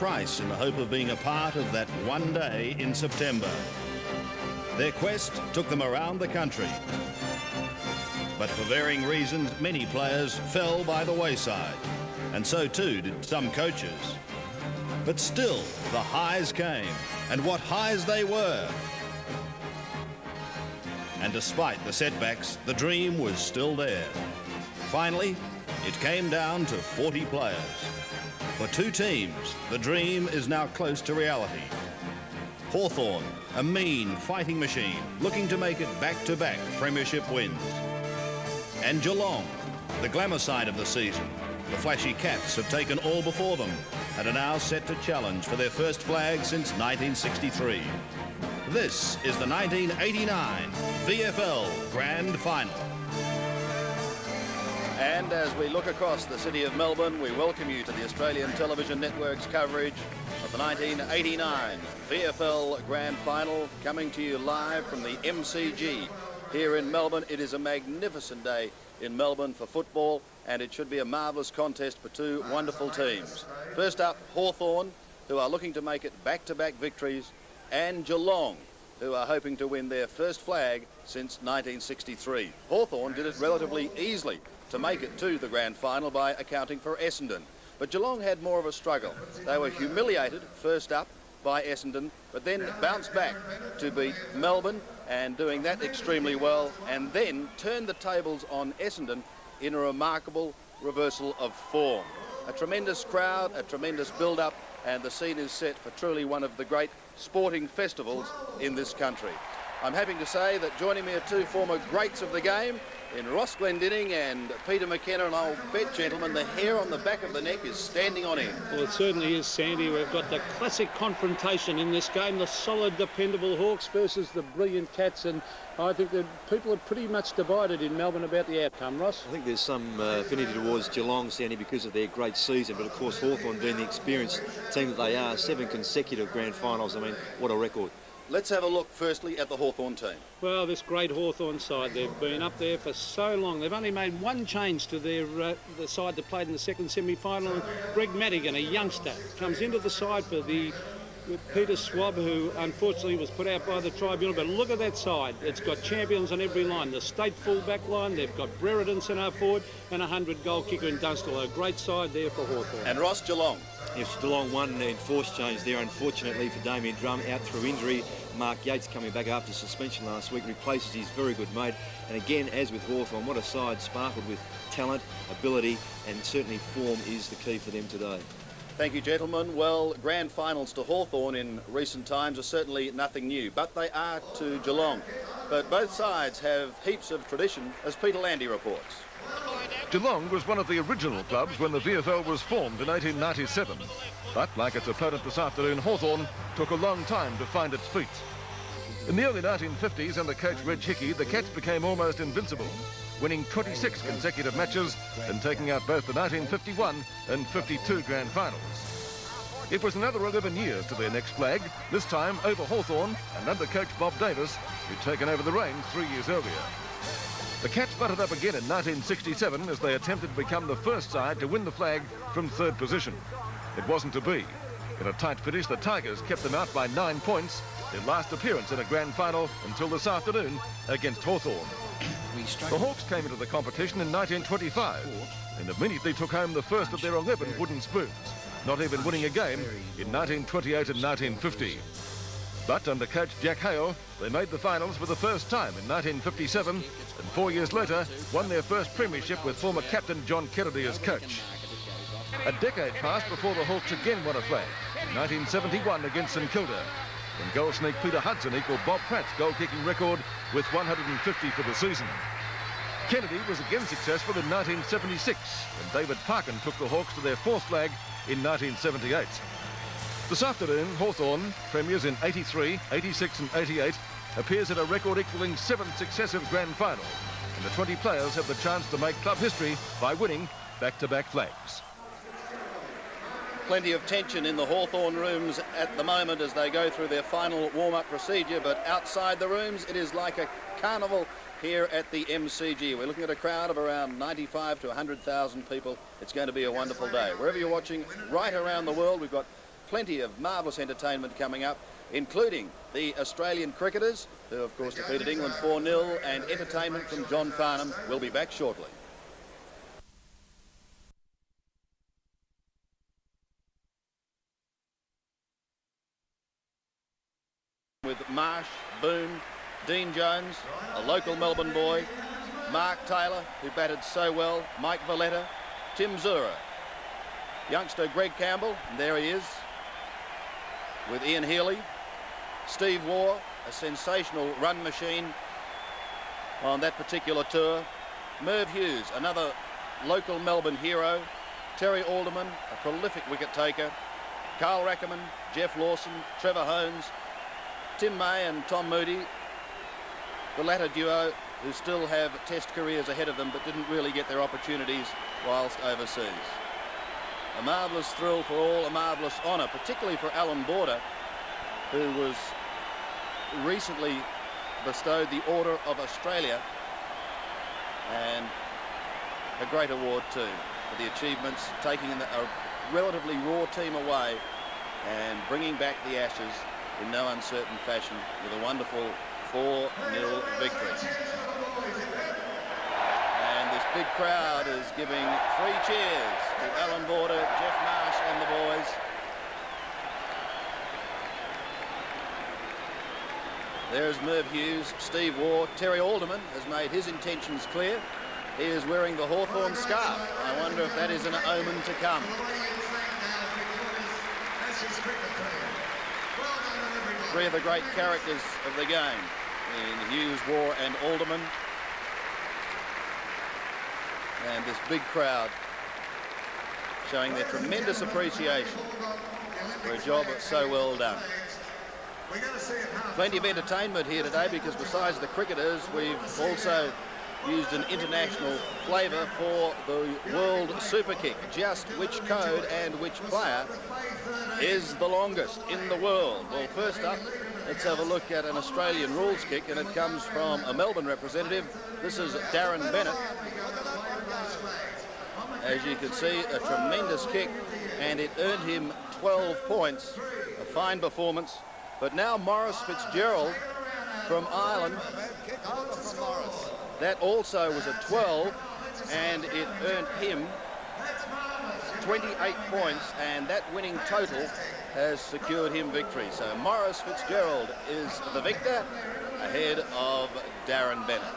price in the hope of being a part of that one day in September. Their quest took them around the country. But for varying reasons, many players fell by the wayside, and so too did some coaches. But still, the highs came, and what highs they were. And despite the setbacks, the dream was still there. Finally, it came down to 40 players. For two teams, the dream is now close to reality. Hawthorn, a mean fighting machine, looking to make it back-to-back premiership wins. And Geelong, the glamour side of the season. The flashy Cats have taken all before them and are now set to challenge for their first flag since 1963. This is the 1989 VFL Grand Final. And as we look across the city of Melbourne, we welcome you to the Australian Television Network's coverage of the 1989 VFL Grand Final, coming to you live from the MCG here in Melbourne. It is a magnificent day in Melbourne for football, and it should be a marvellous contest for two wonderful teams. First up, Hawthorn, who are looking to make it back-to-back victories, and Geelong, who are hoping to win their first flag since 1963. Hawthorn did it relatively easily to make it to the grand final by accounting for Essendon. But Geelong had more of a struggle. They were humiliated first up by Essendon, but then bounced back to beat Melbourne, and doing that extremely well, and then turned the tables on Essendon in a remarkable reversal of form. A tremendous crowd, a tremendous build-up, and the scene is set for truly one of the great sporting festivals in this country. I'm happy to say that joining me are two former greats of the game, in Ross Glendinning and Peter McKenna, and I'll bet, gentlemen, the hair on the back of the neck is standing on end. Well, it certainly is, Sandy. We've got the classic confrontation in this game, the solid, dependable Hawks versus the brilliant Cats, and I think that people are pretty much divided in Melbourne about the outcome, Ross. I think there's some affinity towards Geelong, Sandy, because of their great season, but of course Hawthorn being the experienced team that they are, 7 consecutive grand finals. I mean, what a record. Let's have a look firstly at the Hawthorn team. Well, this great Hawthorn side, they've been up there for so long. They've only made one change to their the side that played in the second semi-final. Greg Madigan, a youngster, comes into the side for Peter Swab, who unfortunately was put out by the tribunal. But look at that side. It's got champions on every line. The state full-back line, they've got Brereton centre forward, and a 100-goal kicker in Dunstall. A great side there for Hawthorn. And Ross, Geelong. Yes, Geelong won in enforced change there, unfortunately for Damien Drum, out through injury. Mark Yates, coming back after suspension last week, replaces his very good mate. And again, as with Hawthorn, what a side sparkled with talent, ability, and certainly form is the key for them today. Thank you, gentlemen. Well, grand finals to Hawthorn in recent times are certainly nothing new, but they are to Geelong. But both sides have heaps of tradition, as Peter Landy reports. Geelong was one of the original clubs when the VFL was formed in 1897. But, like its opponent this afternoon, Hawthorn took a long time to find its feet. In the early 1950s, under coach Reg Hickey, the Cats became almost invincible, winning 26 consecutive matches and taking out both the 1951 and 52 grand finals. It was another 11 years to their next flag, this time over Hawthorn and under coach Bob Davis, who'd taken over the reins 3 years earlier. The Cats butted up again in 1967 as they attempted to become the first side to win the flag from third position. It wasn't to be. In a tight finish, the Tigers kept them out by 9 points, their last appearance in a grand final until this afternoon against Hawthorn. The Hawks came into the competition in 1925 and immediately took home the first of their 11 wooden spoons, not even winning a game in 1928 and 1950. But under coach Jack Hale, they made the finals for the first time in 1957 and 4 years later won their first premiership with former captain John Kennedy as coach. A decade passed before the Hawks again won a flag, in 1971 against St Kilda, when goal sneak Peter Hudson equalled Bob Pratt's goal-kicking record with 150 for the season. Kennedy was again successful in 1976, when David Parkin took the Hawks to their fourth flag in 1978. This afternoon, Hawthorn, premiers in 83, 86 and 88, appears at a record equalling 7 successive grand finals, and the 20 players have the chance to make club history by winning back-to-back flags. Plenty of tension in the Hawthorn rooms at the moment as they go through their final warm-up procedure, but outside the rooms it is like a carnival here at the MCG. We're looking at a crowd of around 95 to 100,000 people. It's going to be a wonderful day. Wherever you're watching right around the world, we've got plenty of marvellous entertainment coming up, including the Australian cricketers, who of course defeated England 4-0, and entertainment from John Farnham. We'll be back shortly. With Marsh, Boone, Dean Jones, a local Melbourne boy, Mark Taylor, who batted so well, Mike Valletta, Tim Zura, youngster Greg Campbell, and there he is, with Ian Healy, Steve Waugh, a sensational run machine on that particular tour, Merv Hughes, another local Melbourne hero, Terry Alderman, a prolific wicket taker, Carl Rackerman, Jeff Lawson, Trevor Hones, Tim May and Tom Moody, the latter duo who still have test careers ahead of them but didn't really get their opportunities whilst overseas. A marvellous thrill for all, a marvellous honour, particularly for Alan Border, who was recently bestowed the Order of Australia, and a great award too for the achievements, taking a relatively raw team away and bringing back the Ashes in no uncertain fashion with a wonderful 4-0 victory. And this big crowd is giving 3 cheers to Alan Border, Jeff Marsh and the boys. There's Merv Hughes, Steve Waugh. Terry Alderman has made his intentions clear. He is wearing the Hawthorn scarf. I wonder if that is an omen to come. 3 of the great characters of the game in Hughes, Waugh and Alderman. And this big crowd showing their tremendous appreciation for a job so well done. Plenty of entertainment here today, because besides the cricketers, we've also used an international flavour for the World Super Kick. Just which code and which player is the longest in the world? Well, first up, let's have a look at an Australian rules kick, and it comes from a Melbourne representative. This is Darren Bennett. As you can see, a tremendous kick, and it earned him 12 points. A fine performance. But now Maurice Fitzgerald from Ireland, that also was a 12, and it earned him 28 points, and that winning total has secured him victory. So Maurice Fitzgerald is the victor, ahead of Darren Bennett.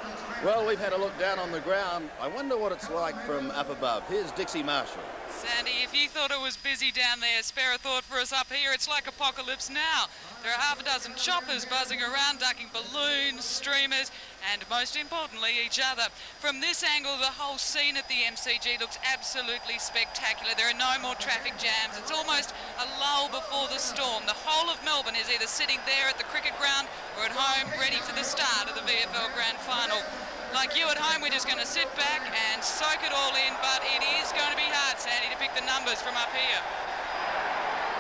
Well, we've had a look down on the ground. I wonder what it's like from up above. Here's Dixie Marshall. Sandy, if you thought it was busy down there, spare a thought for us up here. It's like apocalypse now. There are half a dozen choppers buzzing around, ducking balloons, streamers, and most importantly, each other. From this angle, the whole scene at the MCG looks absolutely spectacular. There are no more traffic jams. It's almost a lull before the storm. The whole of Melbourne is either sitting there at the cricket ground or at home, ready for the start of the VFL Grand Final. Like you at home, we're just going to sit back and soak it all in, but it is going to be hard, Sandy, to pick the numbers from up here.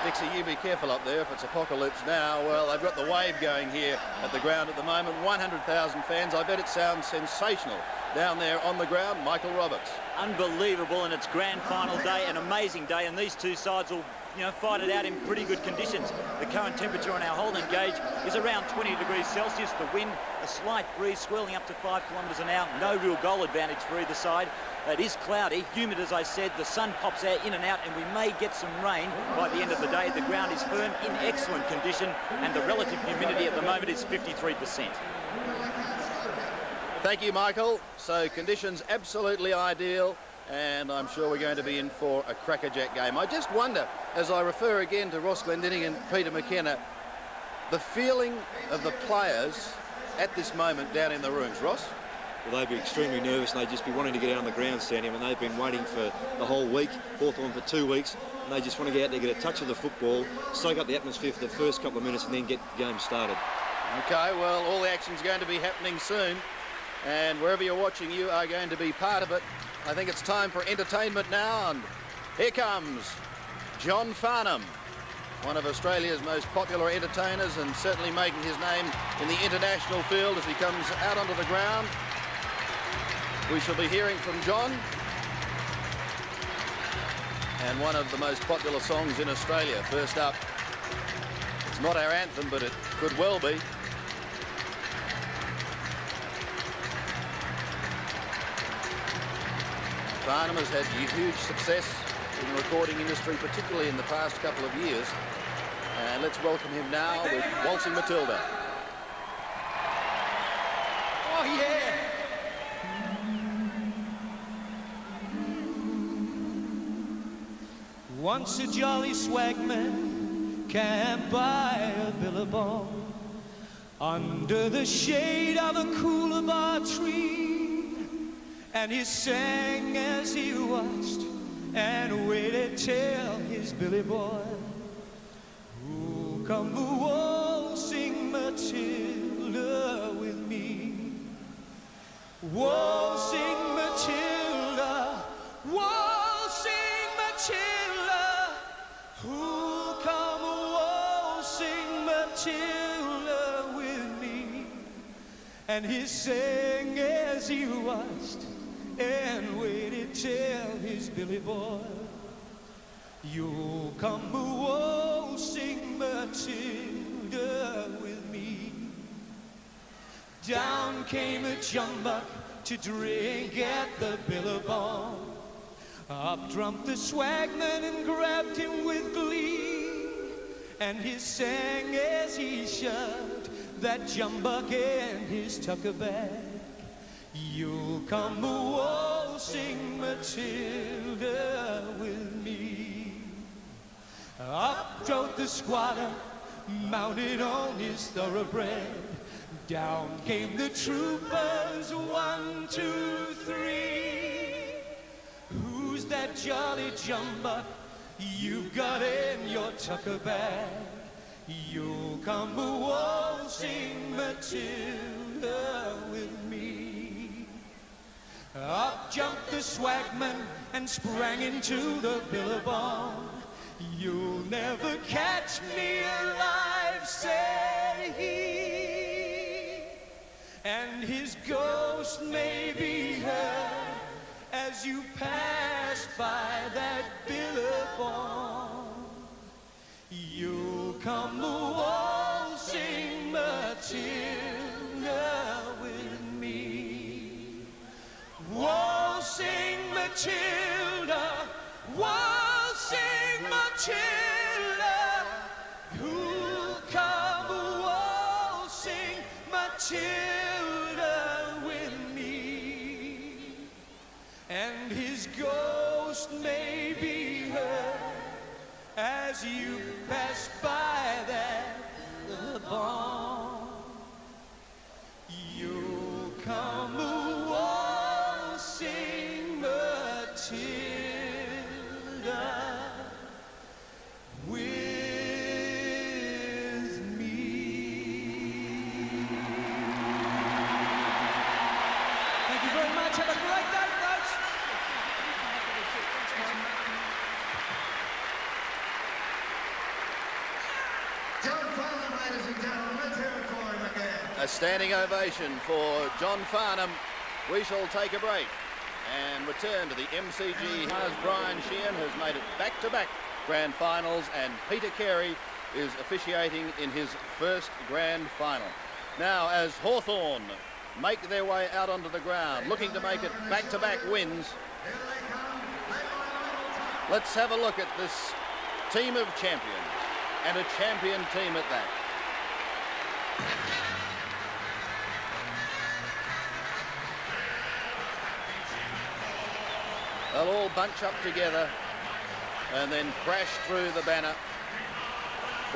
Dixie, you be careful up there if it's apocalypse now. Well, they've got the wave going here at the ground at the moment. 100,000 fans. I bet it sounds sensational down there on the ground. Michael Roberts. Unbelievable, and it's grand final day, an amazing day, and these two sides will fight it out in pretty good conditions. The current temperature on our holding gauge is around 20 degrees Celsius. The wind, a slight breeze swirling up to 5 kilometres an hour. No real goal advantage for either side. It is cloudy, humid as I said. The sun pops out in and out, and we may get some rain by the end of the day. The ground is firm, in excellent condition, and the relative humidity at the moment is 53%. Thank you, Michael. So conditions absolutely ideal, and I'm sure we're going to be in for a crackerjack game. I just wonder, as I refer again to Ross Glendinning and Peter McKenna, the feeling of the players at this moment down in the rooms. Ross? Well, they'd be extremely nervous, and they'd just be wanting to get out on the ground, Sandy. I mean, they've been waiting for the whole week, Hawthorn for 2 weeks, and they just want to get out there, get a touch of the football, soak up the atmosphere for the first couple of minutes, and then get the game started. Okay, well, all the action's going to be happening soon, and wherever you're watching, you are going to be part of it. I think it's time for entertainment now, and here comes John Farnham, one of Australia's most popular entertainers, and certainly making his name in the international field as he comes out onto the ground. We shall be hearing from John, And one of the most popular songs in Australia. First up, it's not our anthem, but it could well be. Farnham has had huge success in the recording industry, particularly in the past couple of years. And let's welcome him now with Waltzing Matilda. Oh, yeah! Once a jolly swagman camped by a billabong under the shade of a coolabah tree, and he sang as he watched and waited till his billy boy, "Ooh, come waltzing Matilda with me, waltzing Matilda, waltzing Matilda, who'll come waltzing Matilda with me." And he sang as he watched and waited till his billy boy, "You'll come waltzing Matilda with me." Down came a jumbuck to drink at the billabong. Up jumped the swagman and grabbed him with glee, and he sang as he shoved that jumbuck in his tucker bag, "You'll come waltzing Matilda with me." Up drove the squatter, mounted on his thoroughbred. Down came the troopers, 1, 2, 3. "Who's that jolly jumbuck you've got in your tucker bag? You'll come waltzing Matilda with me." Up jumped the swagman and sprang into the billabong. "You'll never catch me alive," said he, "and his ghost may be heard as you pass by that billabong. You'll come waltzing Matilda with me, waltzing Matilda, waltzing Matilda, who'll come waltzing Matilda with me, and his ghost may be heard as you pass by that billabong. You'll come waltzing Matilda with me. Thank you very much. Have a great day, folks. John Farnham, ladies and gentlemen, let's hear it for him again. A standing ovation for John Farnham. We shall take a break and return to the MCG. As Brian Sheehan has made it back-to-back grand finals, and Peter Carey is officiating in his first grand final. Now, as Hawthorn make their way out onto the ground, looking to make it back-to-back wins, let's have a look at this team of champions, and a champion team at that. They'll all bunch up together and then crash through the banner.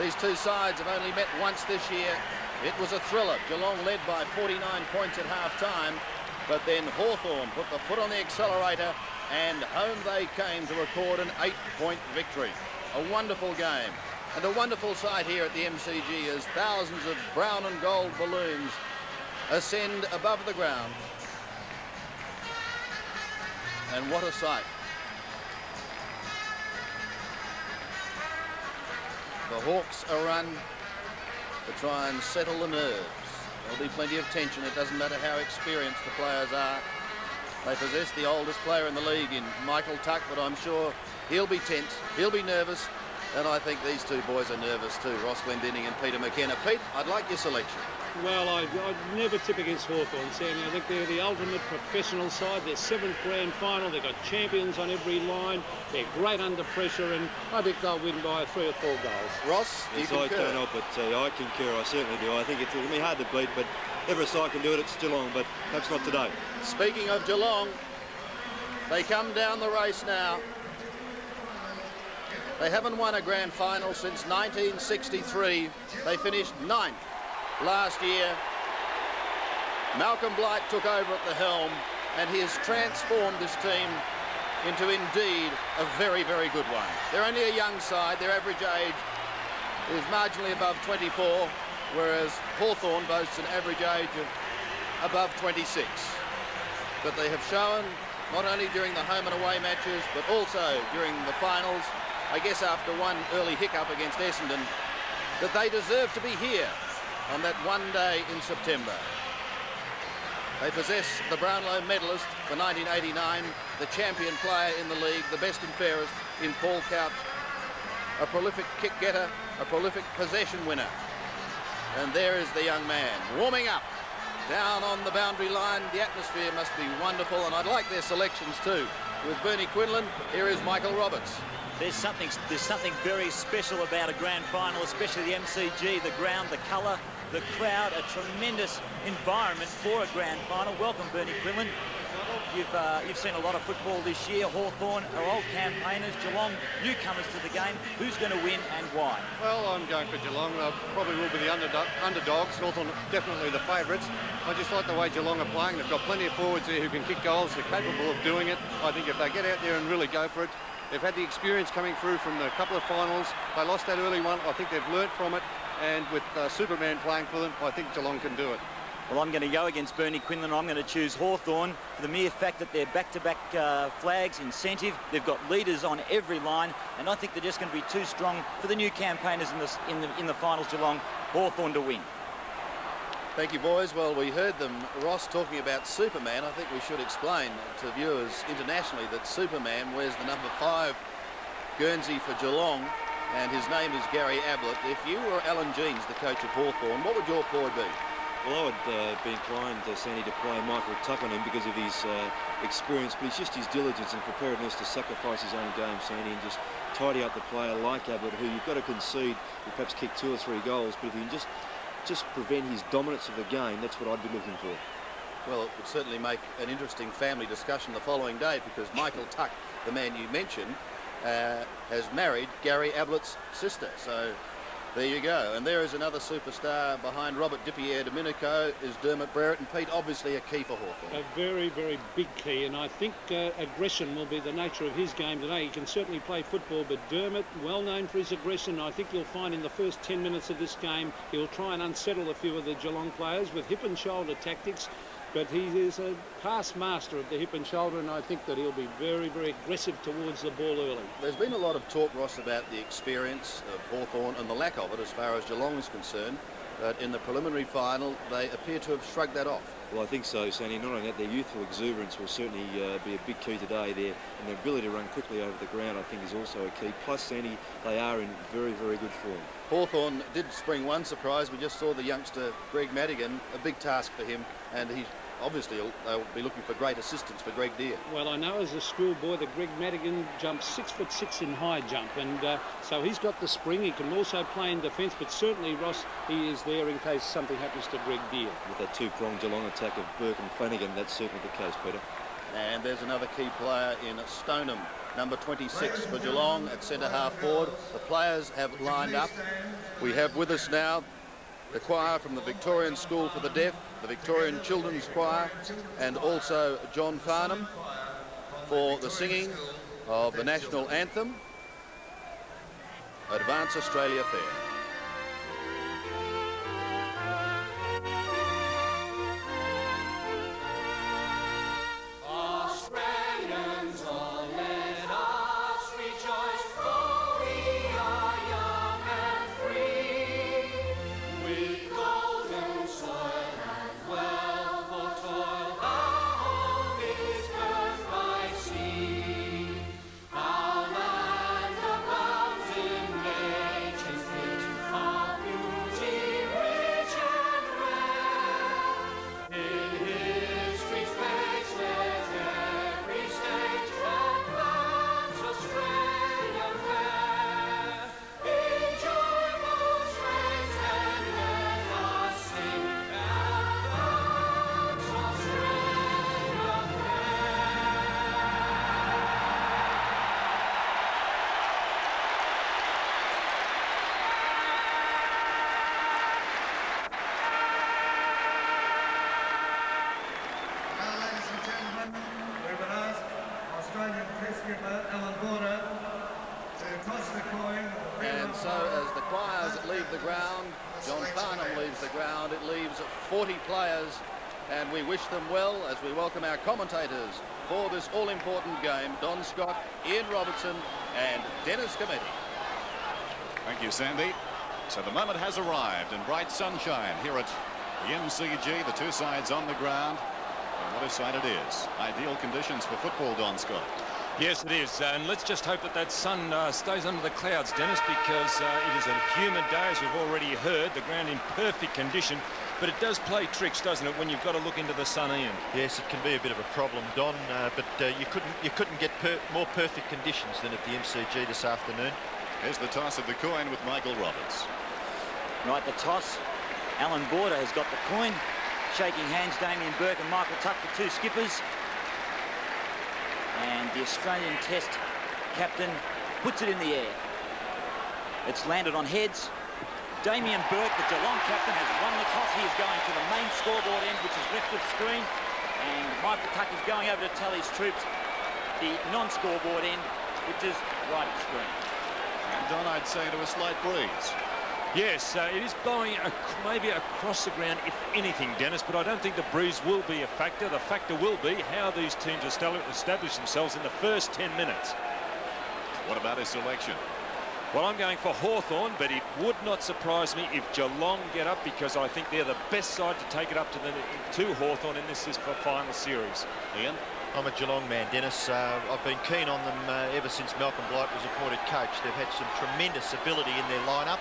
These two sides have only met once this year. It was a thriller. Geelong led by 49 points at half-time, but then Hawthorn put the foot on the accelerator and home they came to record an 8-point victory. A wonderful game and a wonderful sight here at the MCG as thousands of brown and gold balloons ascend above the ground. And what a sight. The Hawks are run to try and settle the nerves. There'll be plenty of tension. It doesn't matter how experienced the players are. They possess the oldest player in the league in Michael Tuck, but I'm sure he'll be tense, he'll be nervous, and I think these two boys are nervous too, Ross Glendinning and Peter McKenna. Pete, I'd like your selection. Well, I'd never tip against Hawthorn, Sammy. I think they're the ultimate professional side. Their 7th grand final. They've got champions on every line. They're great under pressure, and I think they'll win by 3 or 4 goals. Ross, Yes, you I concur? can't help but I concur. I certainly do. I think it's going to be hard to beat, but every side can do it. It's Geelong, but perhaps not today. Speaking of Geelong, they come down the race now. They haven't won a grand final since 1963. They finished 9th last year. Malcolm Blight took over at the helm, and he has transformed this team into indeed a very, very good one. They're only a young side. Their average age is marginally above 24, whereas Hawthorn boasts an average age of above 26. But they have shown, not only during the home and away matches, but also during the finals, I guess after one early hiccup against Essendon, that they deserve to be here on that one day in September. They possess the Brownlow medalist for 1989, the champion player in the league, the best and fairest in Paul Couch, a prolific kick getter, a prolific possession winner. And there is the young man warming up down on the boundary line. The atmosphere must be wonderful, and I'd like their selections too. With Bernie Quinlan, here is Michael Roberts. There's something very special about a grand final, especially the MCG, the ground, the colour, the crowd, a tremendous environment for a grand final. Welcome, Bernie Quinlan. You've seen a lot of football this year. Hawthorn are old campaigners. Geelong, newcomers to the game. Who's going to win and why? Well, I'm going for Geelong. Probably will be the underdogs. Hawthorn definitely the favourites. I just like the way Geelong are playing. They've got plenty of forwards there who can kick goals. They're capable of doing it. I think if they get out there and really go for it, they've had the experience coming through from the couple of finals. They lost that early one. I think they've learnt from it. And with Superman playing for them, I think Geelong can do it. Well, I'm going to go against Bernie Quinlan. I'm going to choose Hawthorn for the mere fact that they're back-to-back flags, incentive. They've got leaders on every line, and I think they're just going to be too strong for the new campaigners in the finals. Geelong, Hawthorn to win. Thank you, boys. Well, we heard them, Ross, talking about Superman. I think we should explain to viewers internationally that Superman wears the number 5 Guernsey for Geelong, and his name is Gary Ablett. If you were Alan Jeans, the coach of Hawthorn, what would your ploy be? Well, I would be inclined, Sandy, to play Michael Tuck on him because of his experience, but it's just his diligence and preparedness to sacrifice his own game, Sandy, and just tidy up the player like Ablett, who you've got to concede will perhaps kick 2 or 3 goals, but if you can just prevent his dominance of the game, that's what I'd be looking for. Well, it would certainly make an interesting family discussion the following day, because Michael Tuck, the man you mentioned, has married Gary Ablett's sister. So there you go. And there is another superstar behind Robert Dipierre Domenico, is Dermot Brereton. And Pete, obviously a key for Hawthorn. A very, very big key, and I think aggression will be the nature of his game today. He can certainly play football, but Dermot, well known for his aggression. I think you'll find in the first 10 minutes of this game, he'll try and unsettle a few of the Geelong players with hip and shoulder tactics. But he is a past master of the hip and shoulder, and I think that he'll be very, very aggressive towards the ball early. There's been a lot of talk, Ross, about the experience of Hawthorn and the lack of it as far as Geelong is concerned. But in the preliminary final, they appear to have shrugged that off. Well, I think so, Sandy. Not only that, their youthful exuberance will certainly be a big key today there, and their ability to run quickly over the ground, I think, is also a key. Plus, Sandy, they are in very, very good form. Hawthorn did spring one surprise. We just saw the youngster Greg Madigan, a big task for him, and he's obviously they'll be looking for great assistance for Greg Deere. Well, I know as a schoolboy that Greg Madigan jumps 6'6" in high jump, and so he's got the spring. He can also play in defence, but certainly, Ross, he is there in case something happens to Greg Deere. With that 2-pronged Geelong attack of Burke and Flanagan, that's certainly the case, Peter. And there's another key player in Stoneham, number 26 for Geelong at centre-half forward. The players have lined up. We have with us now the choir from the Victorian School for the Deaf, the Victorian Children's Choir, and also John Farnham for the singing of the national anthem, Advance Australia Fair. players leave the ground. John Farnham leaves the ground. It leaves 40 players, and we wish them well as we welcome our commentators for this all-important game, Don Scott, Ian Robertson and Dennis Cometti. Thank you, Sandy. So the moment has arrived in bright sunshine here at the MCG, the two sides on the ground. And what a sight it is. Ideal conditions for football, Don Scott. Yes, it is, and let's just hope that that sun stays under the clouds, Dennis, because it is a humid day, as we've already heard. The ground in perfect condition, but it does play tricks, doesn't it, when you've got to look into the sun, Ian? Yes, it can be a bit of a problem, Don, but you couldn't get more perfect conditions than at the MCG this afternoon. Here's the toss of the coin with Michael Roberts. Right, the toss. Alan Border has got the coin. Shaking hands, Damien Burke and Michael Tuck, the two skippers. And the Australian Test captain puts it in the air. It's landed on heads. Damien Burke, the Geelong captain, has won the toss. He is going to the main scoreboard end, which is left of screen. And Michael Tuck is going over to tell his troops the non-scoreboard end, which is right of screen. And Don, I'd say to a slight breeze. Yes, it is blowing maybe across the ground, if anything, Dennis, but I don't think the breeze will be a factor. The factor will be how these teams establish themselves in the first 10 minutes. What about his selection? Well, I'm going for Hawthorn, but it would not surprise me if Geelong get up, because I think they're the best side to take it up to Hawthorn in this final series. Ian? I'm a Geelong man, Dennis. I've been keen on them ever since Malcolm Blight was appointed coach. They've had some tremendous ability in their lineup,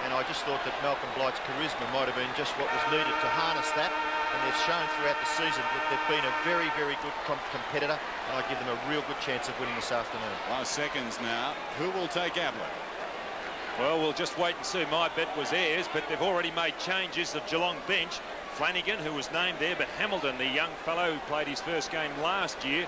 and I just thought that Malcolm Blight's charisma might have been just what was needed to harness that. And they've shown throughout the season that they've been a very, very good competitor, and I give them a real good chance of winning this afternoon. Last seconds now. Who will take Ablett? Well, we'll just wait and see. My bet was Ayres, but they've already made changes. The Geelong bench, Flanagan, who was named there, but Hamilton, the young fellow who played his first game last year.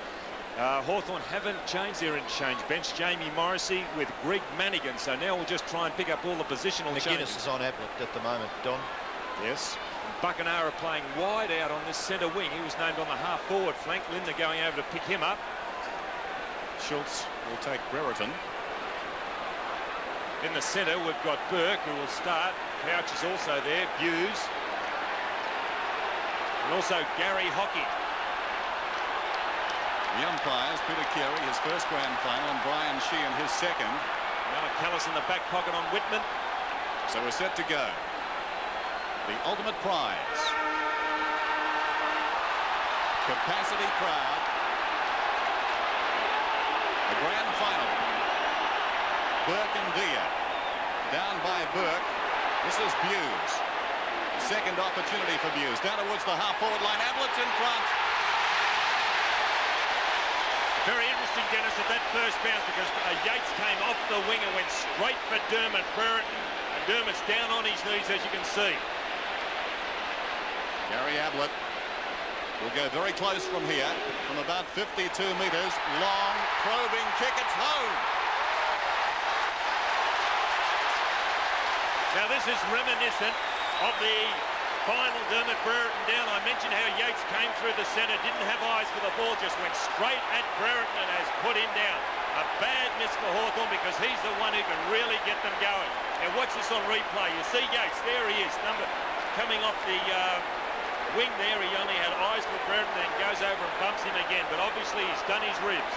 Hawthorn haven't changed their interchange bench. Jamie Morrissey with Greg Manigan. So now we'll just try and pick up all the positional changes. McGuinness is on Ablett at the moment, Don. Yes. Buckenara playing wide out on this centre wing. He was named on the half-forward flank. Linder going over to pick him up. Schultz will take Brereton. In the centre, we've got Burke, who will start. Couch is also there. Hughes. And also Gary Hockey. The umpires, Peter Carey, his first grand final, and Brian Sheehan, his second. Callis in the back pocket on Whitman. So we're set to go. The ultimate prize. Capacity crowd. The grand final. Burke and Dia. Down by Burke. This is Buse. Second opportunity for Buse. Down towards the half-forward line. Ablett's in front. Very interesting, Dennis, at that first bounce, because Yates came off the wing and went straight for Dermot Brereton. And Dermot's down on his knees, as you can see. Gary Ablett will go very close from here, from about 52 metres. Long, probing kick. It's home. Now, this is reminiscent of the final Dermot Brereton down. I mentioned how Yates came through the centre, didn't have eyes for the ball, just went straight at Brereton and has put him down. A bad miss for Hawthorn, because he's the one who can really get them going. Now watch this on replay. You see Yates, there he is, coming off the wing there. He only had eyes for Brereton, then goes over and bumps him again, but obviously he's done his ribs.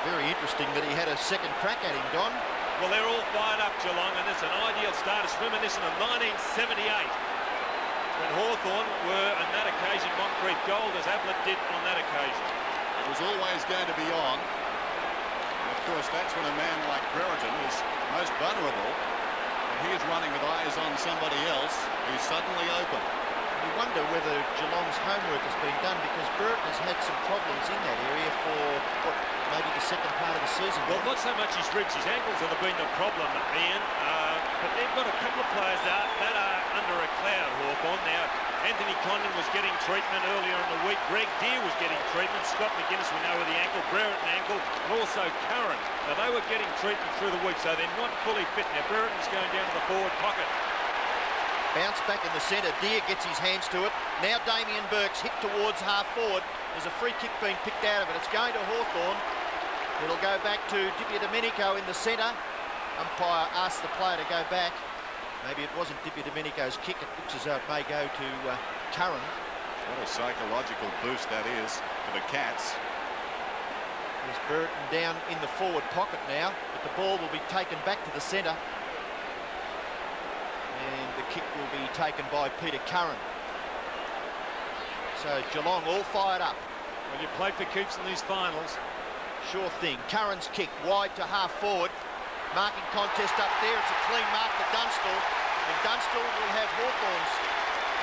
Very interesting that he had a second crack at him, Don. Well, they're all fired up, Geelong, and it's an ideal start. It's reminiscent of 1978, when Hawthorn were, on that occasion, Moncrief Gold, as Ablett did on that occasion. It was always going to be on. And of course, that's when a man like Brereton is most vulnerable. And he is running with eyes on somebody else who's suddenly open. You wonder whether Geelong's homework has been done, because Brereton has had some problems in that area for, maybe the second part of the season. Well, not so much his ribs, his ankles have been the problem, Ian. But they've got a couple of players that are under a cloud, Hawthorn. Now, Anthony Condon was getting treatment earlier in the week. Greg Deere was getting treatment. Scott McGuinness, we know, with the ankle. Brereton ankle, and also Curran. Now, they were getting treatment through the week, so they're not fully fit. Now, Brereton's going down to the forward pocket. Bounce back in the centre. Deere gets his hands to it. Now Damien Burke's hit towards half-forward. There's a free kick being picked out of it. It's going to Hawthorn. It'll go back to Di Domenico in the centre. umpire asked the player to go back. Maybe it wasn't Dippy Domenico's kick. It looks as though it may go to Curran. What a psychological boost that is for the Cats. There's Brereton down in the forward pocket now, but the ball will be taken back to the centre. And the kick will be taken by Peter Curran. So Geelong all fired up. Well, you play for keeps in these finals. Sure thing. Curran's kick wide to half forward. Marking contest up there. It's a clean mark for Dunstall. And Dunstall will have Hawthorn's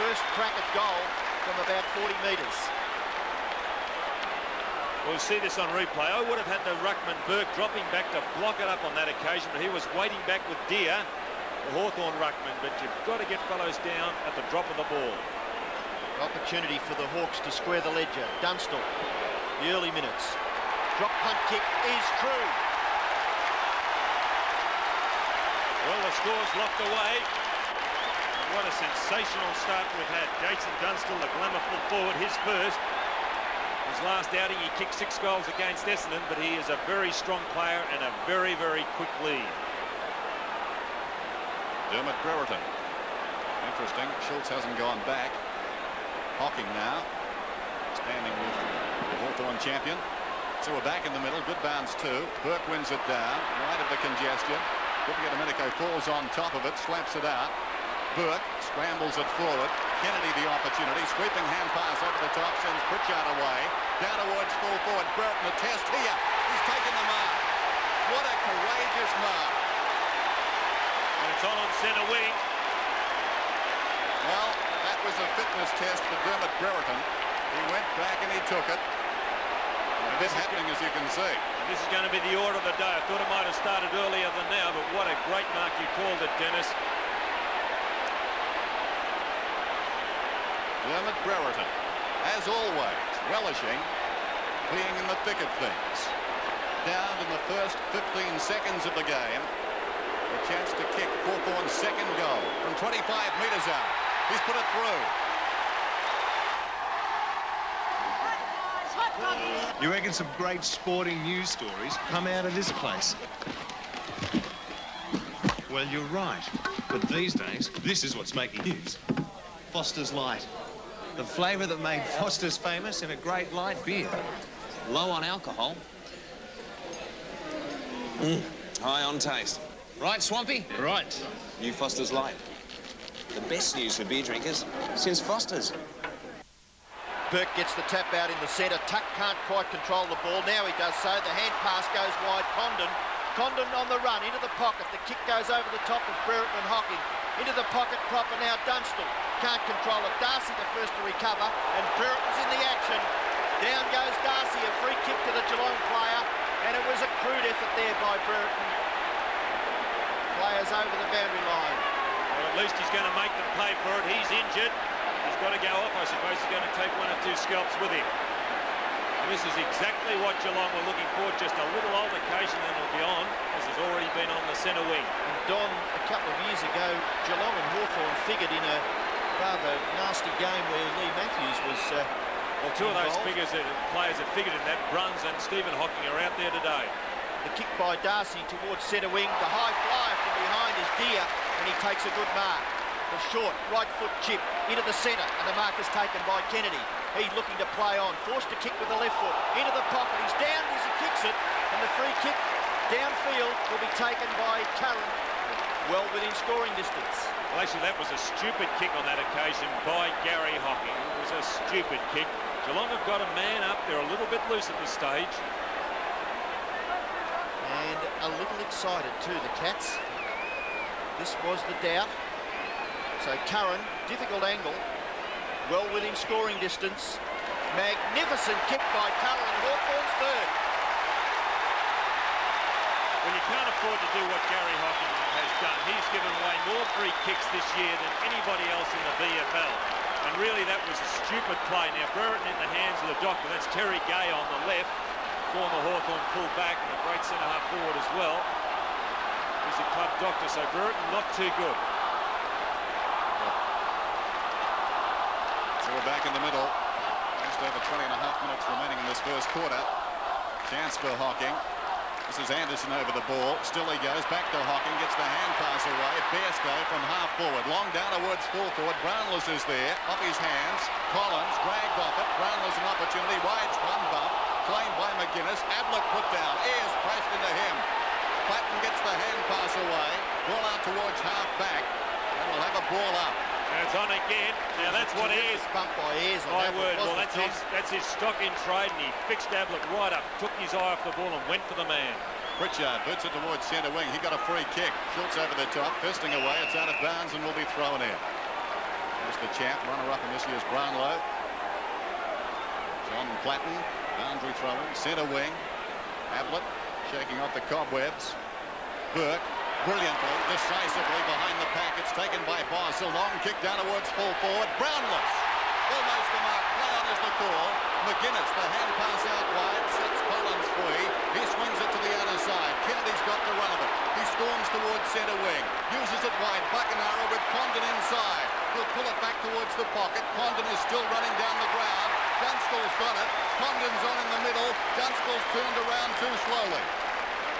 first crack at goal from about 40 metres. We'll see this on replay. I would have had the ruckman Burke dropping back to block it up on that occasion, but he was waiting back with Deere, the Hawthorn ruckman. But you've got to get fellows down at the drop of the ball. Opportunity for the Hawks to square the ledger. Dunstall, the early minutes. Drop punt kick is true. Well, the score's locked away. What a sensational start we've had. Jason Dunstall, the glamourful forward, his first. His last outing, he kicked 6 goals against Essendon, but he is a very strong player and a very, very quick lead. Dermot Brereton. Interesting. Schultz hasn't gone back. Hocking now. Standing with the Hawthorn champion. So we're back in the middle. Good bounce too. Burke wins it down. Right of the congestion. Domenico falls on top of it. Slaps it out. Burke scrambles it forward. Kennedy the opportunity. Sweeping hand pass over the top. Sends Pritchard away. Down towards full forward. Brereton a test here. He's taken the mark. What a courageous mark. And it's on centre wing. Well, that was a fitness test for Dermot Brereton. He went back and he took it. And this happening, as you can see. And this is going to be the order of the day. I thought it might have started earlier than now, but what a great mark you called it, Dennis. Dermot Brereton, as always, relishing being in the thick of things. Down in the first 15 seconds of the game, a chance to kick Hawthorn's second goal from 25 metres out. He's put it through. You reckon some great sporting news stories come out of this place? Well, you're right. But these days, this is what's making news. Foster's Light. The flavour that made Foster's famous in a great light beer. Low on alcohol. High on taste. Right, Swampy? Right. New Foster's Light. The best news for beer drinkers since Foster's. Burke gets the tap out in the centre. Tuck can't quite control the ball. Now he does so. The hand pass goes wide. Condon on the run into the pocket. The kick goes over the top of Brereton and Hocking. Into the pocket proper now. Dunstall can't control it. Darcy the first to recover, and Brereton's in the action. Down goes Darcy. A free kick to the Geelong player, and it was a crude effort there by Brereton. Players over the boundary line. Well, at least he's going to make them pay for it. He's injured. He's got to go off. I suppose he's going to take 1 or 2 scalps with him. And this is exactly what Geelong were looking for. Just a little altercation and it'll be on, as has already been on the centre wing. And Don, a couple of years ago, Geelong and Hawthorn figured in a rather nasty game where Lee Matthews was well, 2 of those players that figured in that, Bruns and Stephen Hocking, are out there today. The kick by Darcy towards centre wing. The high flyer from behind is Deere, and he takes a good mark. The short right foot chip into the centre, and the mark is taken by Kennedy. He's looking to play on, forced to kick with the left foot into the pocket. He's down as he kicks it, and the free kick downfield will be taken by Curran, well within scoring distance. Well, actually, that was a stupid kick on that occasion by Gary Hocking. It was a stupid kick. Geelong have got a man up. They're a little bit loose at this stage. And a little excited too, the Cats. This was the doubt. So Curran, difficult angle, well within scoring distance. Magnificent kick by Curran, Hawthorn's third. Well, you can't afford to do what Gary Hocking has done. He's given away more free kicks this year than anybody else in the VFL. And really, that was a stupid play. Now, Brereton in the hands of the doctor. That's Terry Gay on the left, former Hawthorn full-back and a great centre-half forward as well. He's a club doctor, so Brereton not too good. So we're back in the middle. Just over 20 and a half minutes remaining in this first quarter. Chance for Hocking. This is Anderson over the ball. Still he goes back to Hocking, gets the hand pass away. Bairstow from half forward. Long down towards full forward. Brownless is there. Off his hands. Collins dragged off it. Brownless an opportunity. Rides one bump. Claimed by McGuinness. Ablett put down. Ayres crashed into him. Platten gets the hand pass away. Ball out towards half back. And we'll have a ball up. And it's on again. Now that's what Ayres. Bump by Ayres. My word. Well, that's his stock in trade, and he fixed Ablett right up, took his eye off the ball and went for the man. Pritchard boots it towards centre wing. He got a free kick. Schultz over the top, fisting away. It's out of bounds and will be thrown in. There's the champ, runner-up in this year's Brownlow. John Platten, boundary throwing, centre wing. Ablett shaking off the cobwebs. Burke. Brilliantly, decisively behind the pack. It's taken by Boss. A long kick down towards full forward. Brownless. Almost the mark. Play on is the call. McGuinness, the hand pass out wide. Sets Collins free. He swings it to the other side. Kennedy's got the run of it. He storms towards centre wing. Uses it wide. Buckenara with Condon inside. He'll pull it back towards the pocket. Condon is still running down the ground. Dunstall's got it. Condon's on in the middle. Dunstall's turned around too slowly.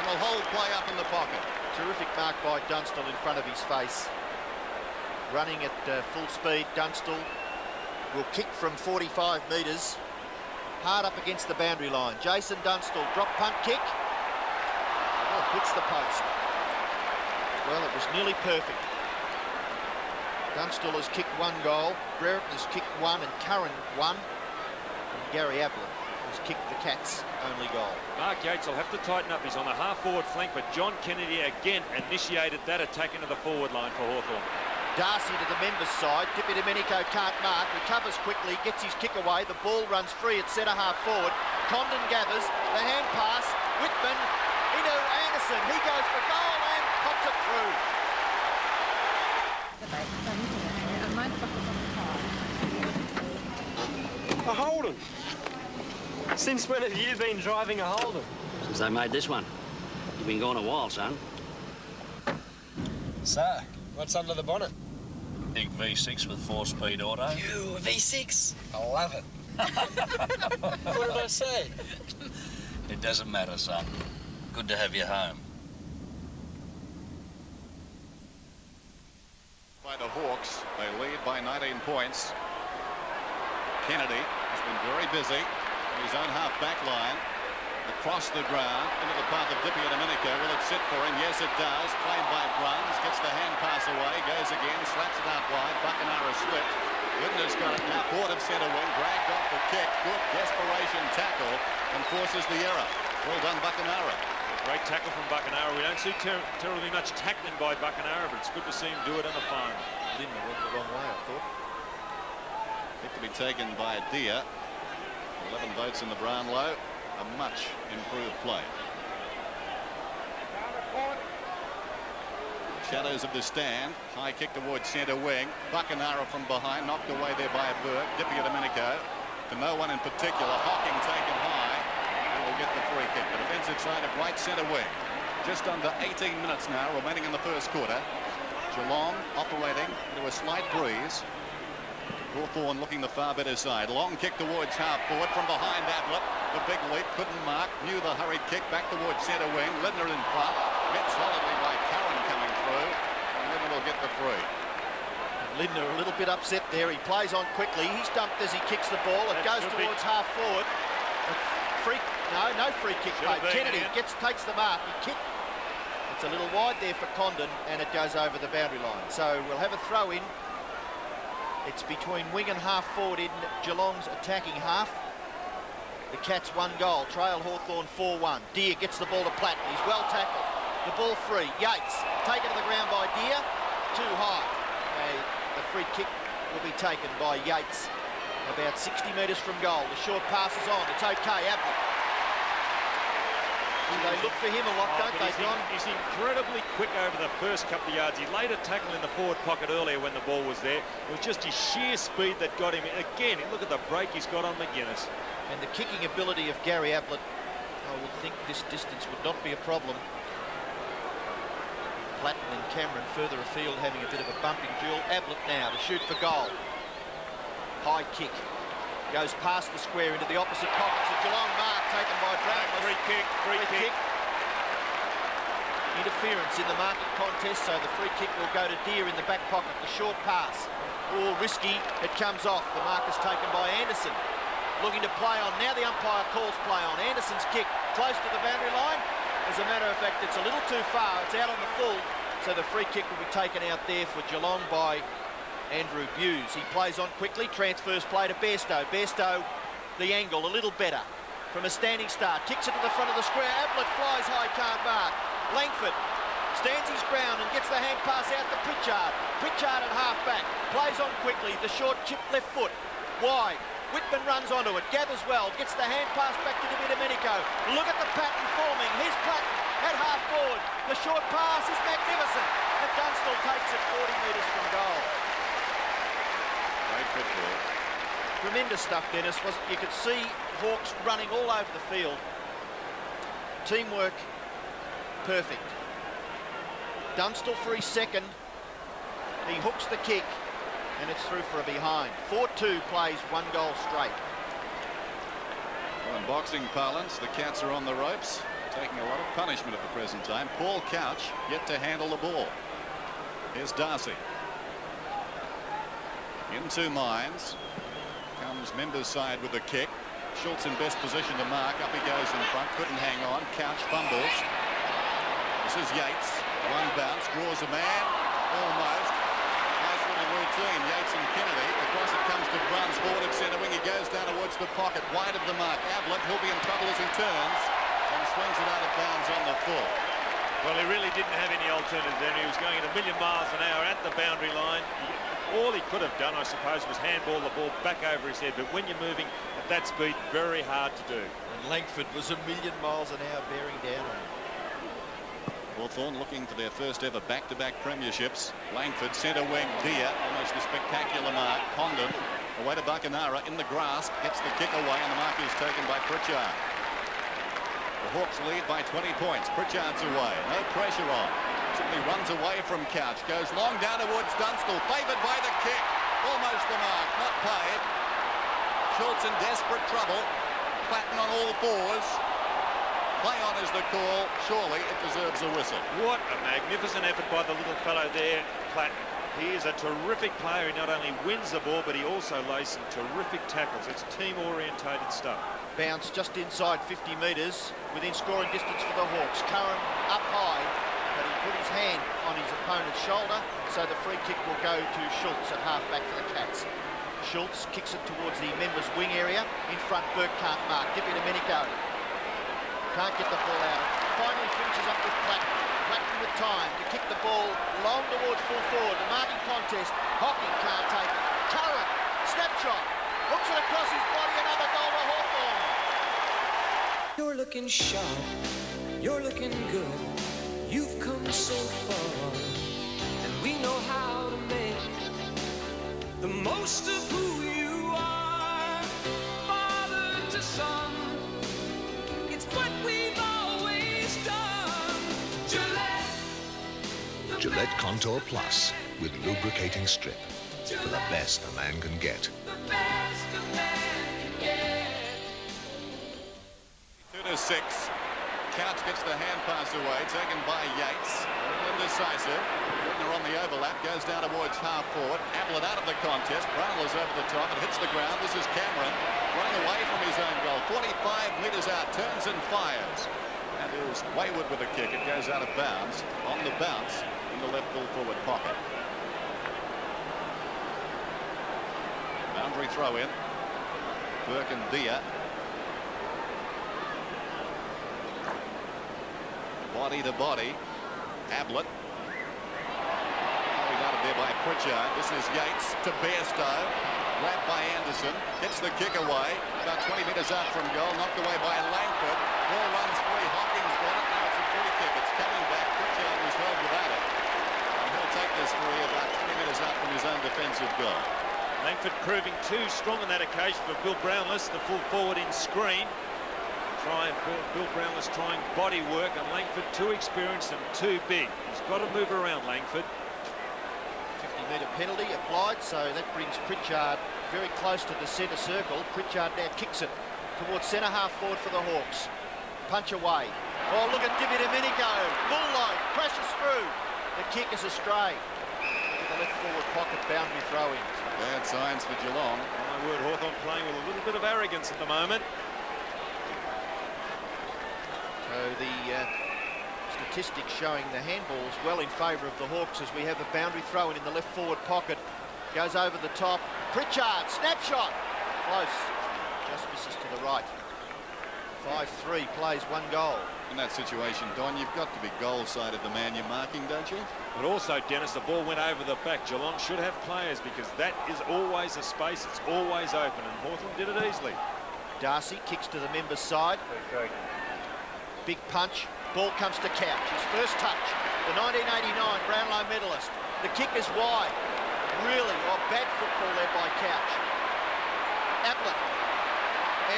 And will hold play up in the pocket. Terrific mark by Dunstall in front of his face. Running at full speed, Dunstall will kick from 45 metres, hard up against the boundary line. Jason Dunstall, drop punt kick. Oh, hits the post. Well, it was nearly perfect. Dunstall has kicked one goal, Brereton has kicked one, and Curran one. And Gary Ablett has kicked the Cats' only goal. Mark Yates will have to tighten up. He's on the half-forward flank, but John Kennedy again initiated that attack into the forward line for Hawthorn. Darcy to the members' side. Tippy Domenico can't mark. Recovers quickly, gets his kick away. The ball runs free at centre half forward. Condon gathers. The hand pass. Whitman into Anderson. He goes for goal and pops it through. A Holden. Since when have you been driving a Holden? Since they made this one. You've been gone a while, son. So, what's under the bonnet? Big V6 with 4-speed auto. You, a V6? I love it. What did I say? It doesn't matter, son. Good to have you home. By the Hawks, they lead by 19 points. Kennedy has been very busy in his own half-back line. Across the ground, into the path of Dippy Domenico. Will it sit for him? Yes, it does. Claimed by Bruns. Gets the hand pass away. Goes again. Slaps it out wide. Buckenara slipped. Whitner's got it now. Port of centre wing. Dragged off the kick. Good desperation tackle. And forces the error. Well done, Buckenara. Great tackle from Buckenara. We don't see terribly much tackling by Buckenara, but it's good to see him do it on the phone. Lindner went the wrong way, I thought. Kick to be taken by Deer. 11 votes in the Brownlow. A much improved play. Shadows of the stand. High kick towards centre wing. Buckenara from behind. Knocked away there by Burke. Dippy Domenico. To no one in particular. Hocking taken high. And will get the free kick. The defensive side of right centre wing. Just under 18 minutes now remaining in the first quarter. Geelong operating into a slight breeze. Hawthorn looking the far better side. Long kick towards half forward from behind Ablett. The big leap, couldn't mark. Knew the hurried kick back towards centre wing. Lindner in front. Met solidly by Curran coming through. And Lindner will get the free. Lindner a little bit upset there. He plays on quickly. He's dumped as he kicks the ball. It goes towards half forward. No free kick. Kennedy takes the mark. He kicked. It's a little wide there for Condon, and it goes over the boundary line. So we'll have a throw in. It's between wing and half forward in Geelong's attacking half. The Cats one goal. Trail Hawthorn 4-1. Deer gets the ball to Platten. He's well tackled. The ball free. Yates taken to the ground by Deer. Too high. The free kick will be taken by Yates about 60 metres from goal. The short pass is on. It's okay. Ablett. They look for him a lot, don't they, John? He's incredibly quick over the first couple of yards. He laid a tackle in the forward pocket earlier when the ball was there. It was just his sheer speed that got him. Again, look at the break he's got on McGuinness. And the kicking ability of Gary Ablett, I would think this distance would not be a problem. Platten and Cameron further afield having a bit of a bumping duel. Ablett now to shoot for goal. High kick. Goes past the square into the opposite pockets of Geelong mark taken by Brownless. Free kick. interference in the marking contest, so the free kick will go to Deere in the back pocket. The short pass, all risky, it comes off. The mark is taken by Anderson. Looking to play on, now the umpire calls play on. Anderson's kick close to the boundary line. As a matter of fact, it's a little too far. It's out on the full, so the free kick will be taken out there for Geelong by Andrew Buse. He plays on quickly, transfers play to Bairstow. Bairstow, the angle a little better. From a standing start, kicks it to the front of the square. Ablett flies high, can't mark. Langford stands his ground and gets the hand pass out to Pritchard. Pritchard at half-back, plays on quickly. The short chip left foot, wide. Whitman runs onto it, gathers well, gets the hand pass back to Domenico. Look at the pattern forming. Here's Platten at half forward. The short pass is magnificent. And Dunstall takes it 40 metres from goal. Great football. Tremendous stuff, Dennis. You could see Hawks running all over the field. Teamwork, perfect. Dunstall for his second. He hooks the kick, and it's through for a behind. 4-2 plays 1 goal straight. Well, in boxing parlance, the Cats are on the ropes, taking a lot of punishment at the present time. Paul Couch yet to handle the ball. Here's Darcy. Into Mines. Comes Members' side with the kick. Schultz in best position to mark. Up he goes in front. Couldn't hang on. Couch fumbles. This is Yates. One bounce. Draws a man. Almost. Nice little routine. Yates and Kennedy. Across it comes to Bruns. Forward at centre wing. He goes down towards the pocket. Wide of the mark. Ablett. He'll be in trouble as he turns. And swings it out of bounds on the full. Well, he really didn't have any alternative then. He was going at 1,000,000 miles an hour at the boundary line. All he could have done, I suppose, was handball the ball back over his head. But when you're moving at that speed, very hard to do. And Langford was 1,000,000 miles an hour bearing down on him. Hawthorn looking for their first ever back-to-back premierships. Langford, centre wing, Deere, almost a spectacular mark. Condon, away to Buckenara, in the grasp, gets the kick away, and the mark is taken by Pritchard. The Hawks lead by 20 points. Pritchard's away, no pressure on. Simply runs away from Couch, goes long down towards Dunstall, favoured by the kick. Almost the mark, not paid. Schultz in desperate trouble. Platten on all fours. Play on is the call. Surely it deserves a whistle. What a magnificent effort by the little fellow there, Platten. He is a terrific player. He not only wins the ball, but he also lays some terrific tackles. It's team-orientated stuff. Bounce just inside 50 metres, within scoring distance for the Hawks. Curran up high, but he put his hand on his opponent's shoulder, so the free kick will go to Schultz at half-back for the Cats. Schultz kicks it towards the members' wing area. In front, Burke can't mark. Dippy Domenico can't get the ball out. Finally finishes up with Platten. Platten with time to kick the ball long towards full forward. The marking contest. Hocking can't take it. Curran, snapshot. Hooks it across his body. Another goal to Hawthorn. You're looking sharp. You're looking good. You've come so far. And we know how to make the most of who you are. Father to son. It's what we've always done. Gillette Contour Plus with lubricating strip for the best a man can get. 2-6. Couch gets the hand pass away, taken by Yates. Indecisive. Whitner on the overlap, goes down towards half forward. Ablett out of the contest. Brownell is over the top and hits the ground. This is Cameron running away from his own goal. 45 metres out, turns and fires. And is wayward with the kick. It goes out of bounds. On the bounce in the left full forward pocket. Boundary throw in. Burke and Deere. Body to body. Ablett. Carried out of there by Pritchard. This is Yates to Bairstow. Grabbed by Anderson. Gets the kick away. About 20 metres out from goal. Knocked away by Langford. Ball runs free. Hawkins got it. Now it's a free kick. It's coming back. Pritchard was held without it. And he'll take this free about 20 metres out from his own defensive goal. Langford proving too strong on that occasion for Bill Brownless, the full forward in screen. Bill Brownless trying body work, and Langford too experienced and too big. He's got to move around, Langford. 50-metre penalty applied, so that brings Pritchard very close to the centre circle. Pritchard now kicks it towards centre half forward for the Hawks. punch away. Oh, look at Divi Domenico. Bull-like, crashes through. The kick is astray. To the left forward pocket, boundary throw-in. Bad signs for Geelong. My word, Hawthorn playing with a little bit of arrogance at the moment. So the statistics showing the handballs well in favour of the Hawks as we have a boundary throw-in the left forward pocket. Goes over the top. Pritchard, snapshot. Close. Just misses to the right. 5-3, plays 1 goal. In that situation, Don, you've got to be goal-sided the man you're marking, don't you? But also, Dennis, the ball went over the back. Geelong should have players because that is always a space. It's always open, and Hawthorn did it easily. Darcy kicks to the member's side. Big punch. Ball comes to Couch. His first touch. The 1989 Brownlow medalist. The kick is wide. Really, bad football there by Couch. Ablett.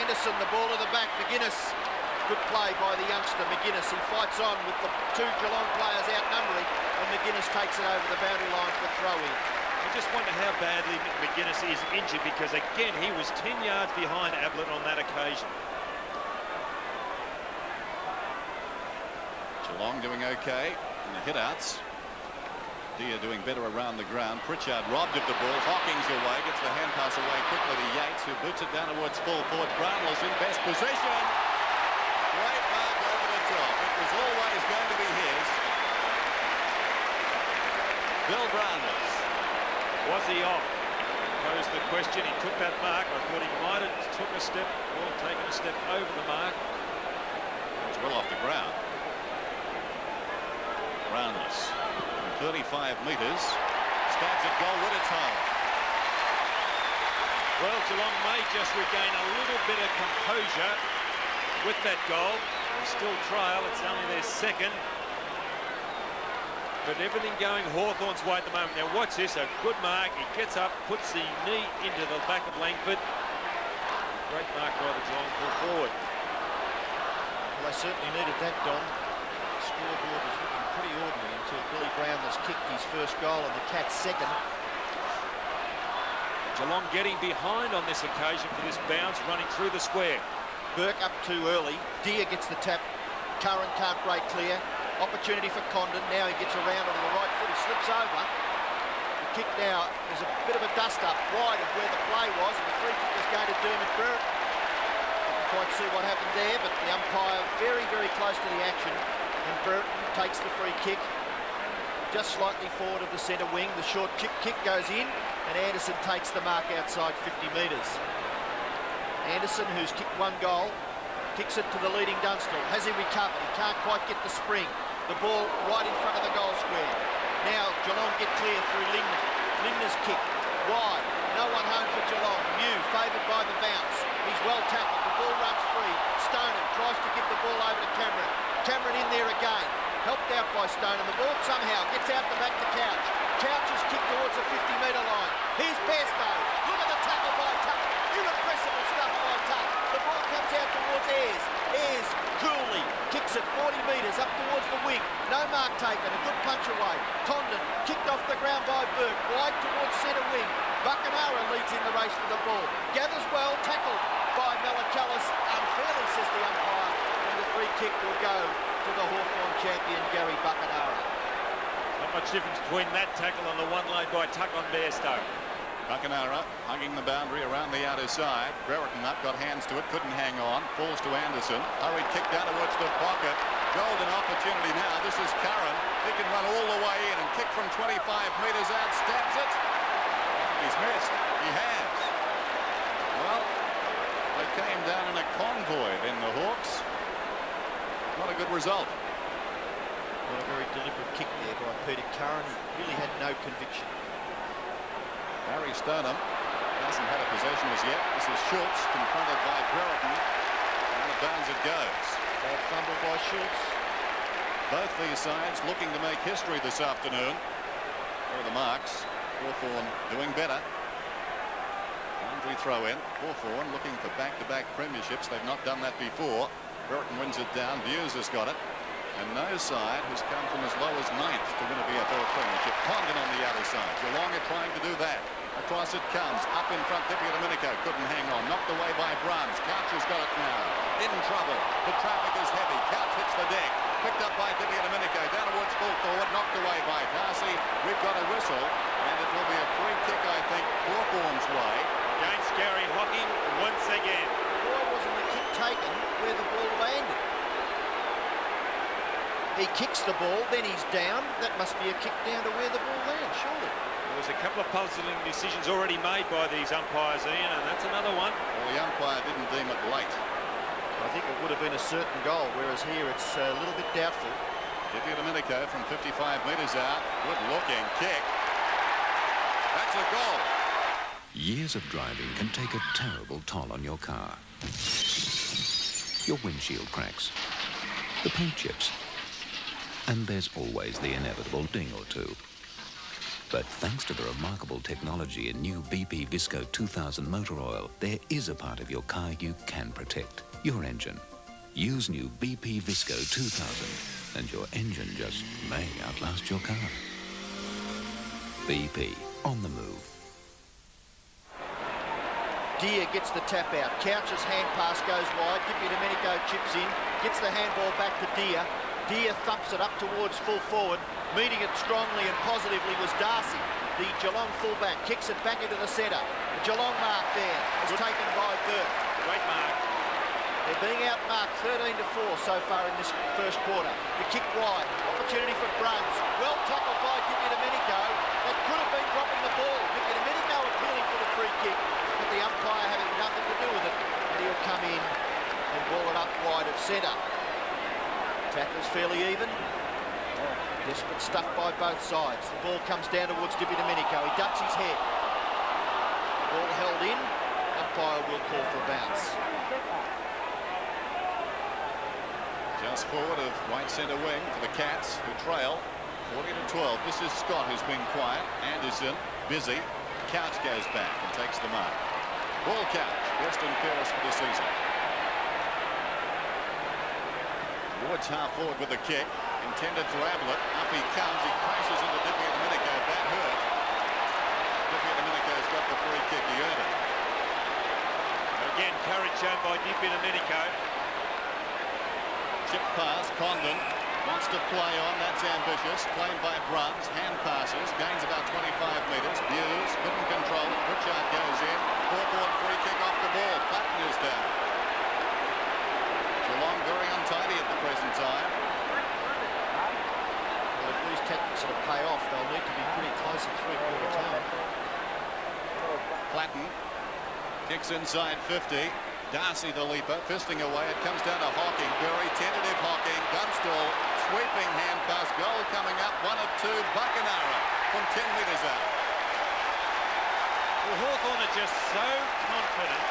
Anderson, the ball to the back. McGuinness. Good play by the youngster, McGuinness. He fights on with the 2 Geelong players outnumbering, and McGuinness takes it over the boundary line for throw-in. I just wonder how badly McGuinness is injured because, again, he was 10 yards behind Ablett on that occasion. Geelong doing okay in the hit-outs. Dia doing better around the ground. Pritchard robbed of the ball. Hawkins away, gets the hand pass away quickly to Yates, who boots it down towards full forward. Brownlow's in best position. Great mark over the top. It was always going to be his. Bill Brownlow. Was he off? Posed the question. He took that mark. I thought he might have took a step or taken a step over the mark. It's well off the ground. Brownless. 35 metres. Stabs at goal with its hole. Well, Geelong may just regain a little bit of composure with that goal. Still trial. It's only their second. But everything going Hawthorn's way at the moment. Now watch this, a good mark. He gets up, puts the knee into the back of Langford. Great mark by the Geelong full forward. Well, they certainly needed that, Don. The scoreboard was looking pretty ordinary until Billy Brownless kicked his first goal and the Cats' second. Geelong getting behind on this occasion for this bounce, running through the square. Burke up too early. Deer gets the tap. Curran can't break clear. Opportunity for Condon. Now he gets around on the right foot. He slips over. The kick now, there's a bit of a dust-up wide of where the play was, and the free kick is going to Dermot Brereton. Didn't quite see what happened there, but the umpire very, very close to the action, and Brereton takes the free kick just slightly forward of the centre wing. The short kick goes in, and Anderson takes the mark outside 50 metres. Anderson, who's kicked 1 goal, kicks it to the leading Dunstall. Has he recovered? He can't quite get the spring. The ball right in front of the goal square. Now Geelong get clear through Lingner. Lingner's kick wide. No one home for Geelong. Mew favoured by the bounce. He's well tackled. The ball runs free. Stoneham tries to give the ball over to Cameron. Cameron in there again. Helped out by Stoneham. The ball somehow gets out the back to Couch. Couch is kicked towards the 50-metre line. Here's Bairstow. Look at the tackle by Tuck. Irrepressible stuff by Tuck. The ball comes out towards Ayres. Ayres coolly kicks it 40 metres up towards the wing. No mark taken. A good punch away. Condon kicked off the ground by Burke. Wide towards centre wing. Buckenara leads in the race for the ball. Gathers well. Tackled by Melacallis. Unfairly, says the umpire. And the free kick will go to the Hawthorn champion, Gary Buckenara. Not much difference between that tackle and the one laid by Tuck on Bairstow. Buckenara hugging the boundary around the outer side. Brereton up, got hands to it, couldn't hang on. Falls to Anderson. Hurried kick down towards the pocket. Golden opportunity now. This is Curran. He can run all the way in and kick from 25 metres out. Stabs it. He's missed. He has. Well, they came down in a convoy then, the Hawks. Not a good result. Not a very deliberate kick there by Peter Curran. He really had no conviction. Barry Stoneham hasn't had a possession as yet. This is Schultz confronted by Brereton. And out of bounds it goes. Bad fumble by Schultz. Both these sides looking to make history this afternoon. There are the marks. Hawthorn doing better. Boundary throw in. Hawthorn looking for back-to-back premierships. They've not done that before. Brereton wins it down. Views has got it. And no side has come from as low as 9th to win a VFL premiership. Condon on the other side. Geelong are trying to do that. Across it comes. Up in front, Dippy Domenico couldn't hang on. Knocked away by Bruns. Couch has got it now. In trouble. The traffic is heavy. Couch hits the deck. Picked up by Dippy Domenico. Down towards full forward. Knocked away by Darcy. We've got a whistle. And it will be a free kick, I think, Hawthorn's way. Against Gary Hocking once again. Why wasn't the kick taken where the ball landed? He kicks the ball, then he's down. That must be a kick down to where the ball lands, surely. There was a couple of puzzling decisions already made by these umpires, Ian, and that's another one. Well, the umpire didn't deem it late. I think it would have been a certain goal, whereas here it's a little bit doubtful. Dippy Domenico from 55 metres out. Good looking kick. That's a goal. Years of driving can take a terrible toll on your car. Your windshield cracks, the paint chips, and there's always the inevitable ding or two. But thanks to the remarkable technology in new BP Visco 2000 motor oil, there is a part of your car you can protect, your engine. Use new BP Visco 2000 and your engine just may outlast your car. BP, on the move. Deer gets the tap out. Couch's hand pass goes wide. Dippy Domenico chips in, gets the handball back to Deer. Deer thumps it up towards full forward. Meeting it strongly and positively was Darcy, the Geelong fullback. Kicks it back into the centre. The Geelong mark there is taken by Burt. Great mark. They're being outmarked 13-4 so far in this first quarter. The kick wide. Opportunity for Bruns. Well tackled by Dippy Domenico. That could have been dropping the ball. Dippy Domenico appealing for the free kick, but the umpire having nothing to do with it. And he'll come in and ball it up wide of centre. Tackles fairly even. Desperate stuff by both sides. The ball comes down towards Dippy Domenico. He ducks his head. Ball held in. Umpire will call for a bounce. Just forward of right centre wing for the Cats, who trail 40-12. This is Scott, who's been quiet. Anderson, busy. Couch goes back and takes the mark. Ball Couch, best and fairest for the season. Woods half forward with the kick. Intended for Ablett. Up he comes. He crashes into Dippy Domenico. That hurt. Dippy Domenico's got the free kick. He earned it. Again, courage shown by Dippy Domenico. Chip pass. Condon wants to play on. That's ambitious. Played by Bruns. Hand passes. Gains about 25 metres. Hughes couldn't control it. Pritchard goes in. Hawthorn free kick off the ball. Button is down. Geelong very untidy at the present time. Well, if these tactics are to pay off, they'll need to be pretty close at three-quarter time. Platten kicks inside 50. Darcy the leaper, fisting away. It comes down to Hocking. Very tentative Hocking. Dunstall, sweeping hand pass. Goal coming up. 1-2. Buckenara from 10 metres out. Well, Hawthorn are just so confident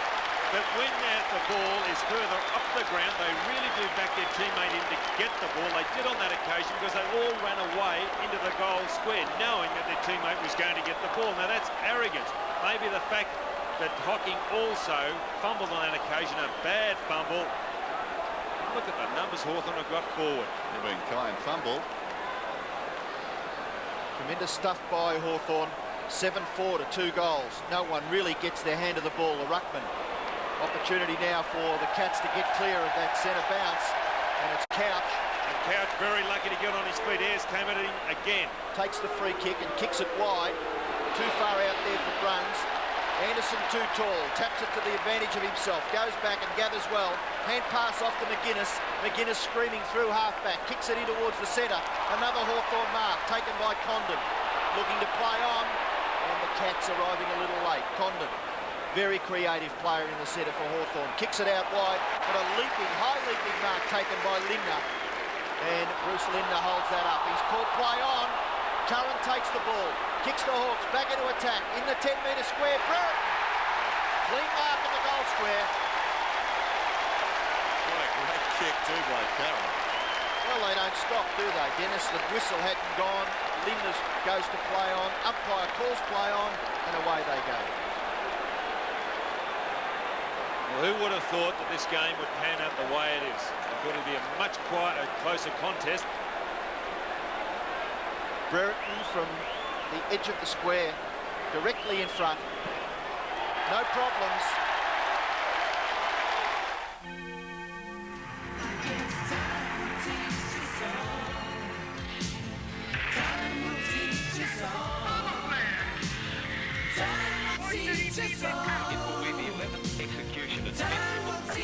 that when the ball is further up the ground, they really do back their teammate in to get the ball. They did on that occasion because they all ran away into the goal square, knowing that their teammate was going to get the ball. Now, that's arrogance. Maybe the fact that Hocking also fumbled on that occasion, a bad fumble. Look at the numbers Hawthorn have got forward. They've been kind. Fumble. Tremendous stuff by Hawthorn. 7-4 to 2 goals. No one really gets their hand of the ball. The ruckman. Opportunity now for the Cats to get clear of that centre bounce. And it's Couch. And Couch very lucky to get on his feet. Ayres came at him again. Takes the free kick and kicks it wide. Too far out there for Bruns. Anderson too tall, taps it to the advantage of himself, goes back and gathers well. Hand pass off to McGuinness. McGuinness screaming through half-back, kicks it in towards the centre. Another Hawthorn mark taken by Condon. Looking to play on, and the Cats arriving a little late. Condon, very creative player in the centre for Hawthorn. Kicks it out wide, but a leaping, high leaping mark taken by Lindner. And Bruce Lindner holds that up. He's called play on. Curran takes the ball, kicks the Hawks back into attack in the 10-metre square. Brereton, clean mark in the goal square. What a great kick too by Curran. Well, they don't stop, do they, Dennis? The whistle hadn't gone. Lindner goes to play on. Umpire calls play on, and away they go. Well, who would have thought that this game would pan out the way it is? I thought it'd be a much closer contest. Brereton from the edge of the square directly in front. No problems.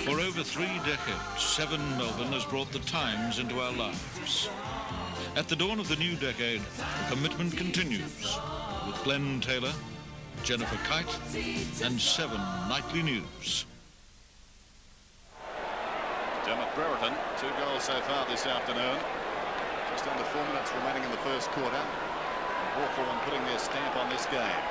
For over 3 decades, 7 Melbourne has brought the Times into our lives. At the dawn of the new decade, the commitment continues with Glenn Taylor, Jennifer Kite, and 7 nightly news. Dermot Brereton, 2 goals so far this afternoon. Just under 4 minutes remaining in the first quarter. Hawthorn putting their stamp on this game.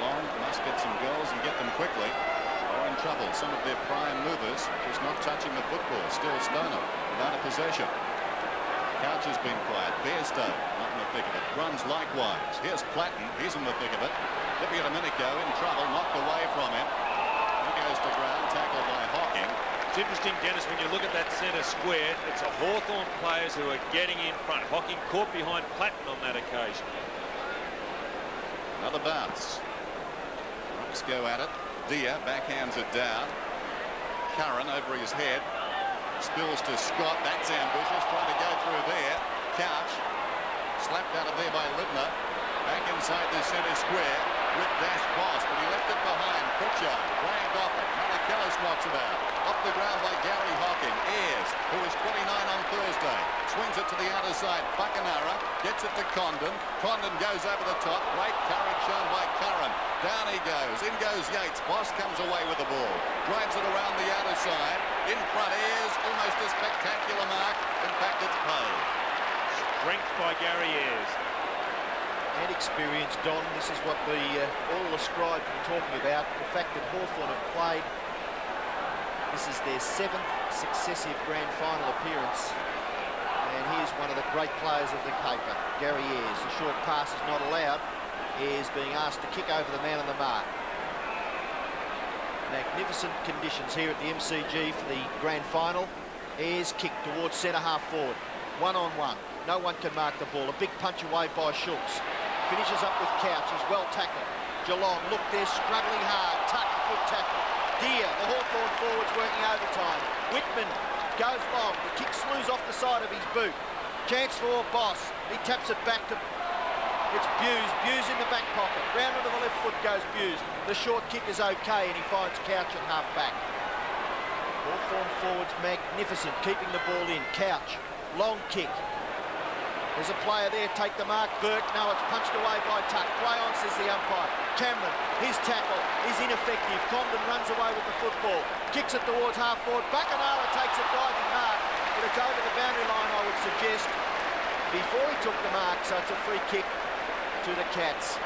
Geelong must get some goals and get them quickly. They're in trouble. Some of their prime movers just not touching the football. Still Stoner without a possession. Couch has been quiet. Bairstow not in the thick of it. Runs likewise. Here's Platten. He's in the thick of it. Lippy Domenico in trouble. Knocked away from him. He goes to ground. Tackled by Hawking. It's interesting, Dennis, when you look at that centre square, it's a Hawthorn players who are getting in front. Hawking caught behind Platten on that occasion. Another bounce. Rooks go at it. Dia backhands it down. Curran over his head. Spills to Scott. That's ambitious. Trying to go through there. Couch. Slapped out of there by Libner. Back inside the centre square. With dash pass, but he left it behind. Pritchard. Dragged off it. Manakelis knocks it out. Up the ground by Gary Hawking. Ayres, who was 29 on Thursday. Swings it to the outer side. Buckenara gets it to Condon. Condon goes over the top. Great courage shown by Curran. Down he goes. In goes Yates. Boss comes away with the ball. Drives it around the outer side. In front, Ayres. Almost a spectacular mark. In fact, it's paid. Strength by Gary Ayres. And experience, Don. This is what the all the scribes were talking about. The fact that Hawthorn have played. This is their 7th successive grand final appearance. And here's one of the great players of the caper, Gary Ayres. A short pass is not allowed. Ayres being asked to kick over the man on the mark. Magnificent conditions here at the MCG for the grand final. Ayres kicked towards centre half forward. 1-on-1. No one can mark the ball. A big punch away by Schultz. Finishes up with Couch. He's well tackled. Geelong, look, they're struggling hard. Tuck, good tackle. Deer, the Hawthorn forwards working overtime. Whitman goes long. The kick slews off the side of his boot. Chance for Boss. He taps it back to... It's Buse. Buse in the back pocket. Round onto the left foot goes Buse. The short kick is okay, and he finds Couch at half back. Hawthorn forwards magnificent, keeping the ball in. Couch, long kick. There's a player there, take the mark, Burke. No, it's punched away by Tuck. Play on, says the umpire. Cameron, his tackle is ineffective. Condon runs away with the football. Kicks it towards half forward. Buckenara takes a diving mark, but it's over the boundary line, I would suggest, before he took the mark, so it's a free kick to the Cats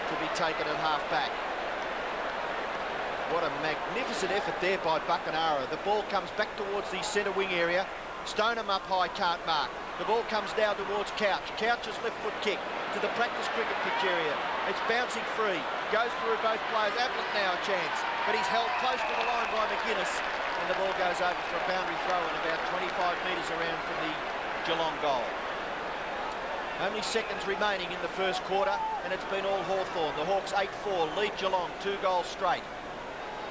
to be taken at half back. What a magnificent effort there by Buckenara. The ball comes back towards the centre wing area. Stoneham up high, can't mark. The ball comes down towards Couch. Couch's left foot kick to the practice cricket pitch area. It's bouncing free. Goes through both players. Ablett now a chance, but he's held close to the line by McGuinness, and the ball goes over for a boundary throw in about 25 metres around from the Geelong goal. Only seconds remaining in the first quarter, and it's been all Hawthorn. The Hawks 8-4 lead Geelong 2 goals straight.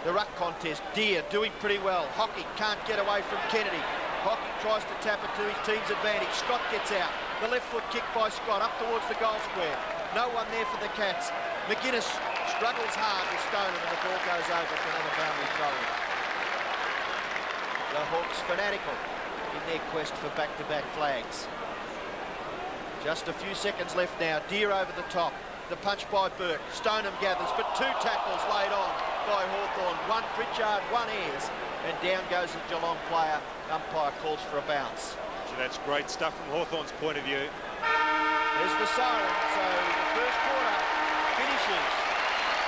The ruck contest, Deer doing pretty well. Hockey can't get away from Kennedy. Hockey tries to tap it to his team's advantage. Scott gets out. The left foot kick by Scott up towards the goal square. No one there for the Cats. McGuinness struggles hard with Stoneham, and the ball goes over for another boundary throw. The Hawks fanatical in their quest for back-to-back flags. Just a few seconds left now. Deer over the top. The punch by Burke. Stoneham gathers, but 2 tackles laid on by Hawthorn. 1 Pritchard, 1 Ayres. And down goes the Geelong player. Umpire calls for a bounce. So that's great stuff from Hawthorn's point of view. There's the siren. So the first quarter finishes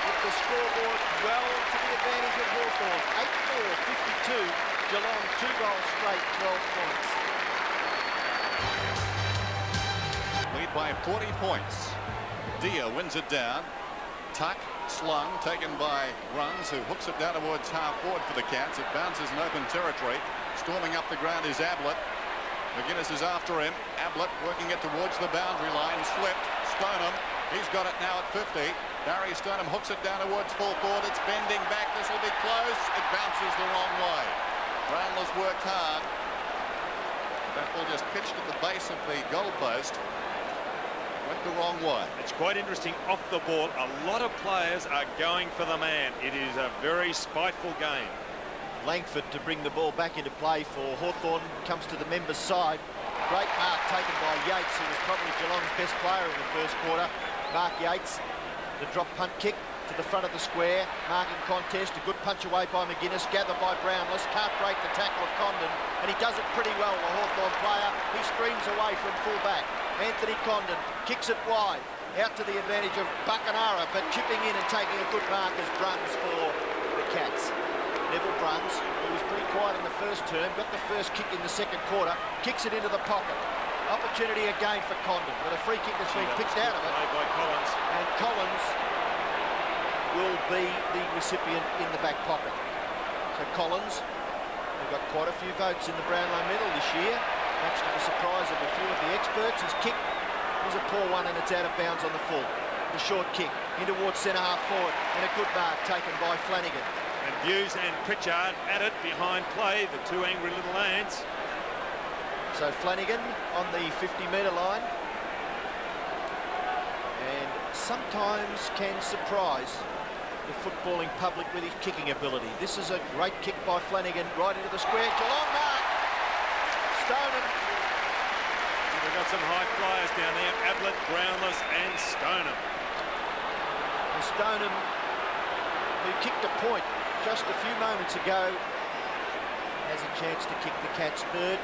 with the scoreboard well to the advantage of Hawthorn. 8-4, 52. Geelong 2 goals straight, 12 points. Lead by 40 points. Dia wins it down. Tuck, slung, taken by Runs, who hooks it down towards half forward for the Cats. It bounces in open territory. Storming up the ground is Ablett. McGuinness is after him. Ablett working it towards the boundary line. Slipped. Stoneham He's got it now at 50. Barry Stoneham hooks it down towards full forward. It's bending back. This will be close. It bounces the wrong way. Brownless worked hard. That ball just pitched at the base of the goalpost. Went the wrong way. It's quite interesting off the ball. A lot of players are going for the man. It is a very spiteful game. Langford to bring the ball back into play for Hawthorn. Comes to the members' side. Great mark taken by Yates, who was probably Geelong's best player in the first quarter. Mark Yates, the drop punt kick to the front of the square. Marking contest, a good punch away by McGuinness, gathered by Brownless. Can't break the tackle of Condon, and he does it pretty well, the Hawthorn player. He streams away from full back. Anthony Condon kicks it wide, out to the advantage of Buckenara, but chipping in and taking a good mark as Bruns for the Cats. Neville Bruns, who was pretty quiet in the first term, got the first kick in the second quarter, kicks it into the pocket. Opportunity again for Condon, but a free kick has been picked out of it. By Collins. And Collins will be the recipient in the back pocket. So Collins, who got quite a few votes in the Brownlow medal this year, much to the surprise of a few of the experts. His kick is a poor one and it's out of bounds on the full. The short kick in towards centre half forward, and a good mark taken by Flanagan. And Hughes and Pritchard at it behind play, the two angry little ants. So Flanagan on the 50-metre line, and sometimes can surprise the footballing public with his kicking ability. This is a great kick by Flanagan right into the square. Geelong mark. Stoneham. We've got some high flyers down there. Ablett, Brownless and Stoneham. And Stoneham, who kicked a point just a few moments ago, has a chance to kick the Cats' third,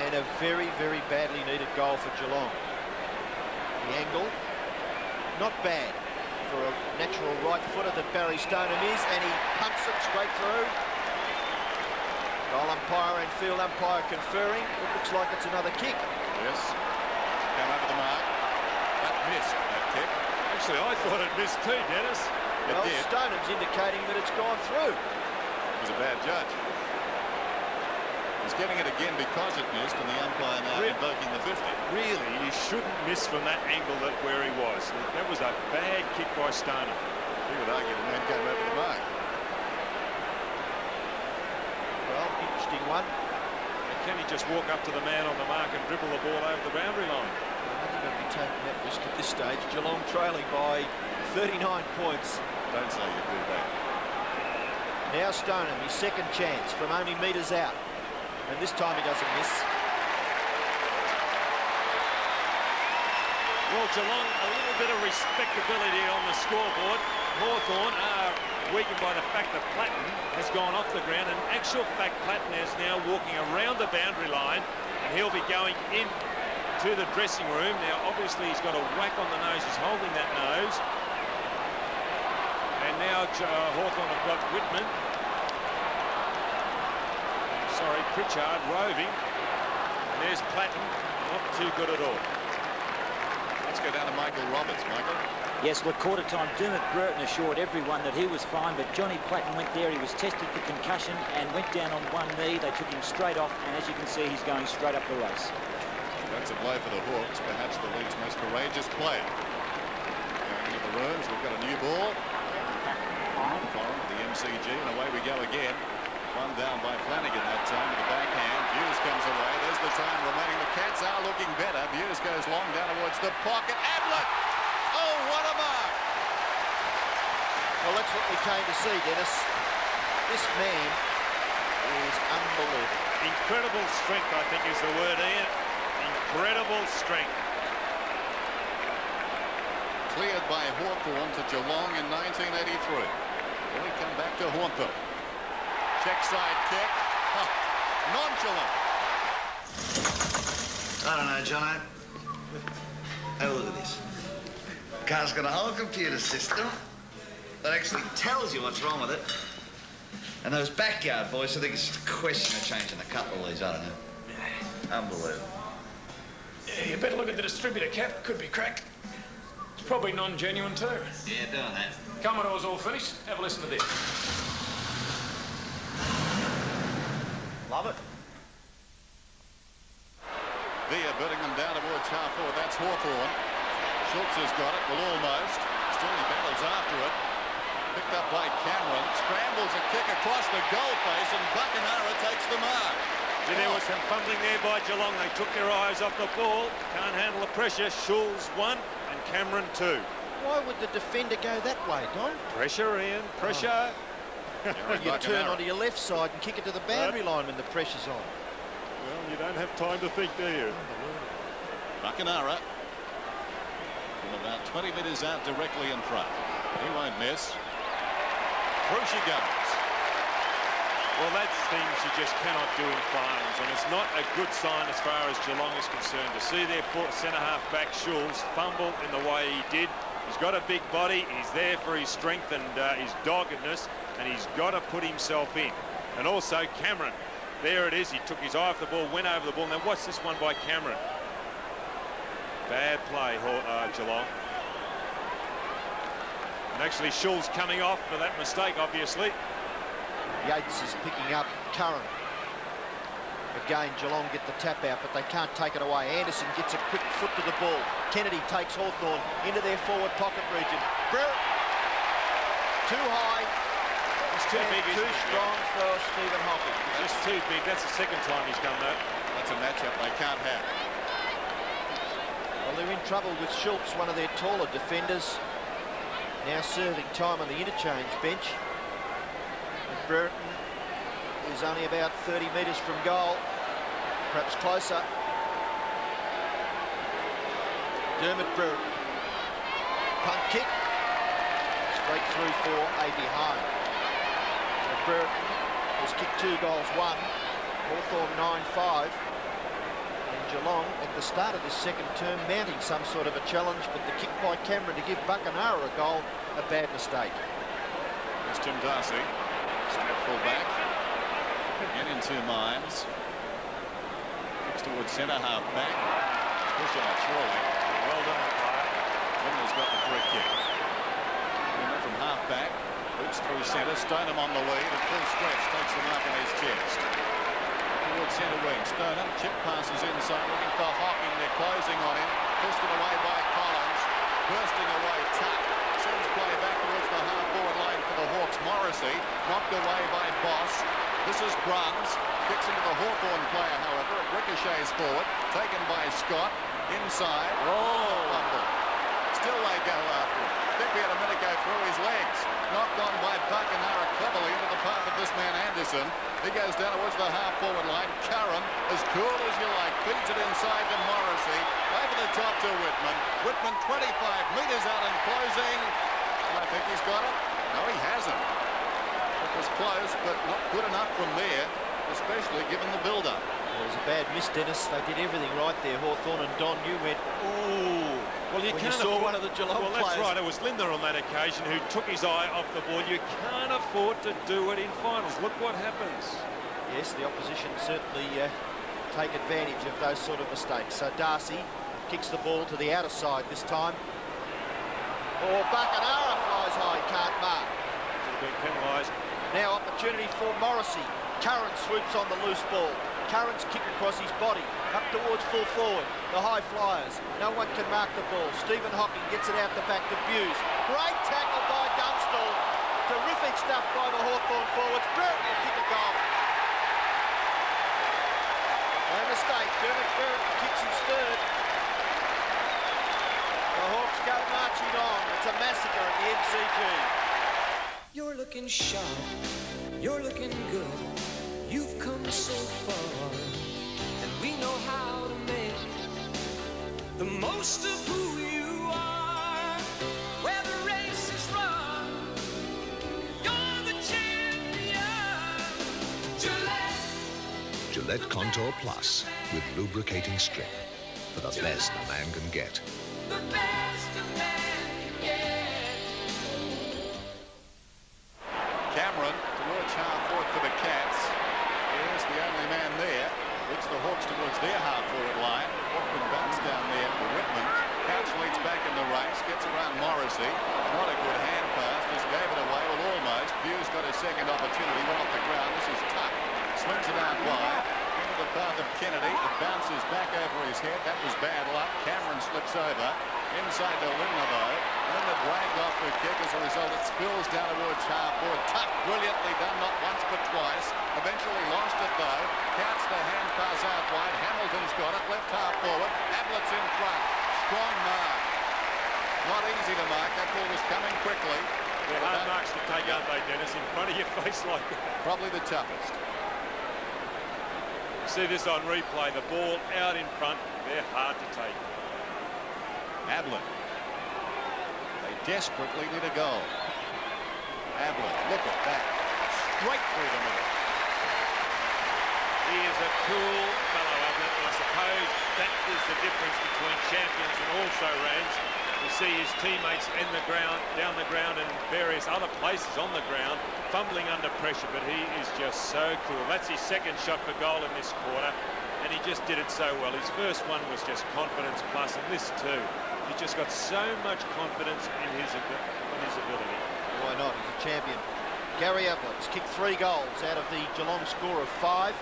and a very, very badly needed goal for Geelong. The angle, not bad for a natural right footer that Barry Stoneham is, and he punts it straight through. Goal umpire and field umpire conferring. It looks like it's another kick. Yes, came over the mark. That missed, that kick. Actually, I thought it missed too, Dennis. Well, Stoneham's indicating that it's gone through. He was a bad judge. He's getting it again because it missed, and the umpire now invoking the 50. Really, he shouldn't miss from that angle where he was. That was a bad kick by Stoneham. He would argue the man came over the mark. Well, interesting one. And can he just walk up to the man on the mark and dribble the ball over the boundary line? I think I'd be taking that risk at this stage. Geelong trailing by 39 points. Don't say you do that. Now Stoneham, his second chance from only metres out. And this time he doesn't miss. Well, Geelong, a little bit of respectability on the scoreboard. Hawthorn are weakened by the fact that Platten has gone off the ground. In actual fact, Platten is now walking around the boundary line, and he'll be going in to the dressing room. Now, obviously, he's got a whack on the nose. He's holding that nose. And now Hawthorn have got Whitman. Sorry, Pritchard roving. And there's Platten, not too good at all. Let's go down to Michael Roberts. Michael? Yes, well, quarter time, Dermot Brereton assured everyone that he was fine, but Johnny Platten went there. He was tested for concussion and went down on one knee. They took him straight off, and as you can see, he's going straight up the race. That's a blow for the Hawks, perhaps the league's most courageous player. Going into the rooms, we've got a new ball. The MCG, and away we go again. One down by Flanagan that time with the backhand. Hughes comes away. There's the time remaining. The Cats are looking better. Hughes goes long down towards the pocket. Ablett! Oh, what a mark! Well, that's what we came to see, Dennis. This man is unbelievable. Incredible strength, I think, is the word, Ian. Incredible strength. Cleared by Hawthorn to Geelong in 1983. Will he come back to Hawthorn? Check side kick. Oh, nonchalant. I don't know, Jono. Have a look at this. The car's got a whole computer system that actually tells you what's wrong with it. And those backyard boys, I think it's just a question of changing a couple of these, I don't know. Unbelievable. Yeah, you better look at the distributor cap. Could be cracked. It's probably non-genuine too. Yeah, doing that. Commodore's all finished. Have a listen to this. Love it. Via bidding them down towards half forward. That's Hawthorn. Schultz has got it, well, almost. Still he battles after it. Picked up by Cameron. Scrambles a kick across the goal face, and Buckenara takes the mark. Yeah, there was some fumbling there by Geelong. They took their eyes off the ball. Can't handle the pressure. Schultz 1 and Cameron 2. Why would the defender go that way, Don? Pressure, Ian. Pressure. You turn onto your left side and kick it to the boundary line when the pressure's on. Well, you don't have time to think, do you? Buckenara from about 20 metres out directly in front. He won't miss. Through she goes. Well, that's things you just cannot do in finals, and it's not a good sign as far as Geelong is concerned. To see their centre-half back Schultz fumble in the way he did. He's got a big body. He's there for his strength and his doggedness, and he's got to put himself in. And also Cameron. There it is. He took his eye off the ball, went over the ball. Now watch this one by Cameron. Bad play, Geelong. And actually Schultz coming off for that mistake, obviously. Yates is picking up Curran. Again, Geelong get the tap out, but they can't take it away. Anderson gets a quick foot to the ball. Kennedy takes Hawthorn into their forward pocket region. Too high. It's too big, too strong for Stephen Hawking. Just too big. That's the second time he's done that. That's a matchup they can't have. Well, they're in trouble with Schultz, one of their taller defenders. Now serving time on the interchange bench. And Brereton is only about 30 metres from goal, perhaps closer. Dermot Brereton. Punt kick. Straight through for a behind. So Brereton has kicked 2 goals, 1. Hawthorn 9-5. And Geelong at the start of this second term mounting some sort of a challenge, but the kick by Cameron to give Buckenara a goal, a bad mistake. There's Tim Darcy. Step full back. Again in 2 minds. Kicks towards centre-half back. Push out, surely. Well done, player. Linda's got the free kick. Linda from half-back. Boots through centre. Stoneham on the lead. At full stretch. Takes the mark on his chest. Towards centre wing. Stoneham. Chip passes inside. Looking for Hawking. They're closing on him. Twisted away by Collins. Bursting away Tuck. Sends play back towards the half-forward line for the Hawks. Morrissey. Knocked away by Boss. This is Bruns. Kicks into the Hawthorn player, however. It ricochets forward. Taken by Scott. Inside. Oh! Fumble. Still they go after him. I think we had a minute go through his legs. Knocked on by Buckenara cleverly into the path of this man Anderson. He goes down towards the half-forward line. Curran, as cool as you like, feeds it inside to Morrissey. Over the top to Whitman. Whitman 25 metres out and closing. I think he's got it. No, he hasn't. It was close, but not good enough from there, especially given the build-up. It was a bad miss, Dennis. They did everything right there. Hawthorn and Don, you went, ooh. Well, you when can't you saw afford, one of the Geelong well, players. that's right. It was Linda on that occasion who took his eye off the ball. You can't afford to do it in finals. Look what happens. Yes, the opposition certainly take advantage of those sort of mistakes. So Darcy kicks the ball to the outer side this time. Oh, Buckenara flies high, can't mark. Should have been penalised. Now opportunity for Morrissey. Curran swoops on the loose ball. Curran's kick across his body, up towards full forward. The high flyers. No one can mark the ball. Stephen Hawking gets it out the back to Buse. Great tackle by Dunstall. Terrific stuff by the Hawthorn forwards. Brereton will kick a goal. No mistake. Dermot Brereton kicks his third. The Hawks go marching on. It's a massacre at the MCG. You're looking sharp. You're looking good. You've come so far, and we know how to make the most of who you are. Where the race is run, you're the champion. Gillette Contour Plus with lubricating strip for the best a man can get. The best a man can get. Cameron towards half-forward for the Cats. Here's the only man there. Leads the Hawks towards their half-forward line. Hawkman bounce down there for Whitman. Couch leads back in the race. Gets around Morrissey. Not a good hand pass. Just gave it away. Well, almost. Buse got a second opportunity. Went off the ground. This is Tuck. Swings it out wide. into the path of Kennedy. It bounces back over his head. That was bad luck. Cameron slips over. Inside to Lindner, though. Lindner dragged off the kick. As a result, it spills down towards half-forward. Tuck, brilliantly done, not once but twice. Eventually lost it, though. Counts the hand pass out wide. Hamilton's got it. Left half-forward. Ablett's in front. Strong mark. Not easy to mark. That ball was coming quickly. They're hard marks to take, aren't they, Dennis? In front of your face like that. Probably the toughest. See this on replay. The ball out in front. They're hard to take. Ablett. They desperately need a goal. Ablett, look at that. Straight through the middle. He is a cool fellow, Ablett. I suppose that is the difference between champions and also-rans. You see his teammates in the ground, down the ground, and various other places on the ground, fumbling under pressure, but he is just so cool. That's his second shot for goal in this quarter, and he just did it so well. His first one was just confidence plus, and this too. He's just got so much confidence in his ability. Why not? He's a champion. Gary Ablett's kicked 3 goals out of the Geelong score of 5.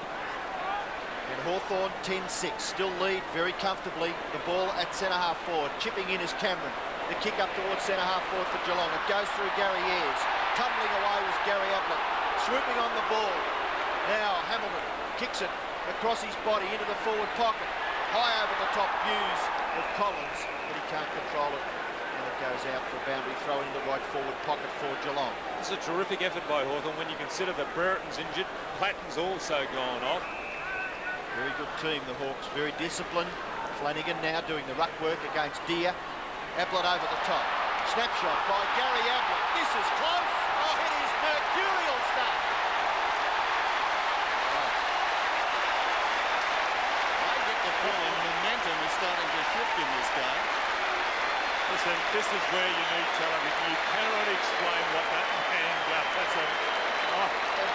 And Hawthorn 10-6, still lead very comfortably. The ball at centre-half forward. Chipping in is Cameron. The kick up towards centre-half forward for Geelong. It goes through Gary Ayres. Tumbling away was Gary Ablett. Swooping on the ball. Now Hamilton kicks it across his body into the forward pocket. High over the top views of Collins, but he can't control it. And it goes out for a boundary throw into the right forward pocket for Geelong. It's a terrific effort by Hawthorn when you consider that Brereton's injured. Platten's also gone off. Very good team, the Hawks, very disciplined. Flanagan now doing the ruck work against Deere. Ablett over the top. Snapshot by Gary Ablett. This is close. Oh, it is mercurial stuff. I get the feeling momentum is starting to shift in this game. Listen, this is where you need television. You cannot explain what that man does. That's a...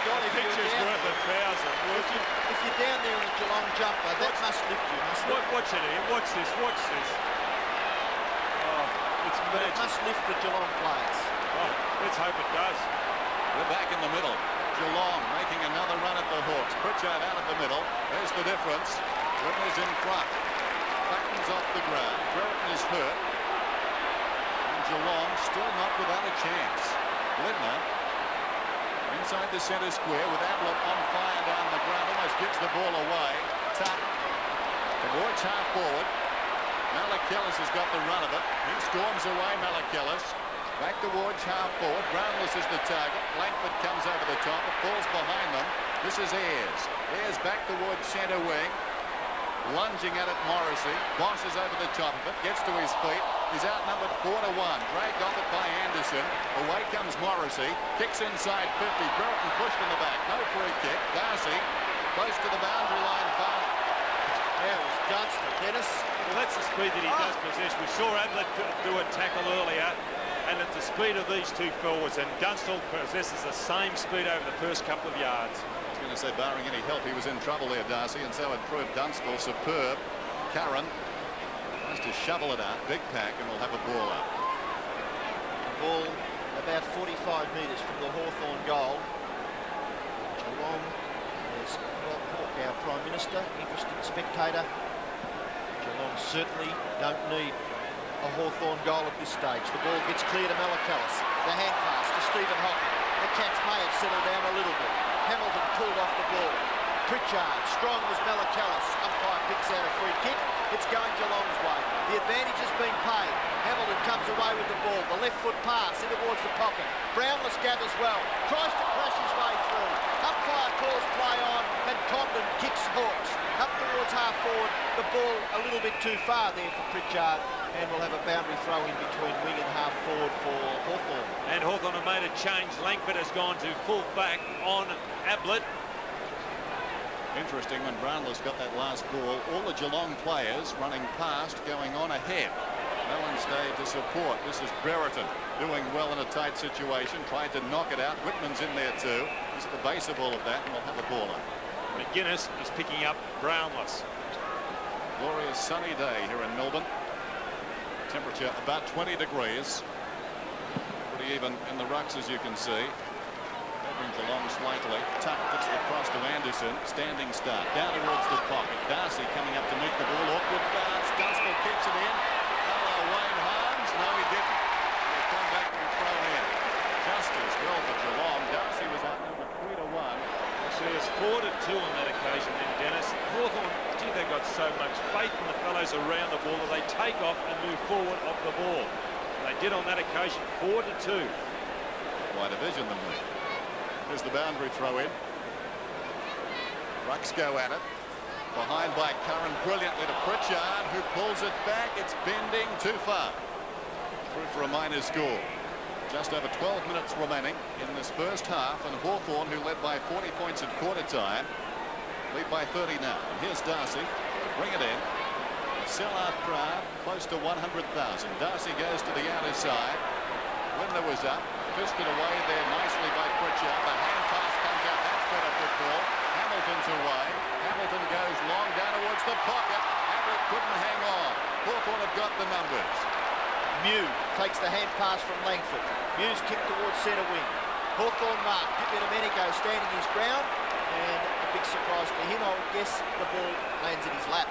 God, picture's worth 1,000. If you're down there in the Geelong jumper, that must lift you, mustn't it? Watch it here. Watch this. Watch this. Oh, it's but magic. It must lift the Geelong players. Oh, let's hope it does. We're back in the middle. Geelong making another run at the Hawks. Pritchard out of the middle. There's the difference. Whitmer's in front. Platten's off the ground. Brereton is hurt. And Geelong still not without a chance. Lindner inside the centre square with Ablett on fire down the ground. Almost gives the ball away. Tuck towards half forward. Malachillis has got the run of it. He storms away, Malachillis. Back towards half forward. Brownless is the target. Langford comes over the top. It falls behind them. This is Ayres. Ayres back towards centre wing. Lunging at it, Morrissey. Bosses over the top of it. Gets to his feet. He's outnumbered 4-1. Dragged off it by Anderson. Away comes Morrissey. Kicks inside 50. Brereton pushed in the back. No free kick. Darcy close to the boundary line. There was Dunstan. Dennis. Well, that's the speed that he does possess. We saw Ablett do a tackle earlier, and it's the speed of these two forwards, and Dunstan possesses the same speed over the first couple of yards. I was going to say, barring any help, he was in trouble there, Darcy, and so it proved Dunstan superb. Curran tries to shovel it out. Big pack, and we'll have a ball up. The ball about 45 metres from the Hawthorn goal. Geelong is Rob Hawke, our Prime Minister, interested spectator. Geelong certainly don't need a Hawthorn goal at this stage. The ball gets clear to Malachillis. The hand pass to Stephen Hockey. The Cats may have settled down a little bit. Hamilton pulled off the ball. Pritchard, strong was Malachillis. Umpire picks out a free kick. It's going Geelong's way. The advantage has been paid. Hamilton comes away with the ball. The left foot pass in towards the pocket. Brownless gathers well. Tries to crash his way through. Umpire calls play on, and Condon kicks Hawks. Up towards half forward. The ball a little bit too far there for Pritchard. And we'll have a boundary throw in between wing and half forward for Hawthorn. And Hawthorn have made a change. Langford has gone to full back on Ablett. Interesting, when Brownless got that last ball, all the Geelong players running past, going on ahead. No one stayed to support. This is Brereton doing well in a tight situation. Tried to knock it out. Whitman's in there too. He's at the base of all of that, and we'll have a ball up. McGuinness is picking up Brownless. Glorious sunny day here in Melbourne. Temperature about 20 degrees. Pretty even in the rucks, as you can see. Covering Geelong slightly. Tuck gets the cross to Anderson. Standing start. Down towards the pocket. Darcy coming up to meet the ball. Awkward bounce. Dunstall kicks it in. Hello, Wayne Harms. No, he didn't. He's come back and thrown in. Just as well for Geelong. Darcy was outnumbered 3-1. Actually, it's 4-2 on that occasion then, Dennis. Hawthorn, gee, they got so much faith in the fellows around the ball that they take off and move forward off the ball. And they did on that occasion, 4-2. Wide division them lead. There's the boundary throw in. Rucks go at it. Behind by Curran brilliantly to Pritchard, who pulls it back. It's bending too far. Through for a minor score. Just over 12 minutes remaining in this first half, and Hawthorn, who led by 40 points at quarter time, lead by 30 now. And here's Darcy to bring it in. A sell-out crowd, close to 100,000. Darcy goes to the outer side. Winder was up, fisted away there nicely by Pritchard. The hand pass comes out. That's better football. Hamilton's away. Hamilton goes long down towards the pocket. Ablett couldn't hang on. Hawthorn have got the numbers. Mew takes the hand pass from Langford. Mew's kick towards centre wing. Hawthorn mark. Dippy Domenico standing his ground. And a big surprise to him, I would guess the ball lands in his lap.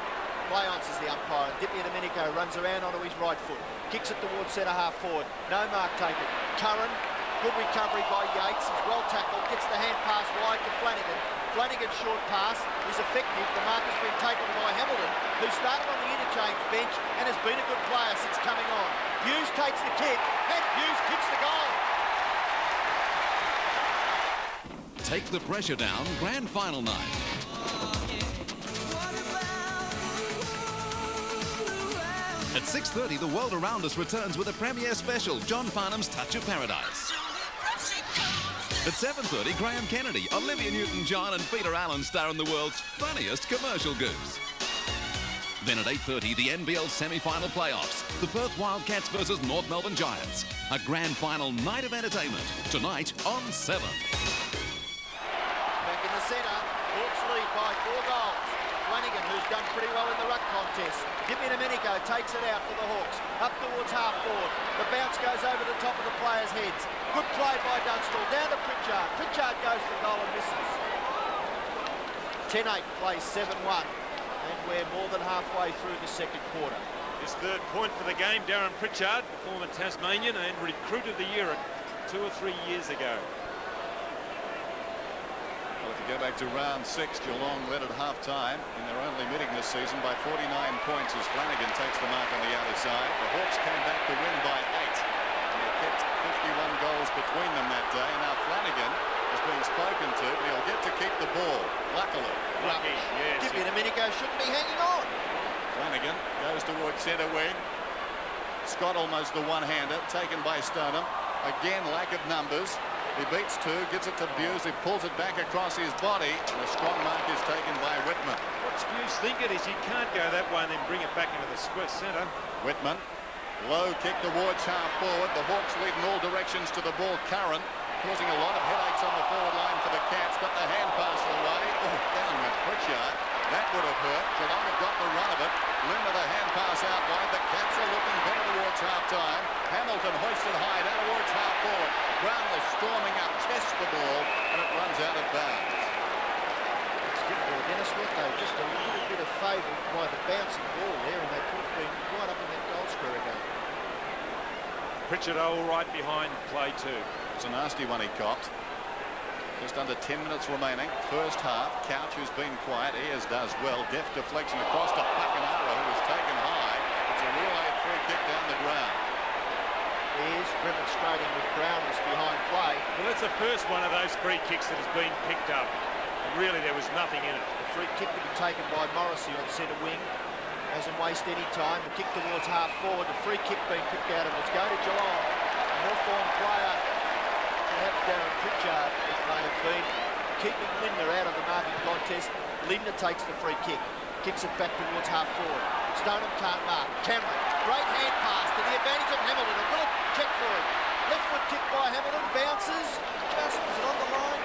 Play on, says the umpire. And Dippy Domenico runs around onto his right foot. Kicks it towards centre half forward. No mark taken. Curran, good recovery by Yates. He's well tackled. Gets the hand pass wide to Flanagan. Flanagan's short pass is effective. The mark has been taken by Hamilton, who started on the interchange bench and has been a good player since coming on. Hughes takes the kick, and Hughes kicks the goal. Take the pressure down, grand final night. At 6:30, the world around us returns with a premiere special, John Farnham's Touch of Paradise. At 7:30, Graham Kennedy, Olivia Newton-John and Peter Allen star in the world's funniest commercial goofs. Then at 8:30, the NBL semi-final playoffs. The Perth Wildcats versus North Melbourne Giants. A grand final night of entertainment. Tonight on 7. Back in the centre, Hawks lead by 4 goals. Flanagan, who's done pretty well in the ruck contest. Dippy Domenico takes it out for the Hawks. Up towards half forward. The bounce goes over the top of the players' heads. Good play by Dunstall. Down to Pritchard. Pritchard goes for goal and misses. 10-8 plays 7-1. And we're more than halfway through the second quarter. His third point for the game, Darren Pritchard, former Tasmanian and Recruit of the Year 2 or 3 years ago. Well, if you go back to round 6, Geelong led at half-time in their only meeting this season by 49 points as Flanagan takes the mark on the outer side. The Hawks came back to win by 8. And they kept 51 goals between them that day. Now Flanagan is being spoken to, but he'll get to keep the ball, luckily. Lucky, yes. Dippy Domenico shouldn't be hanging on. Flanagan goes towards centre wing. Scott almost the one-hander, taken by Stoneham. Again, lack of numbers. He beats 2, gets it to Buse, he pulls it back across his body, and a strong mark is taken by Whitman. What's Buse thinking is you can't go that way and then bring it back into the square centre. Whitman, low kick towards half forward. The Hawks lead in all directions to the ball. Curran, causing a lot of headaches on the forward line for the Cats. Got the hand pass away. Oh, down went Pritchard. That would have hurt. Geelong have got the run of it. Limmer the hand pass out wide. The Cats are looking better towards half-time. Hamilton hoisted high down towards half forward. Brownless storming up, tests the ball, and it runs out of bounds. It's good for Dennis Smith, though. Just a little bit of favour by the bouncing ball there, and they could have been right up in that goal square again. Pritchard all right behind play 2. It's a nasty one he copped. Just under 10 minutes remaining. First half. Couch, who's been quiet. Ayers does well. Deft deflection across to Pacanara, who was taken high. It's a real free kick down the ground. Ayers demonstrating with Brownless behind play. Well, it's the first one of those free kicks that has been picked up. And really, there was nothing in it. The free kick to be taken by Morrissey on centre wing. Doesn't waste any time. The kick towards half forward. The free kick being picked out, and it's going to Geelong. A Hawthorn player, perhaps Darren Pritchard, it may have been, keeping Lindner out of the marking contest. Lindner takes the free kick. Kicks it back towards half forward. Stoneham can't mark. Cameron, great hand pass to the advantage of Hamilton. A little check for him. Left foot kick by Hamilton. Bounces. Just, was it on the line?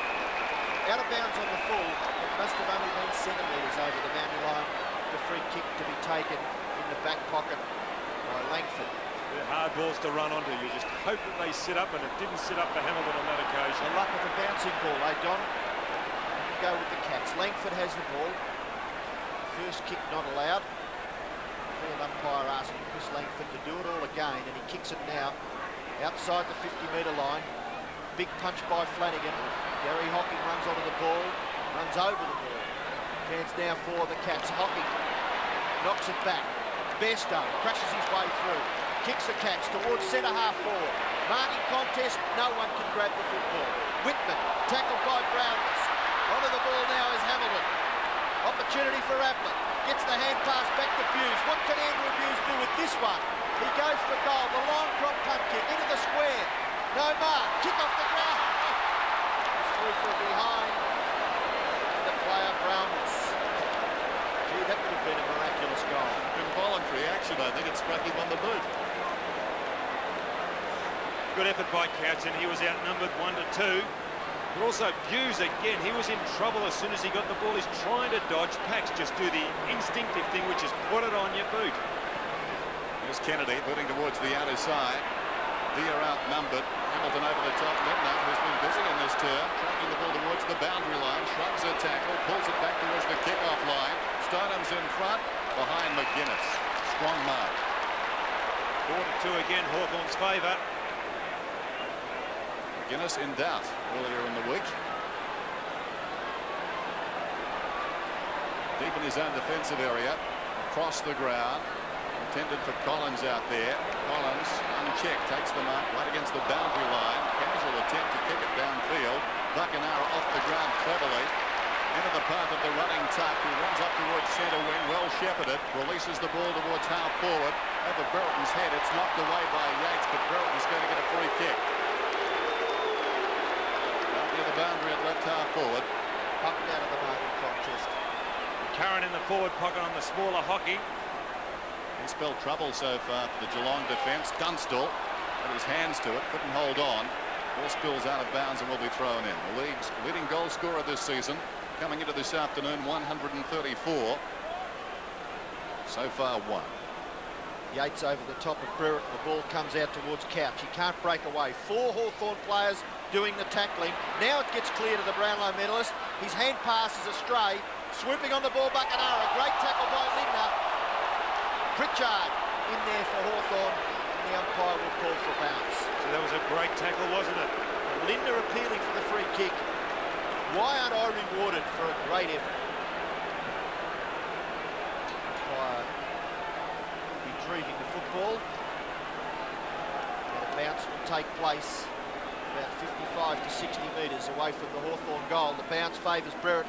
Out of bounds on the full. It must have only been centimetres over the boundary line. The free kick to be taken in the back pocket by Langford. The hard balls to run onto. You just hope that they sit up, and it didn't sit up for Hamilton on that occasion. The luck of the bouncing ball, eh, Don? You go with the Cats. Langford has the ball. First kick not allowed. Field umpire asking Chris Langford to do it all again, and he kicks it now outside the 50-metre line. Big punch by Flanagan. Gary Hocking runs onto the ball, runs over the ball. Chance now for the Cats. Hocking knocks it back. Bairstow crashes his way through. Kicks the Cats towards centre half forward. Marking contest, no one can grab the football. Whitman, tackled by Brownless. Onto the ball now is Hamilton. Opportunity for Ablett. Gets the hand pass back to Buse. What can Andrew Buse do with this one? He goes for goal. The long drop punt kick into the square. No mark. Kick off the ground. It's through from behind. The player Brownless. Gee, that would have been a miraculous goal. Involuntary action, I think. It struck him on the boot. Good effort by Couch, and he was outnumbered 1-2. But also Buse again, he was in trouble as soon as he got the ball. He's trying to dodge. Packs just do the instinctive thing, which is put it on your boot. Here's Kennedy putting towards the outer side. Deere outnumbered. Hamilton over the top. Ledner, who's been busy in this term, tracking the ball towards the boundary line, shrugs a tackle, pulls it back towards the kick-off line. Stonham's in front, behind McGuinness. Strong mark. 4-2 again, Hawthorn's favour. McGuinness in doubt earlier in the week. Deep in his own defensive area, across the ground. Intended for Collins out there. Collins, unchecked, takes the mark right against the boundary line. Casual attempt to kick it downfield. Buckenara off the ground cleverly. Into the path of the running Tuck, who runs up towards centre wing, well shepherded. Releases the ball towards half forward. Over Brereton's head, it's knocked away by Yates, but Brereton's going to get a free kick. Up near the boundary at left half forward. Pumped out of the marking contest. Curran in the forward pocket on the smaller Hockey. He's spelled trouble so far for the Geelong defence. Dunstall had his hands to it, couldn't hold on. Ball spills out of bounds and will be thrown in. The league's leading goal scorer this season, coming into this afternoon, 134. So far, one. Yates over the top of Brereton. The ball comes out towards Couch. He can't break away. 4 Hawthorn players doing the tackling. Now it gets clear to the Brownlow medalist. His hand pass is astray. Swooping on the ball, Buckenara. Great tackle by Lindner. Pritchard in there for Hawthorn, and the umpire will call for bounce. So that was a great tackle, wasn't it? And Lindner appealing for the free kick. Why aren't I rewarded for a great effort? Umpire retrieving the football. And a bounce will take place about 55 to 60 metres away from the Hawthorn goal. The bounce favours Brereton.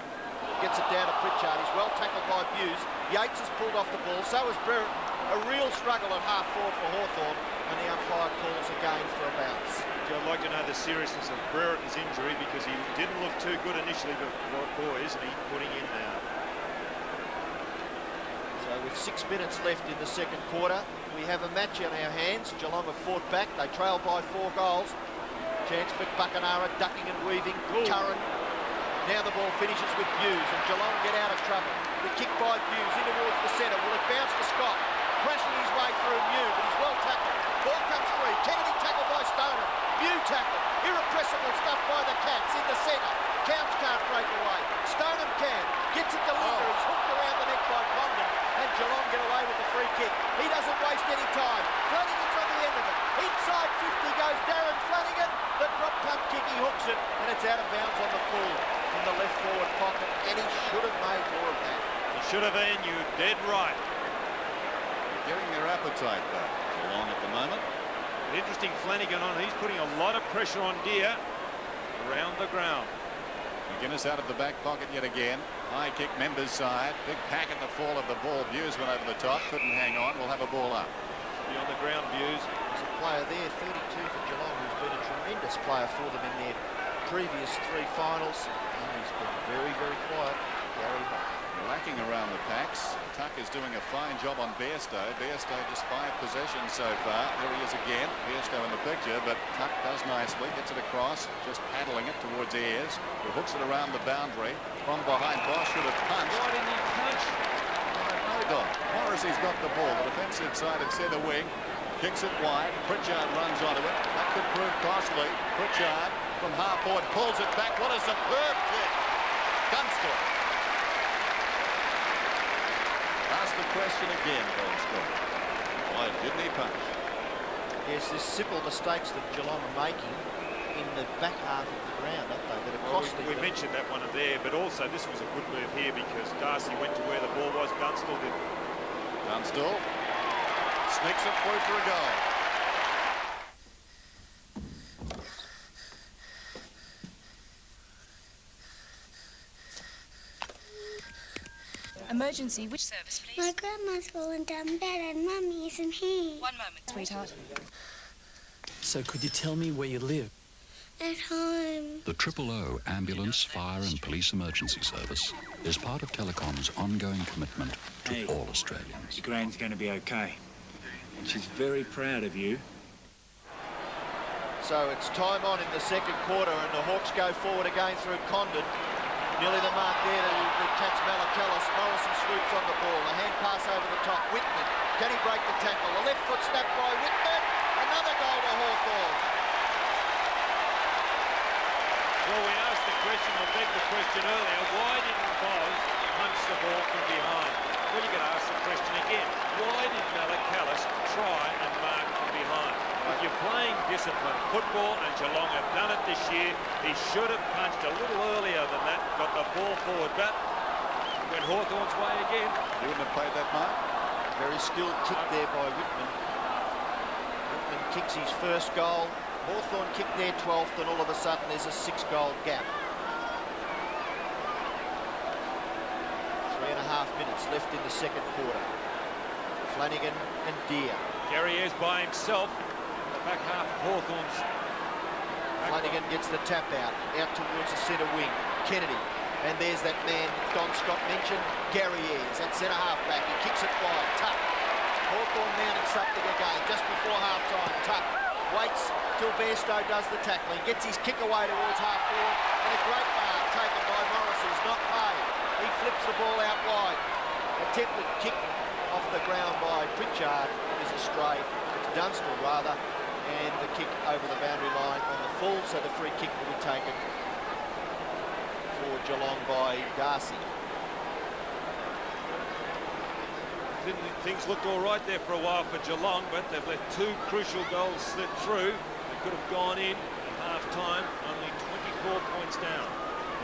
Gets it down to Pritchard. He's well tackled by Buse. Yates has pulled off the ball. So has Brereton. A real struggle at half forward for Hawthorn, and the umpire calls again for a bounce. I'd like to know the seriousness of Brereton's injury, because he didn't look too good initially, but boys, and he's putting in now. So with 6 minutes left in the second quarter, we have a match on our hands. Geelong have fought back. They trail by 4 goals. Chance for Buckenara ducking and weaving. Curran. Now the ball finishes with Buse, and Geelong get out of trouble. The kick by Buse in towards the centre. Will it bounce to Scott? Crashing his way through Mew, but he's well tackled. Ball comes free. Kennedy tackled by Stoneham. Mew tackled. Irrepressible stuff by the Cats in the centre. Couch can't break away. Stoneham can. Gets it to Lindner. He's hooked around the neck by Condon, and Geelong get away with the free kick. He doesn't waste any time. Flanagan's on the end of it. Inside 50 goes Darren Flanagan. The drop punt kick, he hooks it, and it's out of bounds on the full in the left forward pocket, and he should have made more of that. He should have been. You dead right. Getting their appetite back. Geelong at the moment. Interesting Flanagan on. He's putting a lot of pressure on Deere around the ground. McGuinness out of the back pocket yet again. High kick, Members side. Big pack at the fall of the ball. Buse went over the top. Couldn't hang on. We'll have a ball up. Be on the ground, Buse. There's a player there, 32 for Geelong, who's been a tremendous player for them in their previous 3 finals. And he's been very, very quiet. Gary Hocking. Lacking around the packs. Tuck is doing a fine job on Bairstow. Bairstow just 5 possessions so far. There he is again. Bairstow in the picture, but Tuck does nicely. Gets it across, just paddling it towards Ayres, who hooks it around the boundary. From behind, Bosch should have punched. Why didn't he punch? I don't know, Don. Morrissey's got the ball. The defensive side at centre wing. Kicks it wide. Pritchard runs onto it. That could prove costly. Pritchard from half forward pulls it back. What a superb kick. Dunstall. Ask the question again, Dunstall. Why didn't he punch? Yes, there's simple mistakes that Geelong are making in the back half of the ground, aren't they? That are costing we them. mentioned that one there, but also this was a good move here because Darcy went to where the ball was. Dunstall did. Dunstall sneaks it through for a goal. Emergency, which service, please? My grandma's fallen down bed and Mummy isn't here. 1 moment, sweetheart. So could you tell me where you live? At home. The 000 Ambulance, Fire and Police Emergency Service is part of Telecom's ongoing commitment to all Australians. Your Gran's going to be okay. She's very proud of you. So it's time on in the second quarter and the Hawks go forward again through Condon. Nearly the mark there to catch Malakalis. Morrison swoops on the ball. A hand pass over the top. Whitman. Can he break the tackle? A left foot snap by Whitman. Another goal to Hawthorn. Well, we asked the question, or begged the question earlier, why didn't Boz punch the ball from behind? Well, you're going to ask the question again. Why did Malakalis try and mark from behind? If you're playing disciplined football, and Geelong have done it this year, he should have punched a little earlier than that, got the ball forward, but went Hawthorn's way again. You wouldn't have played that mark? Very skilled kick there by Whitman. Whitman kicks his first goal. Hawthorn kicked their 12th, and all of a sudden there's a 6-goal gap. 3.5 minutes left in the second quarter. Flanagan and Deere. Gary is by himself. The back half of Hawthorn's. Flanagan gets the tap out towards the centre wing. Kennedy. And there's that man Don Scott mentioned, Gary Ayres, at centre half back. He kicks it wide. Tuck. Hawthorn mounting something again just before half time. Tuck waits till Bairstow does the tackling, gets his kick away towards half forward, and a great mark taken by Morris, who's not paid. He flips the ball out wide. Attempted kick off the ground by Pritchard is a stray. It's Dunstall rather, and the kick over the boundary line on the full, so the free kick will be taken for Geelong by Darcy. Things looked all right there for a while for Geelong, but they've let 2 crucial goals slip through. They could have gone in at half-time, only 24 points down.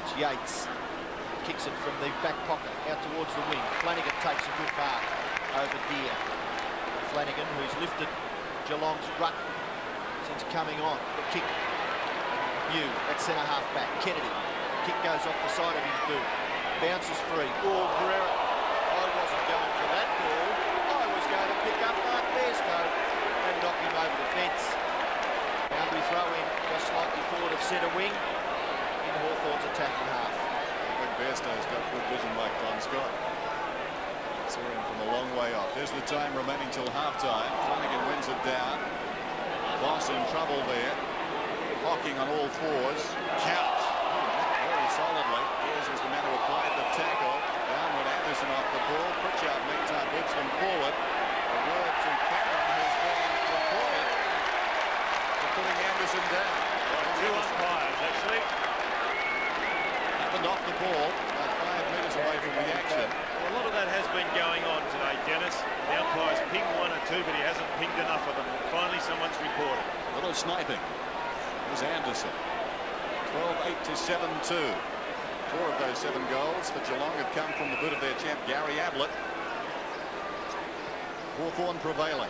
It's Yates. Kicks it from the back pocket out towards the wing. Flanagan takes a good mark over Deere. Flanagan, who's lifted Geelong's ruck since coming on. The kick. New at centre half back. Kennedy. Kick goes off the side of his boot. Bounces free. Oh, Pereira. I wasn't going for that ball. I was going to pick up Mark Bairstow and knock him over the fence. Boundary throw in just slightly forward of centre wing in Hawthorn's attacking half. I think Bairstow's got good vision like Don Scott. Saw him from a long way off. There's the time remaining till half-time. Flanagan wins it down. Boss in trouble there. Locking on all fours. Couch. Very solidly. Ayres was the man who applied the tackle. Downward Anderson off the ball. Pritchard meantime hits them forward. A word to Cameron, who's been reported for putting Anderson down. 2 umpires, actually. Happened off the ball, about 5 metres away from the action. Well, a lot of that has been going on today, Dennis. The umpire's pinged 1 or 2, but he hasn't pinged enough of them. Finally, someone's reported. A little sniping. It was Anderson. 12-8 to 7-2. 4 of those 7 goals for Geelong have come from the boot of their champ, Gary Ablett. Hawthorn prevailing.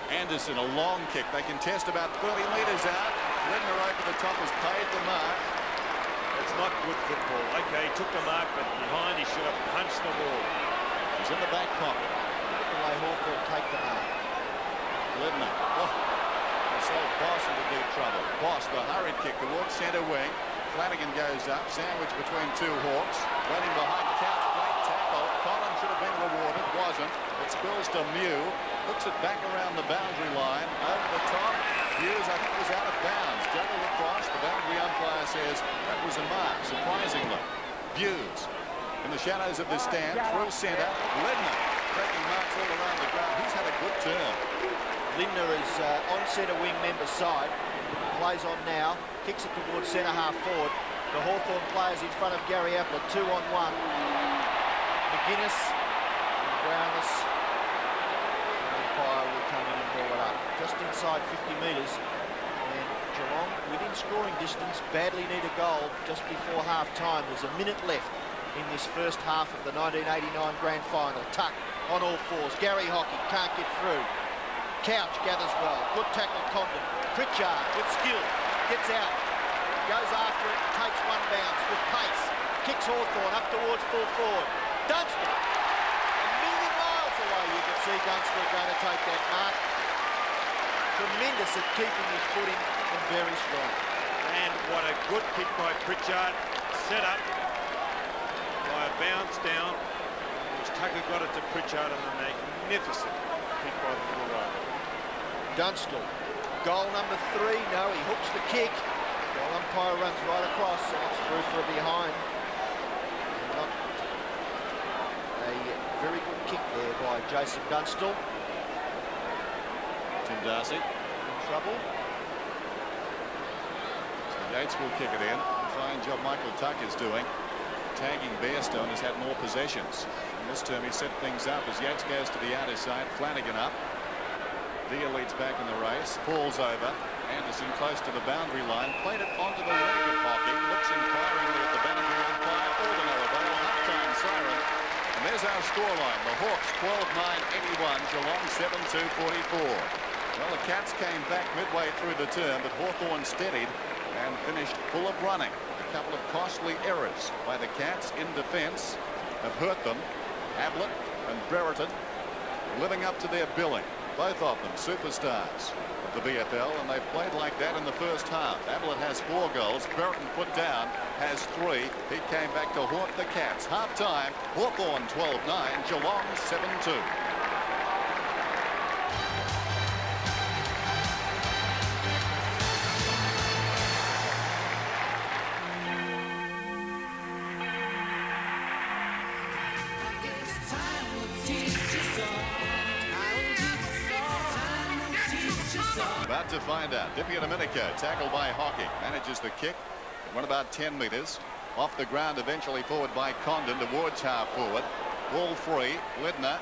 Anderson, a long kick. They contest about 30 metres out. Ledner over the top has paid the mark. It's not good football. Okay, he took the mark, but behind he should have punched the ball. He's in the back pocket. Look at the way Hawthorn take the mark. Ledner. Oh, they sold Boss into deep trouble. Boss, the hurried kick towards centre wing. Flanagan goes up, sandwiched between 2 Hawks. Waiting behind Couch, great tackle. Collins should have been rewarded, wasn't. It spills to Mew. Looks it back around the boundary line. Over the top. Hughes, I think, was out of bounds. Juggled across. The boundary umpire says that was a mark, surprisingly. Hughes in the shadows of the stand, through centre. Ledner taking marks all around the ground. He's had a good turn. Lindner is on centre wing member side. Plays on now. Kicks it towards centre half forward. The Hawthorn players in front of Gary Ablett, 2-on-1. McGuinness and Brownless. Umpire will come in and ball it up. Just inside 50 metres. And Geelong, within scoring distance, badly need a goal just before half-time. There's a minute left in this first half of the 1989 Grand Final. Tuck on all fours. Gary Hockey can't get through. Couch gathers well. Good tackle, Condon. Pritchard with skill. Gets out. Goes after it. Takes one bounce with pace. Kicks Hawthorn up towards full forward. Dunstall. A million miles away you can see Dunstall going to take that mark. Tremendous at keeping his footing and very strong. And what a good kick by Pritchard. Set up by a bounce down, which Tucker got it to Pritchard, and a magnificent kick by the little rover. Dunstall. Goal number 3. No, he hooks the kick. Goal umpire runs right across, and it's through for a behind. Not a very good kick there by Jason Dunstall. Tim Darcy in trouble. So Yates will kick it in. Fine job Michael Tuck is doing. Tagging Bairstow has had more possessions. And this term he set things up as Yates goes to the outer side. Flanagan up. Dia leads back in the race. Falls over. Anderson close to the boundary line. Played it onto the leg of Hockey. Looks inquiringly at the boundary umpire. Ordinary ball. Half-time siren. And there's our scoreline. The Hawks 12-9-81. Geelong 7-2-44. Well, the Cats came back midway through the term, but Hawthorn steadied and finished full of running. A couple of costly errors by the Cats in defence have hurt them. Ablett and Brereton living up to their billing. Both of them superstars of the VFL, and they've played like that in the first half. Ablett has 4 goals. Brereton put down has 3. He came back to haunt the Cats. Half-time, Hawthorn 12-9, Geelong 7-2. About to find out. Dippy Domenico, tackled by Hockey, manages the kick. Run about 10 metres. Off the ground, eventually forward by Condon towards half forward. Ball free. Lidner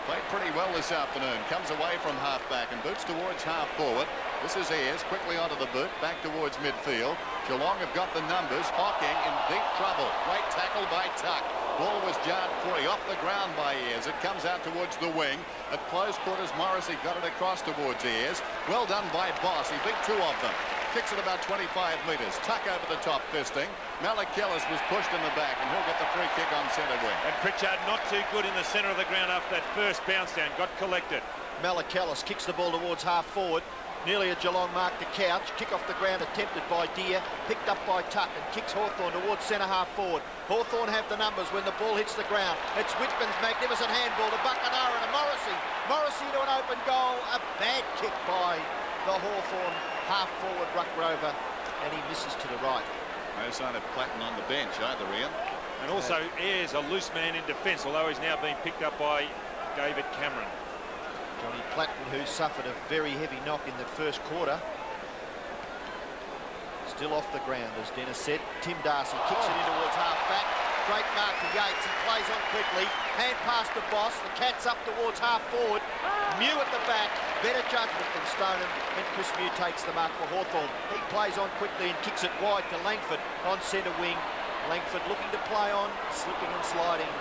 played pretty well this afternoon. Comes away from half back and boots towards half forward. This is Ayres quickly onto the boot, back towards midfield. Geelong have got the numbers. Hocking in deep trouble. Great tackle by Tuck. Ball was jarred free off the ground by Ayres. It comes out towards the wing. At close quarters, Morrissey got it across towards Ayres. Well done by Boss. He beat 2 of them. Kicks it about 25 metres. Tuck over the top, fisting. Malakellis was pushed in the back, and he'll get the free kick on centre wing. And Pritchard not too good in the centre of the ground after that first bounce down. Got collected. Malakellis kicks the ball towards half forward. Nearly a Geelong mark to Couch. Kick off the ground attempted by Deer. Picked up by Tuck and kicks Hawthorn towards centre half forward. Hawthorn have the numbers when the ball hits the ground. It's Whitman's magnificent handball to Buckenara and to Morrissey. Morrissey to an open goal. A bad kick by the Hawthorn half forward ruck rover, and he misses to the right. No sign of Platten on the bench either, Ian. And also Ayres a loose man in defence, although he's now being picked up by David Cameron. Johnny Platten, who suffered a very heavy knock in the first quarter. Still off the ground, as Dennis said. Tim Darcy kicks it in towards half-back. Great mark to Yates. He plays on quickly. Hand pass to Boss. The Cats up towards half-forward. Mew at the back. Better judgment than Stoneham. And Chris Mew takes the mark for Hawthorn. He plays on quickly and kicks it wide to Langford on centre wing. Langford looking to play on, slipping and sliding.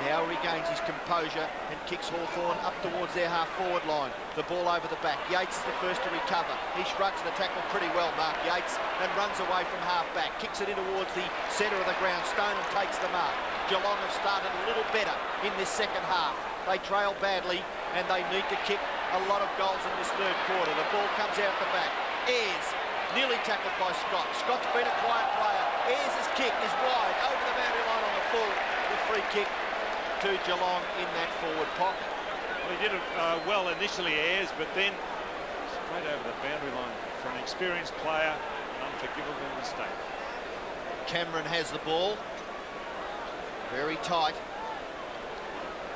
Now regains his composure and kicks Hawthorn up towards their half-forward line. The ball over the back. Yates is the first to recover. He shrugs the tackle pretty well, Mark Yates, and runs away from half-back. Kicks it in towards the centre of the ground. Stoneham takes the mark. Geelong have started a little better in this second half. They trail badly, and they need to kick a lot of goals in this third quarter. The ball comes out the back. Ayres, nearly tackled by Scott. Scott's been a quiet player. Ayres' kick is wide over the boundary line on the full. The free kick to Geelong in that forward pocket. Well, he did it well initially, Ayres, but then straight over the boundary line for an experienced player, an unforgivable mistake. Cameron has the ball. Very tight.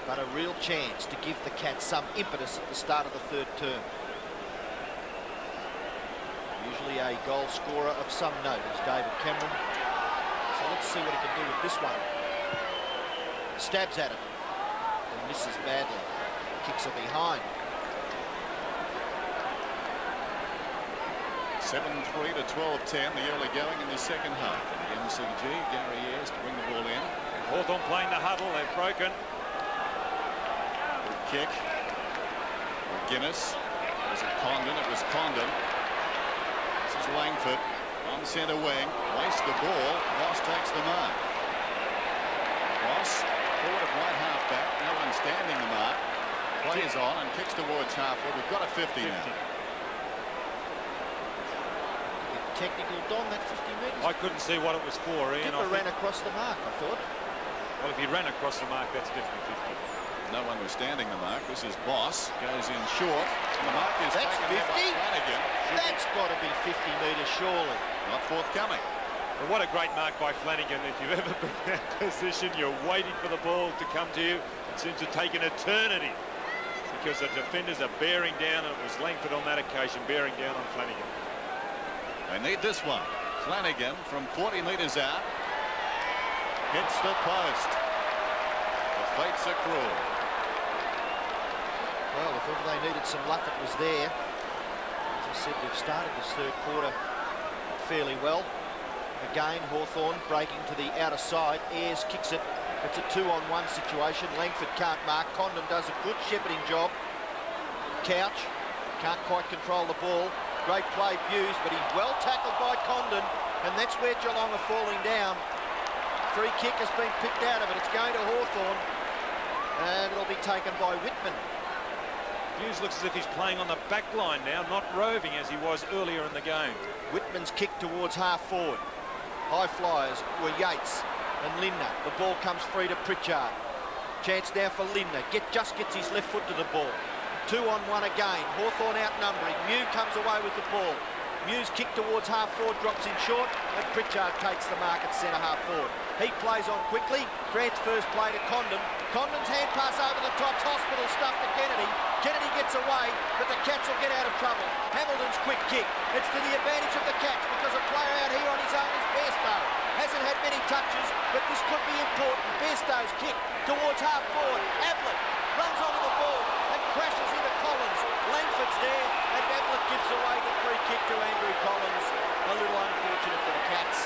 but a real chance to give the Cats some impetus at the start of the third term. Usually a goal scorer of some note is David Cameron. So let's see what he can do with this one. Stabs at it and misses badly. Kicks are behind. 7-3 to 12-10, the early going in the second half. And the MCG, Gary Ayres to bring the ball in. Hawthorn playing the huddle, they've broken. Good kick. Guinness. Was it Condon? It was Condon. This is Langford on centre wing. Wastes the ball. Ross takes the mark. Ross, forward of right half back. No one standing the mark. Plays on and kicks towards halfway. We've got a 50 now. Technical, Don, that 50 metres. I couldn't see what it was for, Ian. Dipper ran across the mark, I thought. Well, if he ran across the mark, that's definitely 50. No one was standing the mark. This is Boss. Goes in short. And the mark is that's taken 50? by Flanagan. That's got to be 50 metres, surely. Not forthcoming. Well, what a great mark by Flanagan. If you've ever been in that position, you're waiting for the ball to come to you. It seems to take an eternity because the defenders are bearing down, and it was Langford on that occasion bearing down on Flanagan. They need this one. Flanagan from 40 metres out. Hits the post. The fates are cruel. Well, if ever they needed some luck, it was there. As I said, we've started this third quarter fairly well. Again, Hawthorn breaking to the outer side. Ayres kicks it. It's a 2-on-1 situation. Langford can't mark. Condon does a good shepherding job. Couch can't quite control the ball. Great play, Hughes, but he's well tackled by Condon, and that's where Geelong are falling down. Free kick has been picked out of it. It's going to Hawthorn, and it'll be taken by Whitman. Hughes looks as if he's playing on the back line now, not roving as he was earlier in the game. Whitman's kick towards half forward. High flyers were Yates and Lindner. The ball comes free to Pritchard. Chance now for Lindner. Just gets his left foot to the ball. 2-on-1 again. Hawthorn outnumbering. Mew comes away with the ball. Mew's kick towards half forward drops in short, and Pritchard takes the mark at centre half forward. He plays on quickly, transfers play to Condon. Condon's hand pass over the top's hospital stuff to Kennedy. Kennedy gets away, but the Cats will get out of trouble. Hamilton's quick kick. It's to the advantage of the Cats because a player out here on his own is Bairstow. Hasn't had many touches, but this could be important. Bairstow's kick towards half forward. Ablett runs onto the ball and crashes into Collins. Langford's there, and Ablett gives away the free kick to Andrew Collins. A little unfortunate for the Cats.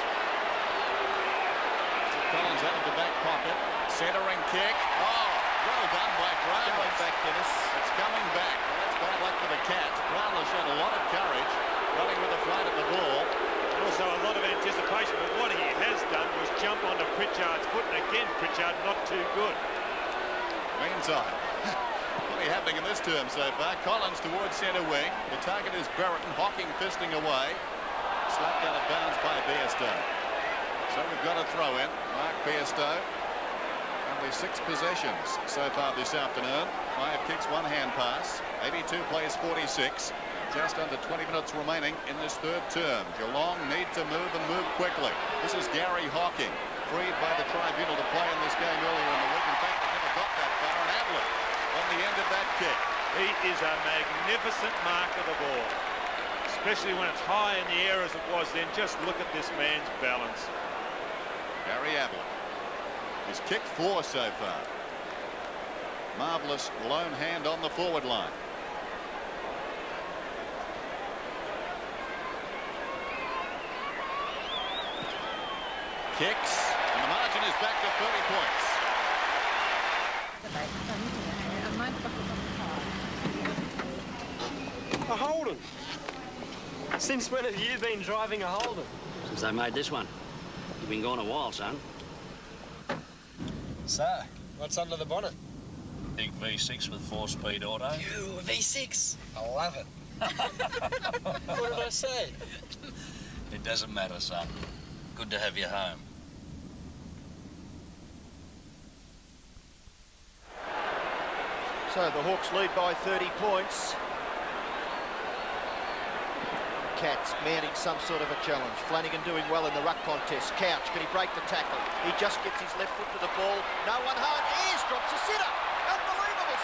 Collins out of the back pocket. Centering kick. Oh, well done by Brownless. Going back, Dennis. It's coming back. Well, that's bad luck for the Cats. Brownless showed a lot of courage, running with the flight of the ball. And also a lot of anticipation, but what he has done was jump onto Pritchard's foot, and again, Pritchard not too good. Meantime, plenty happening in this term so far. Collins towards centre wing. The target is Brereton. Hocking fisting away. Slapped out of bounds by Bairstow. So we've got a throw in. Mark Bairstow. Only 6 possessions so far this afternoon. 5 kicks, 1 hand pass. 82 plays 46. Just under 20 minutes remaining in this third term. Geelong need to move and move quickly. This is Gary Hocking, freed by the tribunal to play in this game earlier in the week. In fact, they never got that far. And Ablett on the end of that kick. He is a magnificent mark of the ball, especially when it's high in the air as it was then. Just look at this man's balance. Gary Ablett. He's kicked 4 so far. Marvellous lone hand on the forward line. Kicks, and the margin is back to 30 points. A Holden. Since when have you been driving a Holden? Since they made this one. You've been gone a while, son. So, what's under the bonnet? Big V6 with 4-speed auto. You, a V6? I love it. What did I say? It doesn't matter, son. Good to have you home. So the Hawks lead by 30 points. Cats mounting some sort of a challenge. Flanagan doing well in the ruck contest. Couch, can he break the tackle? He just gets his left foot to the ball. No one hard. Ayres drops a sitter. And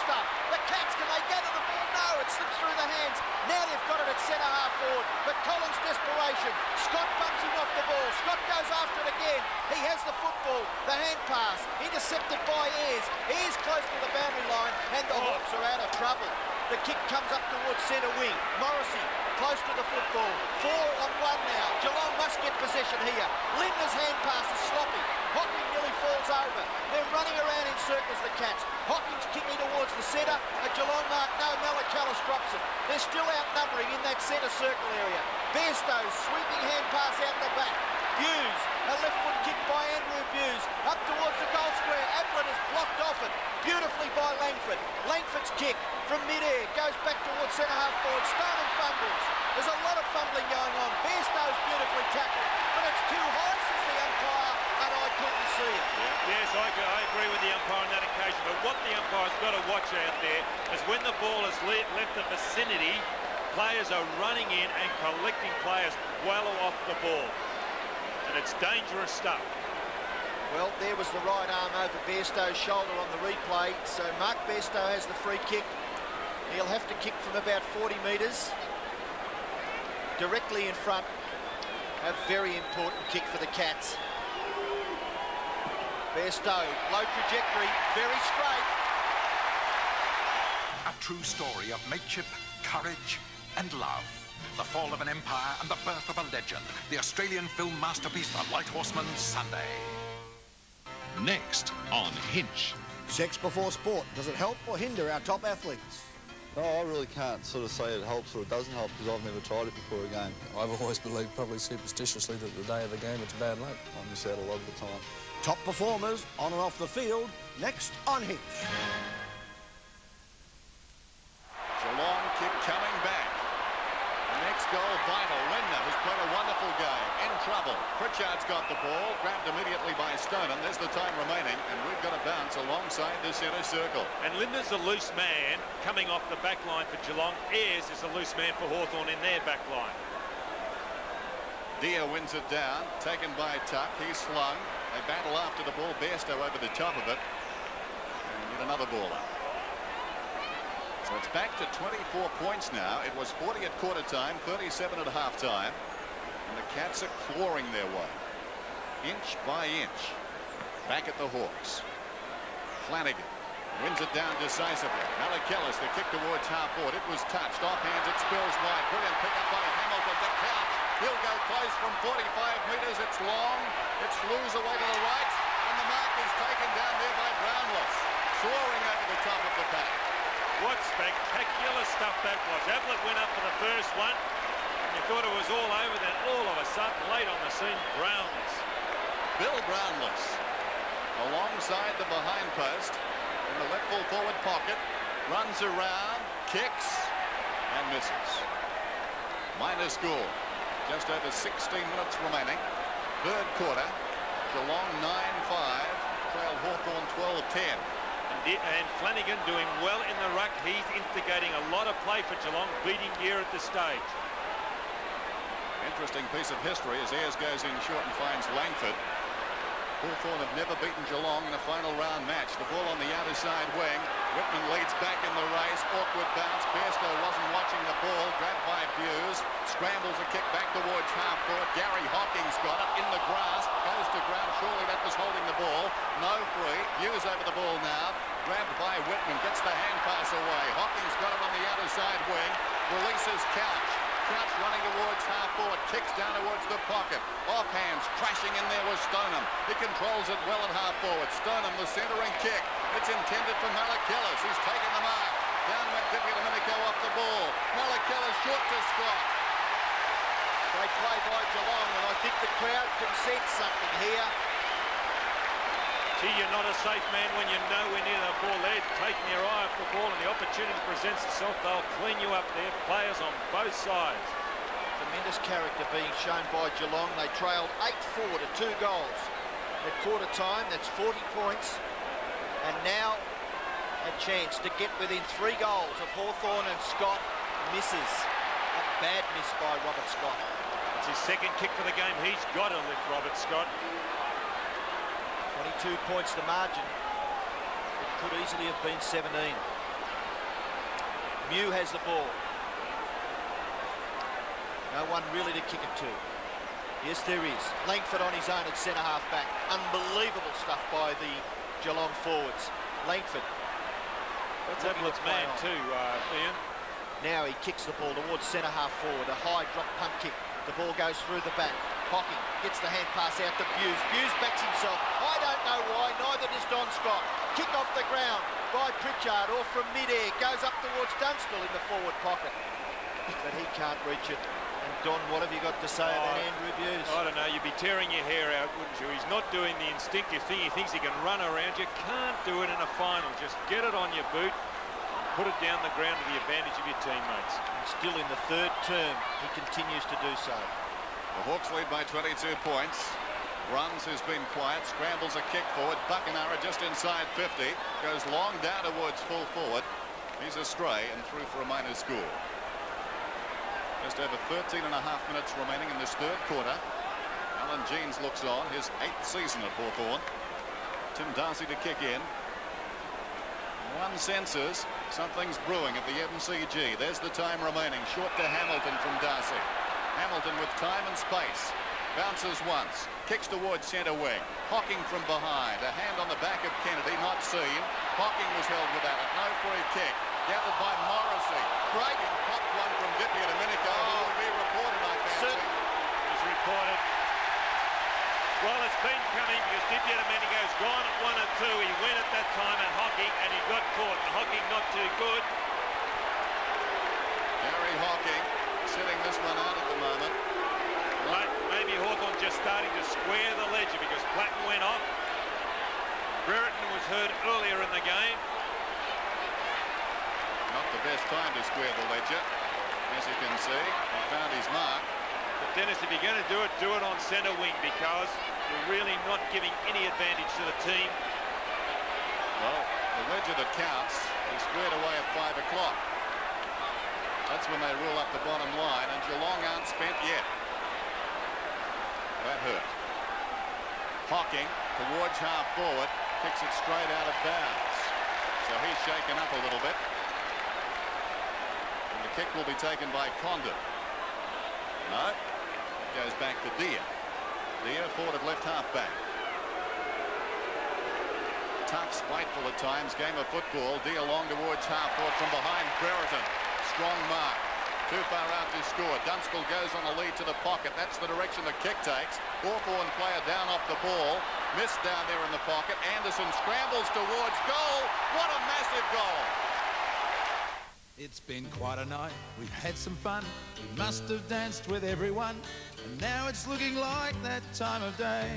stuff. The Cats, can they gather the ball? No, it slips through the hands. Now they've got it at centre-half forward. But Collins' desperation. Scott bumps him off the ball. Scott goes after it again. He has the football. The hand pass. Intercepted by Ayres. Ayres close to the boundary line. And the Hawks are out of trouble. The kick comes up towards centre wing. Morrissey close to the football. 4 on 1 now. Geelong must get possession here. Lindner's hand pass is sloppy. Hawking nearly falls over. They're running around in circles, the Cats. Hawking's kicking towards the centre. A Geelong mark. No, Malacallis drops it. They're still outnumbering in that centre circle area. Bairstow's sweeping hand pass out the back. Hughes, a left foot kick by Andrew Hughes. Up towards the goal square. Ablett is blocked off it. Beautifully by Langford. Langford's kick from mid-air goes back towards centre-half forward. Stoneham fumbles. There's a lot of fumbling going on. Bairstow's beautifully tackled, but it's too high, says the umpire, and I couldn't see it. Yes, I agree with the umpire on that occasion, but what the umpire's got to watch out there is when the ball has left the vicinity, players are running in and collecting players well off the ball. And it's dangerous stuff. Well, there was the right arm over Bairstow's shoulder on the replay, so Mark Bairstow has the free kick. He'll have to kick from about 40 metres. Directly in front. A very important kick for the Cats. Bairstow, low trajectory, very straight. A true story of mateship, courage and love. The fall of an empire and the birth of a legend. The Australian film masterpiece, The White Horseman, Sunday. Next on Hinch. Sex before sport. Does it help or hinder our top athletes? No, I really can't sort of say it helps or it doesn't help because I've never tried it before a game. I've always believed, probably superstitiously, that the day of the game it's bad luck. I miss out a lot of the time. Top performers on and off the field. Next on Hinch. Geelong kick coming back. The next goal vital. Lindner has played a wonderful game. In trouble. Pritchard's got the ball. Grabbed immediately by Stoneham. There's the time remaining. And we've got a bounce alongside the centre circle. And Lindner's a loose man coming off the back line for Geelong. Ayres is a loose man for Hawthorn in their back line. Dia wins it down. Taken by Tuck. He's slung. They battle after the ball. Bairstow over the top of it. And get another ball up. So it's back to 24 points now. It was 40 at quarter time, 37 at half time. And the Cats are clawing their way. Inch by inch. Back at the Hawks. Flanagan wins it down decisively. Malacallis, the kick towards half forward. It was touched. Offhand, it spills wide. Brilliant pick up by Hamilton to Couch. He'll go close from 45 metres. It's long. It flews away to the right. And the mark is taken down there by Brownless. Soaring over the top of the pack. What spectacular stuff that was. Ablett went up for the first one. And you thought it was all over. Then all of a sudden, late on the scene, Brownless. Bill Brownless alongside the behind post in the left full forward pocket. Runs around, kicks and misses. Minor score. Just over 16 minutes remaining. Third quarter. Geelong 9-5. Trail Hawthorn 12-10. And Flanagan doing well in the ruck. He's instigating a lot of play for Geelong, beating gear at the stage. Interesting piece of history as Ayres goes in short and finds Langford. Hawthorn have never beaten Geelong in a final round match. The ball on the outer side wing. Whitman leads back in the race. Awkward bounce. Bairstow wasn't watching the ball. Grabbed by Hughes. Scrambles a kick back towards half court. Gary Hawking's got it in the grass. Goes to ground. Surely that was holding the ball. No free. Hughes over the ball now. Grabbed by Whitman. Gets the hand pass away. Hawking's got it on the outer side wing. Releases Couch. Couch running towards half forward. Kicks down towards the pocket. Offhands. Crashing in there was Stoneham. He controls it well at half forward. Stoneham the centering kick. It's intended for Malacallis. He's taken the mark. Down went Domenico off the ball. Malacallis short to Scott. Great play by Geelong, and I think the crowd can sense something here. Gee, you're not a safe man when you're nowhere near the ball. They're taking their eye off the ball, and the opportunity presents itself. They'll clean you up there. Players on both sides. Tremendous character being shown by Geelong. They trailed 8-4 to 2 goals. At quarter time, that's 40 points. And now a chance to get within 3 goals of Hawthorn, and Scott misses. A bad miss by Robert Scott. It's his second kick for the game. He's got to lift Robert Scott. 22 points the margin. It could easily have been 17. Mew has the ball. No one really to kick it to. Yes, there is. Langford on his own at centre-half back. Unbelievable stuff by the Geelong forwards. Langford. That's Ablett's man too, Ian. Now he kicks the ball towards centre-half forward. A high drop punt kick. The ball goes through the back. Hocking gets the hand pass out to Buse. Buse backs himself. I don't know why. Neither does Don Scott. Kick off the ground by Pritchard, or from mid-air. Goes up towards Dunstall in the forward pocket. But he can't reach it. And Don, what have you got to say about Andrew Buse? I don't know. You'd be tearing your hair out, wouldn't you? He's not doing the instinctive thing. He thinks he can run around. You can't do it in a final. Just get it on your boot. Put it down the ground to the advantage of your teammates. And still in the third term, he continues to do so. The Hawks lead by 22 points. Runs, who's been quiet, scrambles a kick forward. Buckenara just inside 50. Goes long down towards full forward. He's astray and through for a minor score. Just over 13 and a half minutes remaining in this third quarter. Alan Jeans looks on, his 8th season at Hawthorn. Tim Darcy to kick in. One senses something's brewing at the MCG. There's the time remaining. Short to Hamilton from Darcy. Hamilton with time and space. Bounces once. Kicks towards centre wing. Hocking from behind. A hand on the back of Kennedy, not seen. Hocking was held without it. No free kick. Gathered by Morrissey. Cragen popped one from Dippy a minute ago. He will be reported, I fancy. He's reported. Well, it's been coming because Dippy Domenico's gone at 1 and 2. He went at that time at Hocking and he got caught. And Hocking not too good. Gary Hocking sitting this one out at the moment. Maybe Hawthorn just starting to square the ledger because Platten went off. Brereton was hurt earlier in the game. Not the best time to square the ledger, as you can see. He found his mark. But Dennis, if you're going to do it on centre wing because you're really not giving any advantage to the team. Well, the ledger that counts is squared away at 5 o'clock. That's when they rule up the bottom line, and Geelong aren't spent yet. That hurt. Hocking towards half forward, kicks it straight out of bounds. So he's shaken up a little bit. And the kick will be taken by Condon. No, it goes back to Deer. Deer forward at left half back. Tough, spiteful at times, game of football. Deer long towards half forward from behind Brereton. Strong mark. Too far out to score. Dunstall goes on the lead to the pocket. That's the direction the kick takes. Hawthorn player down off the ball. Missed down there in the pocket. Anderson scrambles towards goal. What a massive goal. It's been quite a night. We've had some fun. We must have danced with everyone. And now it's looking like that time of day.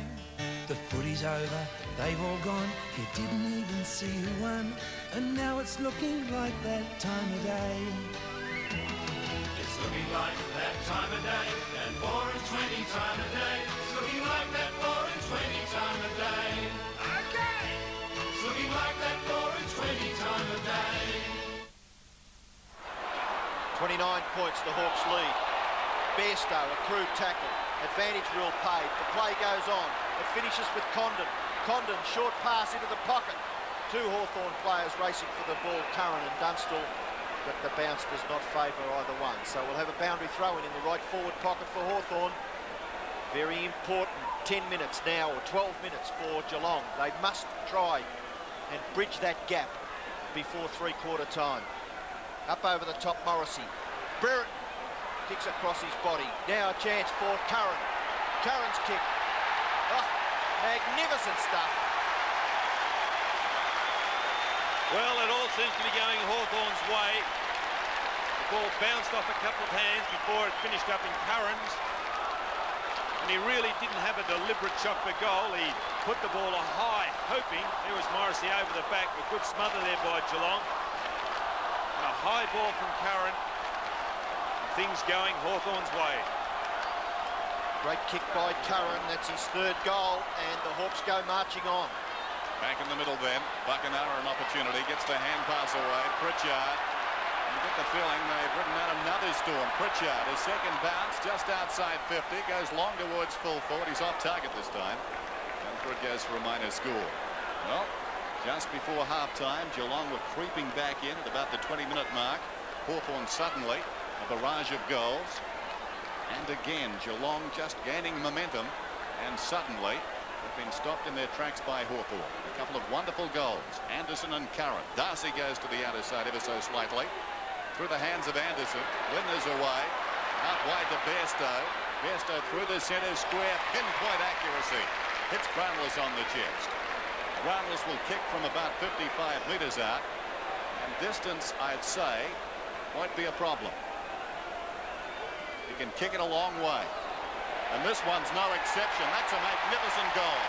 The footy's over. They've all gone. You didn't even see who won. And now it's looking like that time of day. It's looking like that time of day, that 4 and 20 time of day. It's looking like that 4 and 20 time of day. Okay! It's looking like that 4 and 20 time of day. 29 points, the Hawks lead. Bairstow, a crude tackle. Advantage rule paid. The play goes on. It finishes with Condon. Condon, short pass into the pocket. Two Hawthorn players racing for the ball, Curran and Dunstall. But the bounce does not favour either one. So we'll have a boundary throw-in in the right forward pocket for Hawthorn. Very important 10 minutes now, or 12 minutes for Geelong. They must try and bridge that gap before three-quarter time. Up over the top, Morrissey. Brereton kicks across his body. Now a chance for Curran. Curran's kick. Oh, magnificent stuff. Well, it all seems to be going Hawthorn's way. The ball bounced off a couple of hands before it finished up in Curran's. And he really didn't have a deliberate shot for goal. He put the ball high, hoping. There was Morrissey over the back. A good smother there by Geelong. And a high ball from Curran. Things going Hawthorn's way. Great kick by Curran. That's his third goal. And the Hawks go marching on. Back in the middle then, Buckenara an opportunity, gets the hand pass away. Pritchard, you get the feeling they've ridden out another storm. Pritchard, his second bounce, just outside 50, goes long towards full forward. He's off target this time, and through it goes for a minor score. Well, just before half-time, Geelong were creeping back in at about the 20-minute mark. Hawthorn suddenly a barrage of goals. And again, Geelong just gaining momentum. And suddenly have been stopped in their tracks by Hawthorn. A couple of wonderful goals. Anderson and Curran. Darcy goes to the outer side ever so slightly. Through the hands of Anderson. Lindner's away. Out wide to Bairstow. Bairstow through the centre square. Pinpoint accuracy. Hits Brownless on the chest. Brownless will kick from about 55 metres out. And distance, I'd say, might be a problem. He can kick it a long way. And this one's no exception. That's a magnificent goal.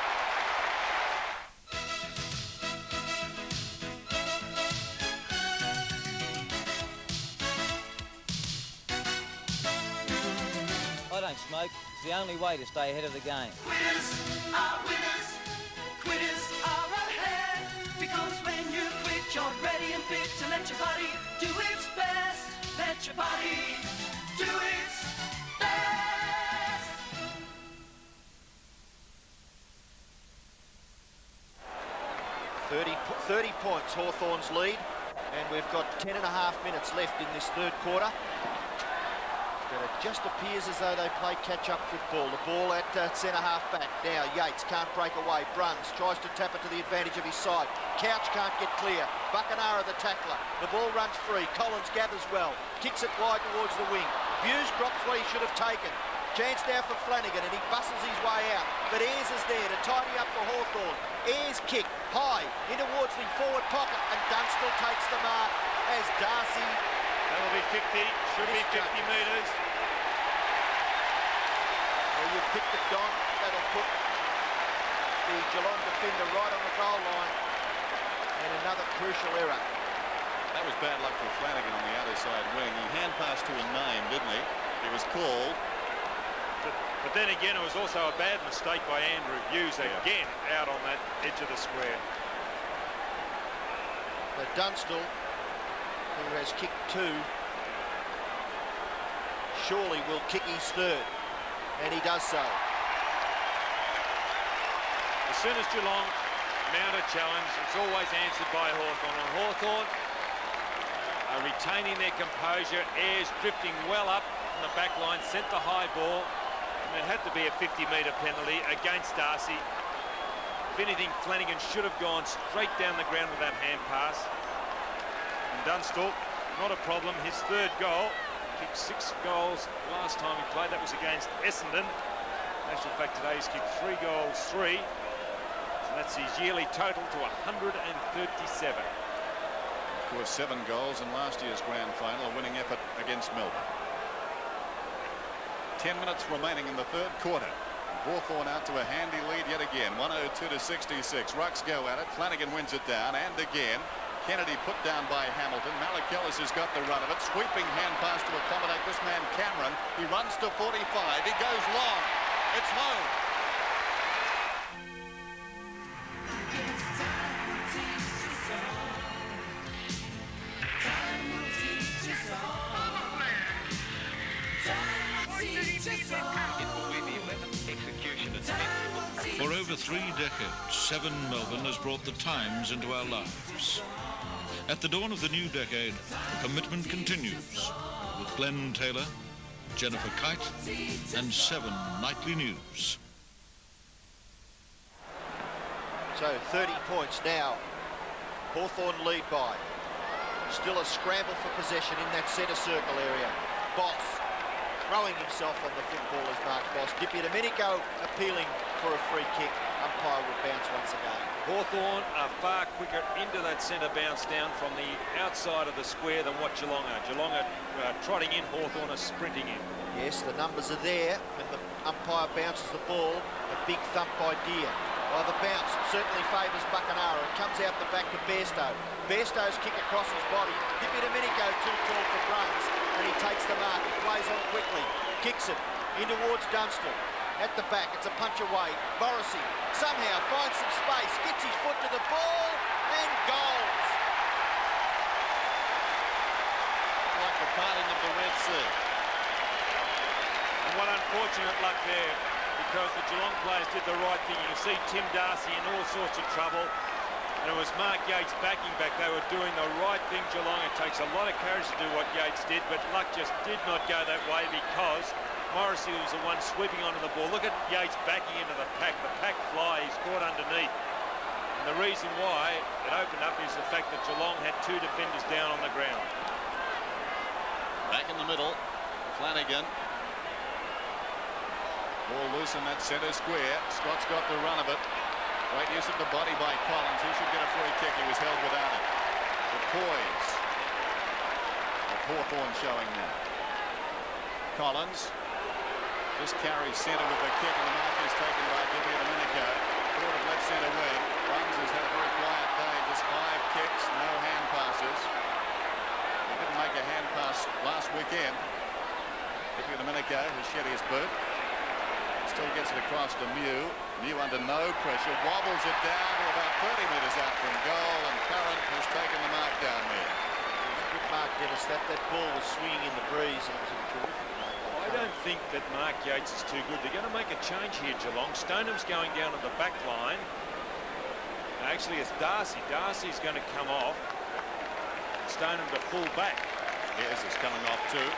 I don't smoke. It's the only way to stay ahead of the game. Winners are winners. Quitters are ahead. Because when you quit, you're ready and fit to let your body do its best. Let your body do its best. 30 points, Hawthorn's lead, and we've got 10.5 minutes left in this third quarter. But it just appears as though they play catch-up football. The ball at centre-half back. Now Yates can't break away. Bruns tries to tap it to the advantage of his side. Couch can't get clear. Buckenara the tackler. The ball runs free. Collins gathers well. Kicks it wide towards the wing. Hughes drops what he should have taken. Chance now for Flanagan, and he bustles his way out. But Ayres is there to tidy up for Hawthorn. Ayres kick high in towards the forward pocket, and Dunstall takes the mark as Darcy. That'll be 50, should be 50 metres. Well, you've picked it, Don. That'll put the Geelong defender right on the goal line. And another crucial error. That was bad luck for Flanagan on the outer side wing. He hand passed to a name, didn't he? He was called. But then again, it was also a bad mistake by Andrew Hughes again out on that edge of the square. But Dunstall, who has kicked 2, surely will kick his third, and he does so. As soon as Geelong mount a challenge, it's always answered by Hawthorn. And Hawthorn are retaining their composure. Ayres drifting well up from the back line, sent the high ball. And it had to be a 50-metre penalty against Darcy. If anything, Flanagan should have gone straight down the ground with that hand pass. And Dunstall, not a problem. His third goal. Kicked 6 goals last time he played. That was against Essendon. In actual fact, today he's kicked 3 goals, 3. And that's his yearly total to 137. Of course, 7 goals in last year's grand final, a winning effort against Melbourne. 10 minutes remaining in the third quarter. Hawthorn out to a handy lead yet again. 102-66. Rucks go at it. Flanagan wins it down, and again. Kennedy put down by Hamilton. Malachelles has got the run of it. Sweeping hand pass to accommodate this man Cameron. He runs to 45. He goes long. It's home. For over 3 decades, 7 Melbourne has brought the Times into our lives. At the dawn of the new decade, the commitment continues with Glenn Taylor, Jennifer Kite, and 7 nightly news. So 30 points now. Hawthorn lead by. Still a scramble for possession in that centre circle area. Boss throwing himself on the football as Mark Boss. Dippy Domenico appealing for a free kick. Umpire will bounce once again. Hawthorn are far quicker into that centre bounce down from the outside of the square than what Geelong are. Geelong are trotting in, Hawthorn are sprinting in. Yes, the numbers are there. When the umpire bounces the ball, a big thump by Deer. Well, the bounce certainly favours Buckenara. It comes out the back to Bairstow. Bairstow's kick across his body. Dippy Domenico too tall for Bruns, and he takes the mark. He plays on quickly, kicks it in towards Dunstall. At the back, it's a punch away. Morrissey somehow finds some space, gets his foot to the ball, and goals. Like the parting of the Red Sea. And what unfortunate luck there, because the Geelong players did the right thing. You see Tim Darcy in all sorts of trouble. And it was Mark Yates backing back. They were doing the right thing, Geelong. It takes a lot of courage to do what Yates did, but luck just did not go that way because Morrissey was the one sweeping onto the ball. Look at Yates backing into the pack. The pack fly, he's caught underneath. And the reason why it opened up is the fact that Geelong had 2 defenders down on the ground. Back in the middle, Flanagan. Ball loose in that centre square. Scott's got the run of it. Great use of the body by Collins. He should get a free kick. He was held without it. The poise of Hawthorn showing now. Collins just carries centre with the kick, and the mark is taken by Dippy Domenico. Forward of left centre wing. Runs has had a very quiet day. Just 5 kicks, no hand passes. He didn't make a hand pass last weekend. Dippy Domenico has shed his boot. Still gets it across to Mew. Mew under no pressure, wobbles it down to about 30 metres out from goal, and Curran has taken the mark down there. It was a good mark, Dennis. That ball was swinging in the breeze, and it was a terrific mark. I don't think that Mark Yates is too good. They're going to make a change here, Geelong. Stoneham's going down to the back line. Actually, it's Darcy. Darcy's going to come off. Stoneham to full back. Ayres is coming off too.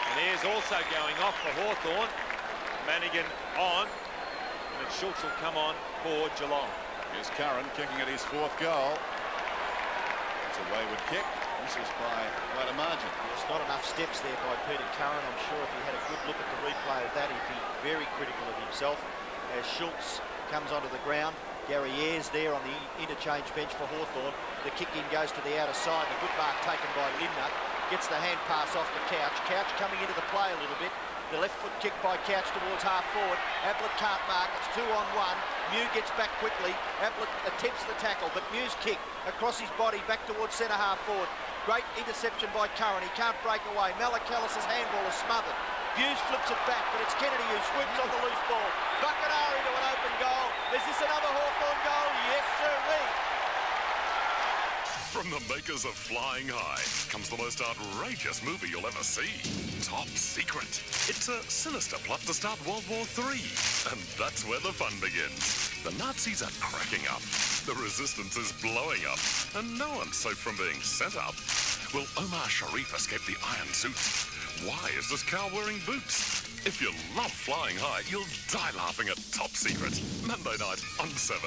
And Ayres also going off for Hawthorn. Manigan on. And Schultz will come on for Geelong. Here's Curran kicking at his 4th goal. It's a wayward kick. This is by quite a margin. There's not enough steps there by Peter Curran. I'm sure if he had a good look at the replay of that, he'd be very critical of himself. As Schultz comes onto the ground, Gary Ayres there on the interchange bench for Hawthorn. The kick in goes to the outer side. The good mark taken by Lindner. Gets the hand pass off to Couch. Couch coming into the play a little bit. The left foot kick by Couch towards half forward. Ablett can't mark. It's 2-on-1. Mew gets back quickly. Ablett attempts the tackle, but Mew's kick across his body back towards centre half forward. Great interception by Curran. He can't break away. Malakalis' handball is smothered. Hughes flips it back, but it's Kennedy who swoops on the loose ball. Buckenhar into an open goal. Is this another Hawthorn goal? Yes, sirree. From the makers of Flying High comes the most outrageous movie you'll ever see. Top Secret. It's a sinister plot to start World War III. And that's where the fun begins. The Nazis are cracking up. The resistance is blowing up. And no one's safe from being sent up. Will Omar Sharif escape the iron suits? Why is this cow wearing boots? If you love Flying High, you'll die laughing at Top Secret. Monday night on 7.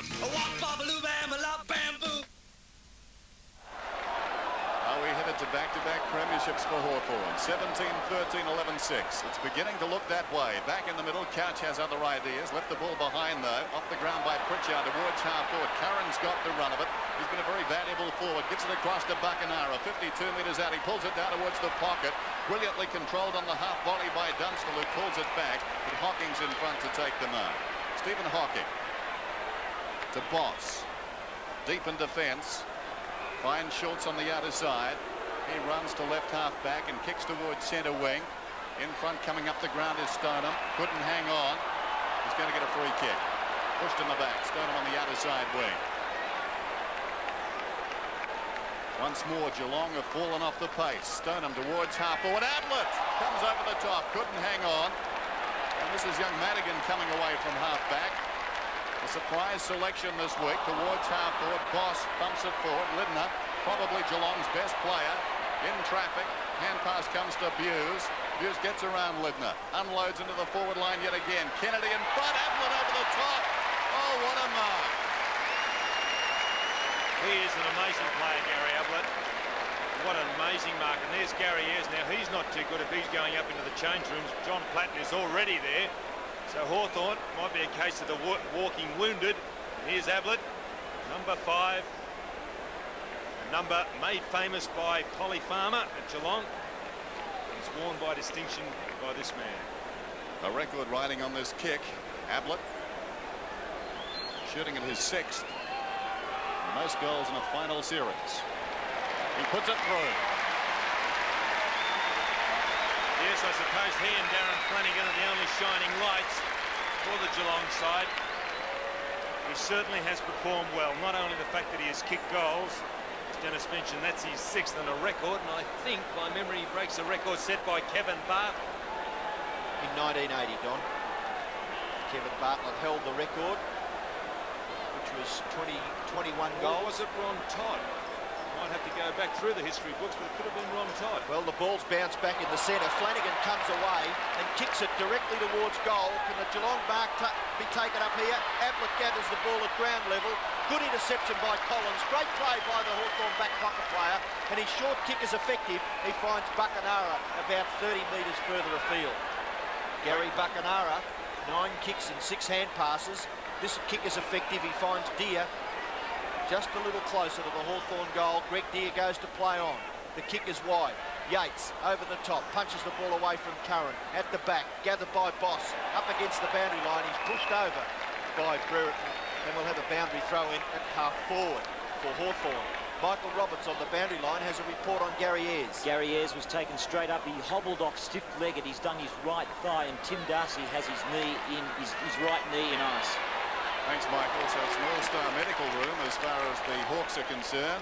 We headed to back-to-back premierships for Hawthorn. 17-13, 11-6. It's beginning to look that way. Back in the middle, Couch has other ideas. Left the ball behind, though. Off the ground by Pritchard towards half forward. Curran's got the run of it. He's been a very valuable forward. Gives it across to Buckenhara. 52 metres out. He pulls it down towards the pocket. Brilliantly controlled on the half volley by Dunstall, who pulls it back. But Hocking's in front to take the mark. Stephen Hocking to Boss. Deep in defence. Finds Schultz on the outer side. He runs to left half back and kicks towards centre wing. In front coming up the ground is Stoneham. Couldn't hang on. He's going to get a free kick. Pushed in the back. Stoneham on the outer side wing. Once more, Geelong have fallen off the pace. Stoneham towards half forward. Ablett comes over the top. Couldn't hang on. And this is young Madigan coming away from half back. A surprise selection this week towards half forward. Boss bumps it forward. Lindner, probably Geelong's best player, in traffic. Hand pass comes to Buse. Buse gets around Lindner. Unloads into the forward line yet again. Kennedy in front. Ablett over the top. Oh, what a mark. He is an amazing player, Gary Ablett. What an amazing mark. And there's Gary Ayres. Now, he's not too good if he's going up into the change rooms. John Platten is already there. So Hawthorn might be a case of the walking wounded. And here's Ablett, number 5. Number made famous by Polly Farmer at Geelong. It's worn by distinction by this man. A record riding on this kick. Ablett shooting at his 6th. Most goals in a final series. He puts it through. Yes, I suppose he and Darren Flanagan are the only shining lights for the Geelong side. He certainly has performed well. Not only the fact that he has kicked goals, as Dennis mentioned, that's his 6th on a record, and I think by memory he breaks a record set by Kevin Bartlett. In 1980, Don. Kevin Bartlett held the record. which was 21 Or goals. was it Ron Todd? Might have to go back through the history books, but it could have been Ron Todd. Well, the ball's bounced back in the centre. Flanagan comes away and kicks it directly towards goal. Can the Geelong mark be taken up here? Ablett gathers the ball at ground level. Good interception by Collins. Great play by the Hawthorn back pocket player. And his short kick is effective. He finds Buckenara about 30 metres further afield. Gary Buckenara, 9 kicks and 6 hand passes. This kick is effective. He finds Deer just a little closer to the Hawthorn goal. Greg Deer goes to play on. The kick is wide. Yates over the top, punches the ball away from Curran. At the back, gathered by Boss. Up against the boundary line. He's pushed over by Brereton. And we'll have a boundary throw in at half forward for Hawthorn. Michael Roberts on the boundary line has a report on Gary Ayres. Gary Ayres was taken straight up. He hobbled off stiff-legged. He's done his right thigh, and Tim Darcy has his knee in his right knee in ice. Thanks, Michael. So it's an all-star medical room as far as the Hawks are concerned.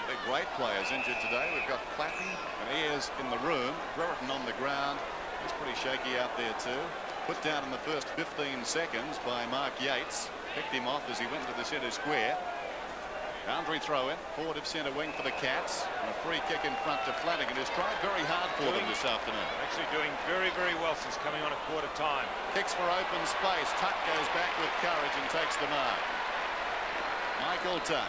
The great players injured today. We've got Clatton and Ayres in the room. Brereton on the ground. He's pretty shaky out there too. Put down in the first 15 seconds by Mark Yates. Picked him off as he went to the centre square. Boundary throw in, forward of centre wing for the Cats. And a free kick in front to Flanagan, who's tried very hard for them this afternoon. Actually doing very, very well since coming on at quarter time. Kicks for open space. Tuck goes back with courage and takes the mark. Michael Tuck,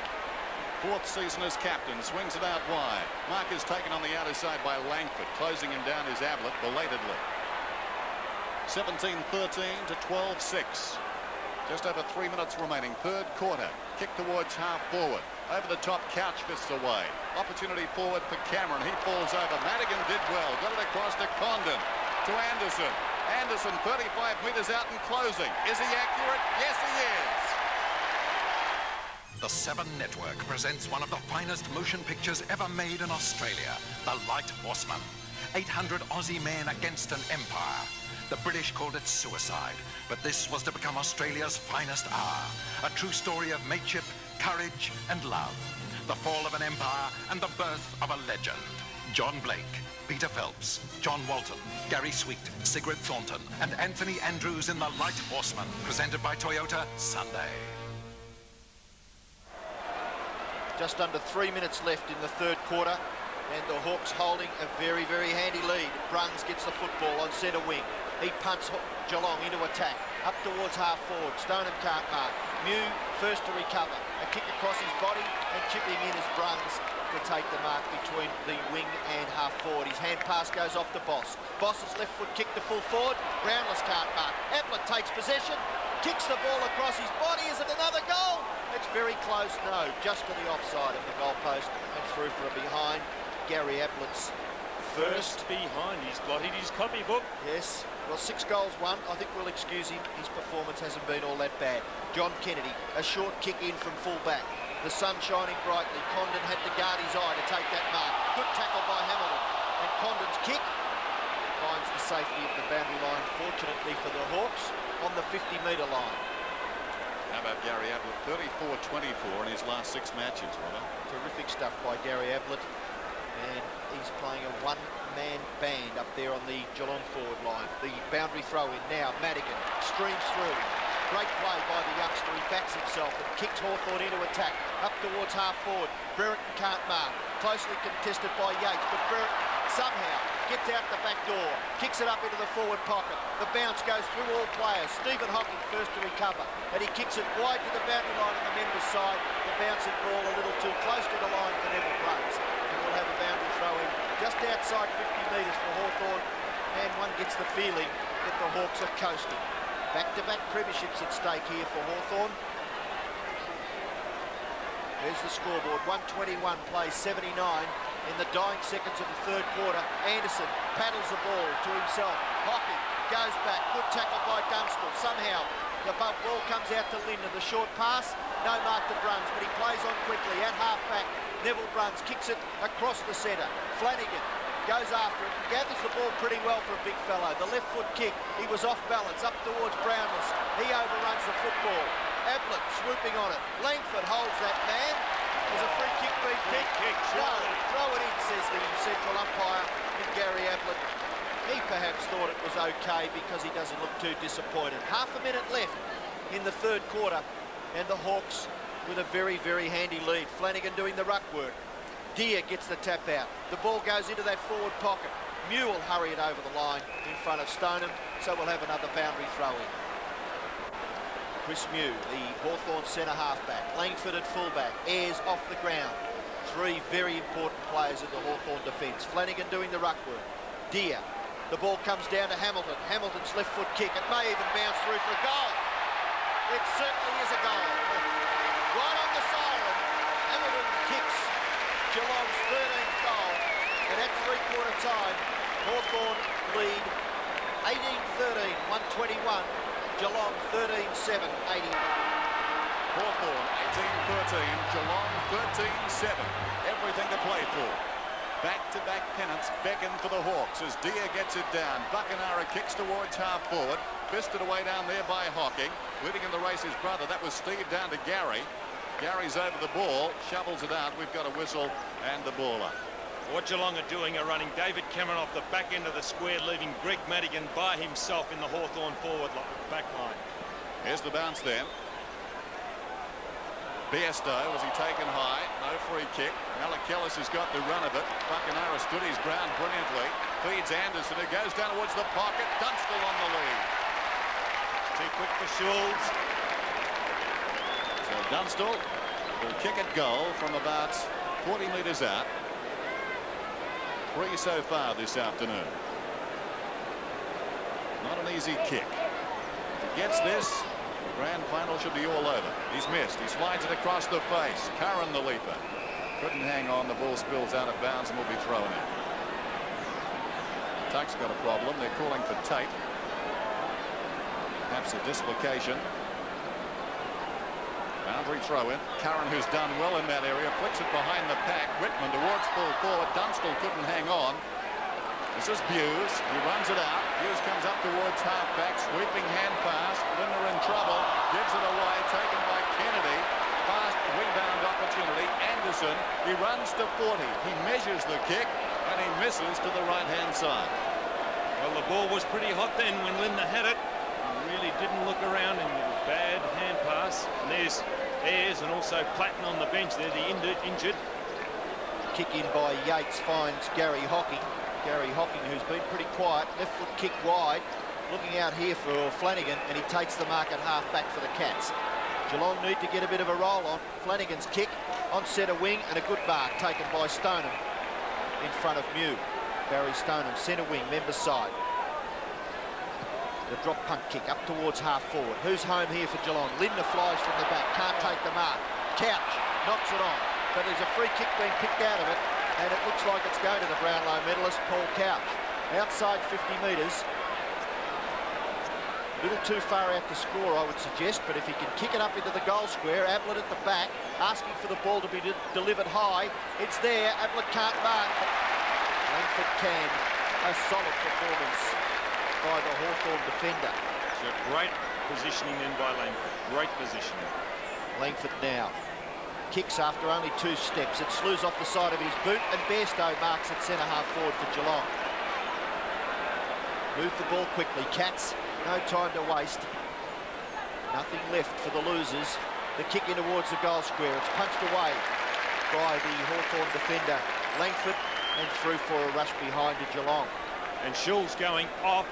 4th season as captain, swings it out wide. Mark is taken on the outer side by Langford. Closing him down is Ablett belatedly. 17-13 to 12-6. Just over 3 minutes remaining, 3rd quarter. Kick towards half forward. Over the top, Couch fists away. Opportunity forward for Cameron. He falls over. Madigan did well. Got it across to Condon. To Anderson. Anderson 35 metres out and closing. Is he accurate? Yes, he is. The 7 Network presents one of the finest motion pictures ever made in Australia, The Light Horseman. 800 Aussie men against an empire. The British called it suicide, but this was to become Australia's finest hour. A true story of mateship, courage and love. The fall of an empire and the birth of a legend. John Blake, Peter Phelps, John Walton, Gary Sweet, Sigrid Thornton and Anthony Andrews in The Light Horseman, presented by Toyota Sunday. Just under 3 minutes left in the 3rd quarter, and the Hawks holding a very, very handy lead. Bruns gets the football on centre wing. He punts Geelong into attack. Up towards half forward. Stoneham can't mark. Mew first to recover. A kick across his body and chipping in as Bruns to take the mark between the wing and half forward. His hand pass goes off to Boss. Boss's left foot kick to full forward. Brownless can't mark. Ablett takes possession. Kicks the ball across his body. Is it another goal? It's very close. No, just to the offside of the goalpost and through for a behind. Gary Ablett's first behind. He's blotted his copybook. Yes. Well, 6 goals won. I think we'll excuse him. His performance hasn't been all that bad. John Kennedy, a short kick in from full back. The sun shining brightly. Condon had to guard his eye to take that mark. Good tackle by Hamilton. And Condon's kick finds the safety of the boundary line, fortunately for the Hawks, on the 50-metre line. How about Gary Ablett? 34-24 in his last 6 matches, Robert. Terrific stuff by Gary Ablett. And he's playing a one-man band up there on the Geelong forward line. The boundary throw in now. Madigan streams through. Great play by the youngster. He backs himself and kicks Hawthorn into attack. Up towards half forward. Brereton can't mark. Closely contested by Yates, but Brereton somehow gets out the back door. Kicks it up into the forward pocket. The bounce goes through all players. Stephen Hocking first to recover. And he kicks it wide to the boundary line on the members' side. The bouncing ball a little too close to the line for Neville Bruns. Have a boundary throw in just outside 50 metres for Hawthorn, and one gets the feeling that the Hawks are coasting. Back-to-back premierships at stake here for Hawthorn. There's the scoreboard. 121 plays 79 in the dying seconds of the 3rd quarter. Anderson paddles the ball to himself. Hocking goes back. Good tackle by Dunstall. Somehow the ball comes out to Linden. The short pass, no mark to Bruns, but he plays on quickly at half-back. Neville Bruns kicks it across the centre. Flanagan goes after it and gathers the ball pretty well for a big fellow. The left foot kick, he was off balance, up towards Brownless. He overruns the football. Ablett swooping on it. Langford holds that man. There's a free kick being kicked. No, throw it in, says the central umpire, and Gary Ablett. He perhaps thought it was okay because he doesn't look too disappointed. Half a minute left in the 3rd quarter. and the Hawks with a very, very handy lead. Flanagan doing the ruck work. Deere gets the tap out. The ball goes into that forward pocket. Mew will hurry it over the line in front of Stoneham, so we'll have another boundary throw in. Chris Mew, the Hawthorn centre halfback. Langford at fullback. Ayres off the ground. Three very important players in the Hawthorn defence. Flanagan doing the ruck work. Deere. The ball comes down to Hamilton. Hamilton's left foot kick. It may even bounce through for a goal. It certainly is a goal. Right on the siren. Hamilton kicks Geelong's 13th goal. And at three-quarter time, Hawthorn lead 18-13, 121. Geelong 13-7, 80. Hawthorn 18-13, Geelong 13-7. Everything to play for. Back-to-back pennants beckon for the Hawks as Deere gets it down. Buckenara kicks towards half forward. Fisted away down there by Hocking. Leading in the race his brother. That was Steve down to Gary. Gary's over the ball, shovels it out. We've got a whistle and the ball up. What Geelong are doing are running David Cameron off the back end of the square, leaving Greg Madigan by himself in the Hawthorn forward back line. Here's the bounce then. Bairstow, was he taken high? No free kick. Malachillis has got the run of it. Buckenara stood his ground brilliantly. Feeds Anderson, who goes down towards the pocket. Dunstall on the lead. Too quick for Schultz. So Dunstall will kick at goal from about 40 metres out. 3 so far this afternoon. Not an easy kick. If he gets this, the grand final should be all over. He's missed. He slides it across the face. Curran, the leaper. Couldn't hang on. The ball spills out of bounds and will be thrown in. Tuck's got a problem. They're calling for Tate. Perhaps a dislocation. Boundary throw in. Curran, who's done well in that area, flicks it behind the pack. Whitman towards full forward. Dunstall couldn't hang on. This is Hughes. He runs it out. Hughes comes up towards half-back. Sweeping hand pass. Linder in trouble. Gives it away. Taken by Kennedy. Fast rebound opportunity. Anderson. He runs to 40. He measures the kick and he misses to the right-hand side. Well, the ball was pretty hot then when Linder had it. He really didn't look around and it was bad hand pass. And there's Ayres and also Platten on the bench there, the injured. Kick in by Yates finds Gary Hocking. Gary Hocking, who's been pretty quiet, left foot kick wide, looking out here for Flanagan, and he takes the mark at half back for the Cats. Geelong need to get a bit of a roll on. Flanagan's kick on centre wing, and a good mark taken by Stoneham in front of Mew. Barry Stoneham, centre wing, members side. The drop punt kick up towards half forward. Who's home here for Geelong? Linder flies from the back, can't take the mark. Couch knocks it on, but there's a free kick being kicked out of it, and it looks like it's going to the Brownlow medalist, Paul Couch. Outside 50 metres. A little too far out to score, I would suggest, but if he can kick it up into the goal square, Ablett at the back, asking for the ball to be delivered high. It's there, Ablett can't mark. Langford can. A solid performance by the Hawthorn defender. So great positioning then by Langford. Great positioning. Langford now kicks after only 2 steps. It slews off the side of his boot, and Bairstow marks at centre half forward for Geelong. Move the ball quickly, Cats. No time to waste. Nothing left for the losers. The kick in towards the goal square. It's punched away by the Hawthorn defender, Langford, and through for a rush behind to Geelong. And Schultz going off.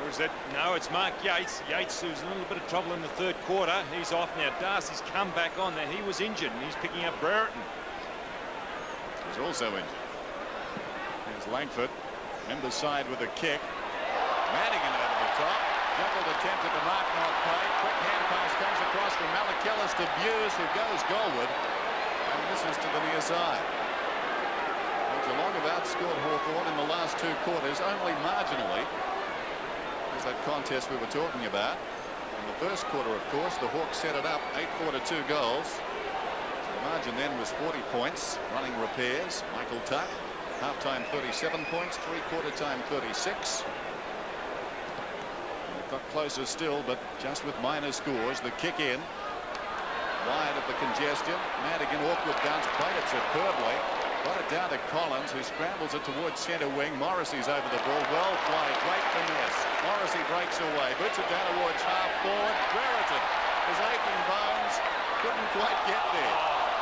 Or is that? No, it's Mark Yates. Yates, who's in a little bit of trouble in the third quarter. He's off now. Darcy's come back on there. He was injured, and he's picking up Brereton. He's also injured. Here's Langford. Members side with a kick. Madigan over the top. Juggled attempted to mark, not pay. Quick hand pass comes across from Malachillis to Hughes, who goes goalward. And misses to the near side. Well, Geelong have outscored Hawthorn in the last 2 quarters, only marginally. That contest we were talking about. In the first quarter, of course, the Hawks set it up 8-4 to 2 goals. So the margin then was 40 points. Running repairs, Michael Tuck. Half-time 37 points, 3-quarter time 36. And it got closer still, but just with minor scores. The kick in. Wide of the congestion. Madigan, awkward bounce, played it superbly. Got it down to Collins, who scrambles it towards centre wing. Morrissey's over the ball. Well played. Great finesse. Morrissey breaks away. Boots it down towards half forward. Brereton, his aching bones, couldn't quite get there.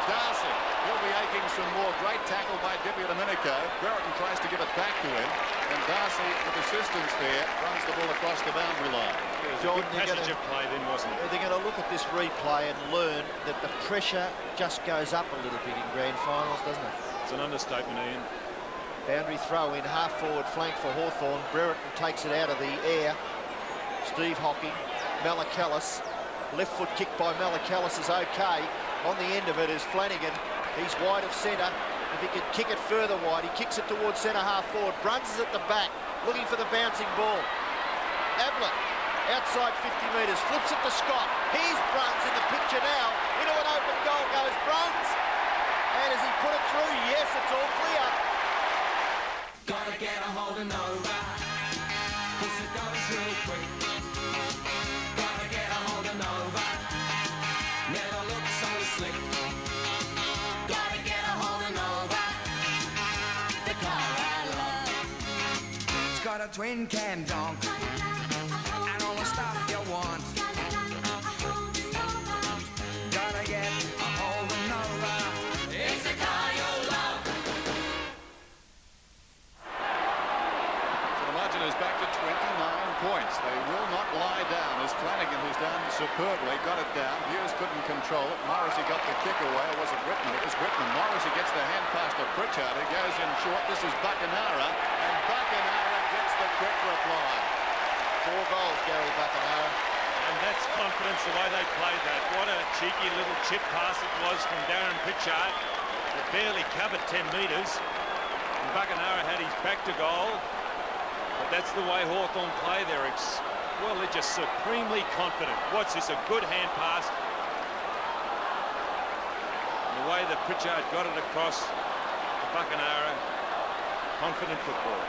Darcy, he'll be aching some more. Great tackle by Dippy Domenico. Brereton tries to give it back to him, and Darcy, with assistance there, runs the ball across the boundary line. John, Passage of play then, wasn't it? they're going to look at this replay and learn that the pressure just goes up a little bit in grand finals, doesn't it? It's an understatement, Ian. Boundary throw in, half-forward flank for Hawthorn. Brereton takes it out of the air. Steve Hocking, Malachellis. Left foot kick by Malachellis is okay. On the end of it is Flanagan. He's wide of centre. If he can kick it further wide, he kicks it towards centre half-forward. Bruns is at the back, looking for the bouncing ball. Ablett, outside 50 metres, flips it to Scott. Here's Bruns in the picture now. Into an open goal goes Bruns. And has he put it through? Yes, it's all clear. Gotta get a hold of Nova, 'cause it goes real quick. Gotta get a hold of Nova, never look so slick. Gotta get a hold of Nova, the car I love. It's got a twin cam donk, and all the stuff you want. Gotta get a hold of Nova, it's the car you love. Is back to 29 points. They will not lie down as Flanagan, who's done superbly, got it down. Hughes couldn't control it. Morrissey got the kick away. Or was it Whitman? It was Whitman. Morrissey gets the hand pass to Pritchard, who goes in short. This is Buckenara, and Buckenara gets the quick reply. 4 goals, Gary Buckenara. And that's confidence, the way they played that. What a cheeky little chip pass it was from Darren Pritchard. It barely covered 10 metres. And Buckenara had his back to goal. But that's the way Hawthorn play. They're just supremely confident. What's this? A good hand pass. And the way that Pritchard got it across to Buckenara, confident football.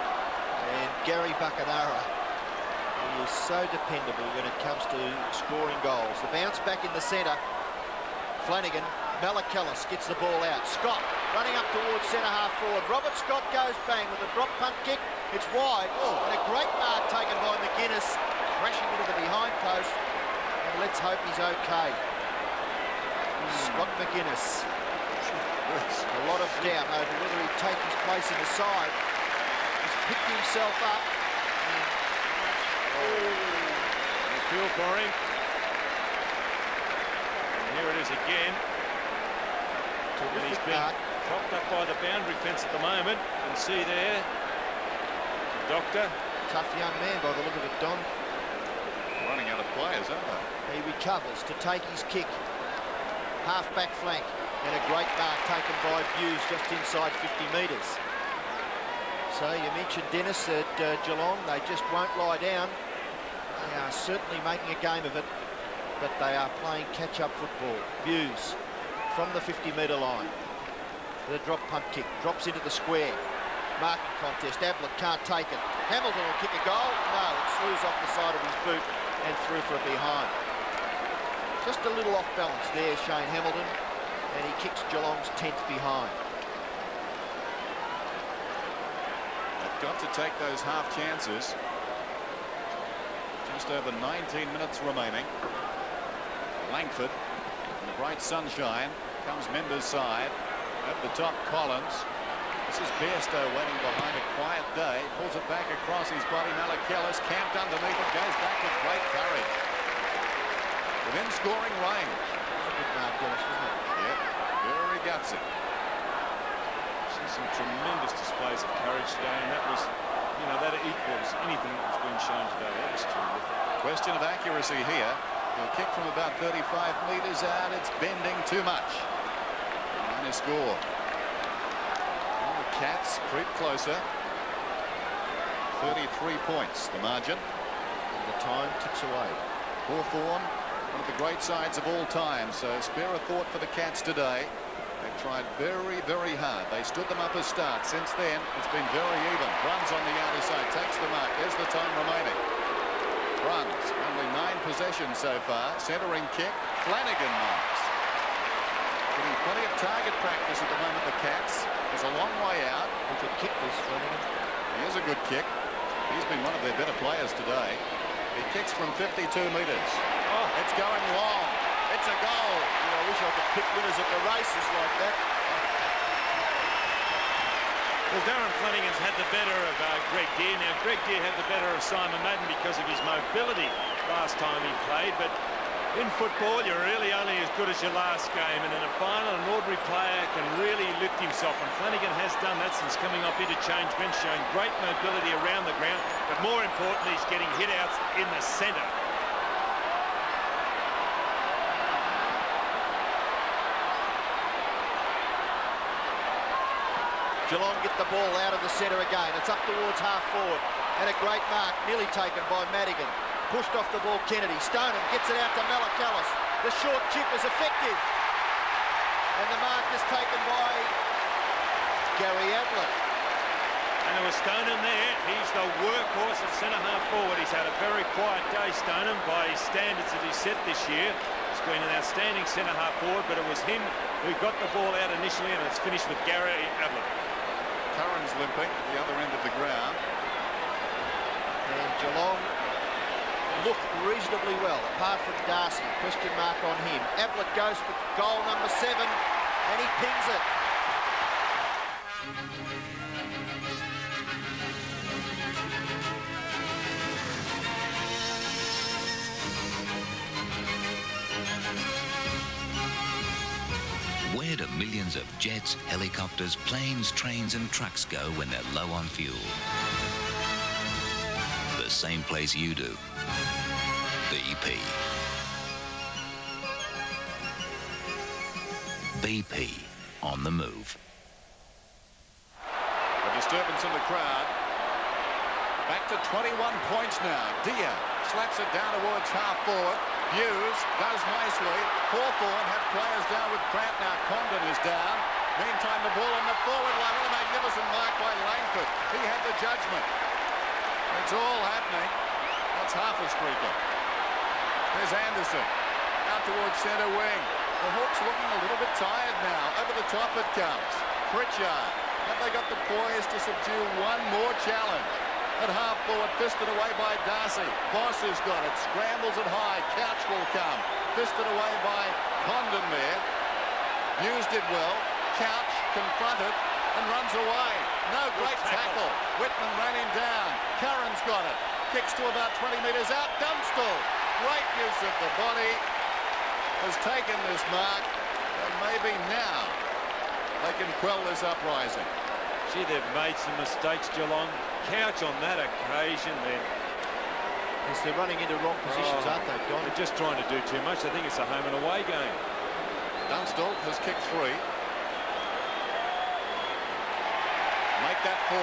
And Gary Buckenara, he is so dependable when it comes to scoring goals. The bounce back in the centre. Flanagan, Malachellis gets the ball out. Scott running up towards centre half forward. Robert Scott goes bang with a drop punt kick. It's wide. Oh, and a great mark taken by McGuinness, crashing into the behind post. And let's hope he's okay. Scott McGuinness. A lot of doubt over whether he'd take his place in the side. He's picked himself up. I feel for him. And here it is again. And he's been propped up by the boundary fence at the moment. You can see there. Doctor. Tough young man by the look of it, Don. Running out of players, aren't they? He recovers to take his kick. Half-back flank. And a great mark taken by Hughes just inside 50 metres. So you mentioned, Dennis, that Geelong, they just won't lie down. They are certainly making a game of it, but they are playing catch-up football. Hughes from the 50-metre line. The drop punt kick. Drops into the square. Marking contest. Ablett can't take it. Hamilton will kick a goal. No, it slews off the side of his boot and through for a behind. Just a little off balance there, Shane Hamilton, and he kicks Geelong's 10th behind. They've got to take those half chances. Just over 19 minutes remaining. Langford in the bright sunshine. Comes Mendes' side. At the top, Collins. This is Bairstow waiting behind a quiet day. Pulls it back across his body. Malachellis camped underneath it. Goes back with great courage. Within scoring range. That was a good mark, Dennis, wasn't it? Yep, very gutsy. See some tremendous displays of courage today, and that was, you know, that equals anything that was being shown today. That was terrific. Question of accuracy here. He'll kick from about 35 metres out. It's bending too much. Minor score. Cats creep closer. 33 points, the margin. And the time ticks away. Hawthorn, one of the great sides of all time, so spare a thought for the Cats today. They've tried very, very hard. They stood them up a start. Since then, it's been very even. Bruns on the outer side, takes the mark. There's the time remaining. Bruns, only 9 possessions so far. Centering kick, Flanagan marks. Getting plenty of target practice at the moment, the Cats. There's a long way out. He could kick this, Flanagan. He is a good kick. He's been one of their better players today. He kicks from 52 metres. Oh, it's going long. It It's a goal. I wish I could pick winners at the races like that. Well, Darren Flanagan's had the better of Greg Deere. Now, Greg Deere had the better of Simon Madden because of his mobility last time he played, but in football, you're really only as good as your last game, and in a final, an ordinary player can really lift himself, and Flanagan has done that since coming off interchange bench, showing great mobility around the ground, but more importantly, he's getting hit-outs in the centre. Geelong get the ball out of the centre again. It's up towards half forward. And a great mark, nearly taken by Madigan. Pushed off the ball, Kennedy. Stoneham gets it out to Malakalis. The short chip is effective. And the mark is taken by Gary Ablett. And there was Stoneham there. He's the workhorse at centre-half forward. He's had a very quiet day, Stoneham, by his standards that he's set this year. He's been an outstanding centre-half forward, but it was him who got the ball out initially, and it's finished with Gary Ablett. Curran's limping at the other end of the ground. And Geelong look reasonably well, apart from Darcy. Question mark on him. Ablett goes for goal number 7, and he pings it. Where do millions of jets, helicopters, planes, trains and trucks go when they're low on fuel? The same place you do. BP. BP on the move. A disturbance in the crowd. Back to 21 points now. Dia slaps it down towards half forward. Hughes does nicely. Hawthorn have players down with cramp now. Condon is down. Meantime, the ball on the forward line. What a magnificent mark by Langford. He had the judgment. It's all happening. That's half a streaker. There's Anderson. Out towards centre wing. The Hawks looking a little bit tired now. Over the top it comes. Pritchard. Have they got the poise to subdue one more challenge? At half forward, fisted away by Darcy. Boss has got it. Scrambles it high. Couch will come. Fisted away by Condon there. Hughes did well. Couch confronted and runs away. No, great tackle. Whitman ran him down. Curran's got it. Kicks to about 20 metres out. Dunstall. Great use of the body. Has taken this mark. And maybe now they can quell this uprising. Gee, they've made some mistakes, Geelong. Couch on that occasion then. Yes, they're running into wrong positions, aren't they, Don? They're just trying to do too much. I think it's a home and away game. Dunstall has kicked 3. Make that 4.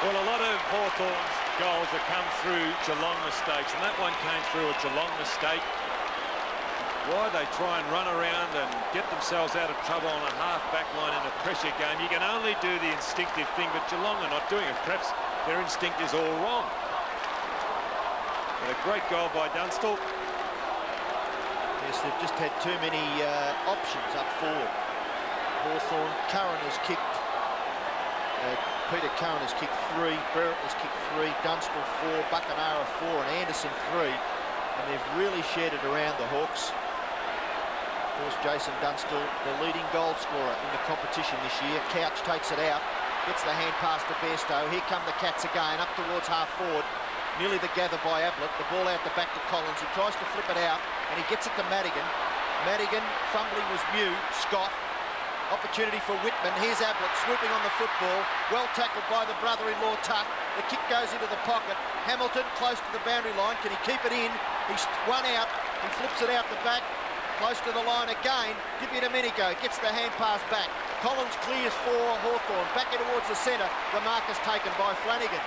Well, a lot of Hawthorn's goals have come through Geelong mistakes, and that one came through a Geelong mistake. Why they try and run around and get themselves out of trouble on a half-back line in a pressure game? You can only do the instinctive thing, but Geelong are not doing it. Perhaps their instinct is all wrong. But a great goal by Dunstall. Yes, they've just had too many options up forward. Hawthorn, Curran has kicked, Peter Curran has kicked 3, Brereton has kicked 3, Dunstall 4, Buckenara 4 and Anderson 3. And they've really shared it around the Hawks. Of course, Jason Dunstall, the leading goal scorer in the competition this year. Couch takes it out, gets the hand pass to Bairstow. Here come the Cats again, up towards half forward. Nearly the gather by Ablett. The ball out the back to Collins, who tries to flip it out, and he gets it to Madigan. Madigan, fumbling was Mew. Scott, opportunity for Whitman. Here's Ablett swooping on the football. Well tackled by the brother-in-law Tuck. The kick goes into the pocket. Hamilton close to the boundary line. Can he keep it in? He's one out. He flips it out the back. Close to the line again. Give it a Domenico. Gets the hand pass back. Collins clears for Hawthorn. Back in towards the centre. The mark is taken by Flanagan.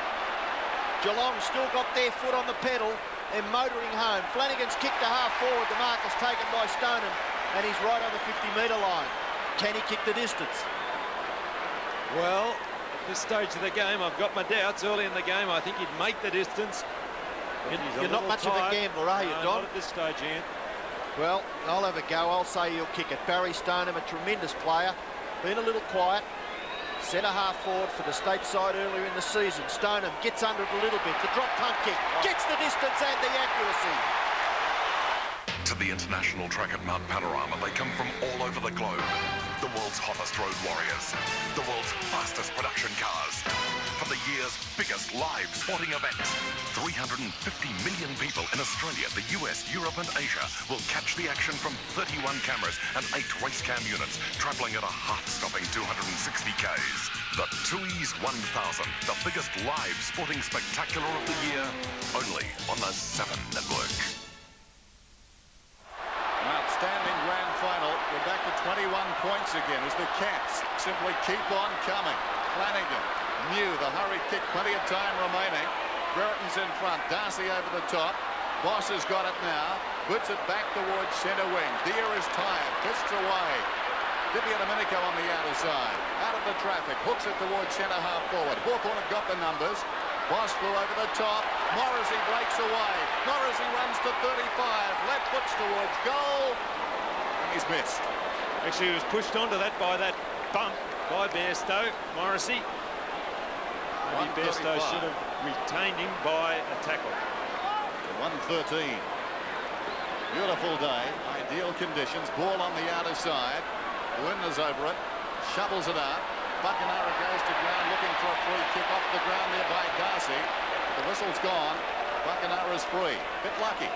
Geelong still got their foot on the pedal. They're motoring home. Flanagan's kicked to half forward. The mark is taken by Stoneham. And he's right on the 50-metre line. Can he kick the distance? Well, at this stage of the game, I've got my doubts. Early in the game, I think he'd make the distance. You're not much of a gambler, are you, Don? Not at this stage, Ian. Well, I'll have a go. I'll say he'll kick it. Barry Stoneham, a tremendous player. Been a little quiet. Centre half forward for the state side earlier in the season. Stoneham gets under it a little bit. The drop punt kick gets the distance and the accuracy. To the international track at Mount Panorama, they come from all over the globe. The world's hottest road warriors, the world's fastest production cars, for the year's biggest live sporting event. 350 million people in Australia, the US, Europe and Asia will catch the action from 31 cameras and 8 race cam units, travelling at a heart-stopping 260 k's. The Tui's 1000, the biggest live sporting spectacular of the year, only on the 7 Network. An outstanding grand final. We're back to 21 points again as the Cats simply keep on coming. Flanagan knew the hurried kick, plenty of time remaining. Brereton's in front, Darcy over the top. Boss has got it now, puts it back towards centre wing. Deere is tired, fists away. Dippy Domenico on the outer side, out of the traffic, hooks it towards centre half forward. Hawthorn have got the numbers. Boss flew over the top. Morrissey breaks away. Morrissey runs to 35. Left foot's towards goal. And he's missed. Actually, he was pushed onto that by that bump by Bairstow. Morrissey. Maybe Bairstow should have retained him by a tackle. 1:13. Beautiful day. Ideal conditions. Ball on the outer side. Winders over it. Shovels it up. Buckenara goes to ground looking for a free kick off the ground there by Darcy. The whistle's gone. Buckenara's free. Bit lucky.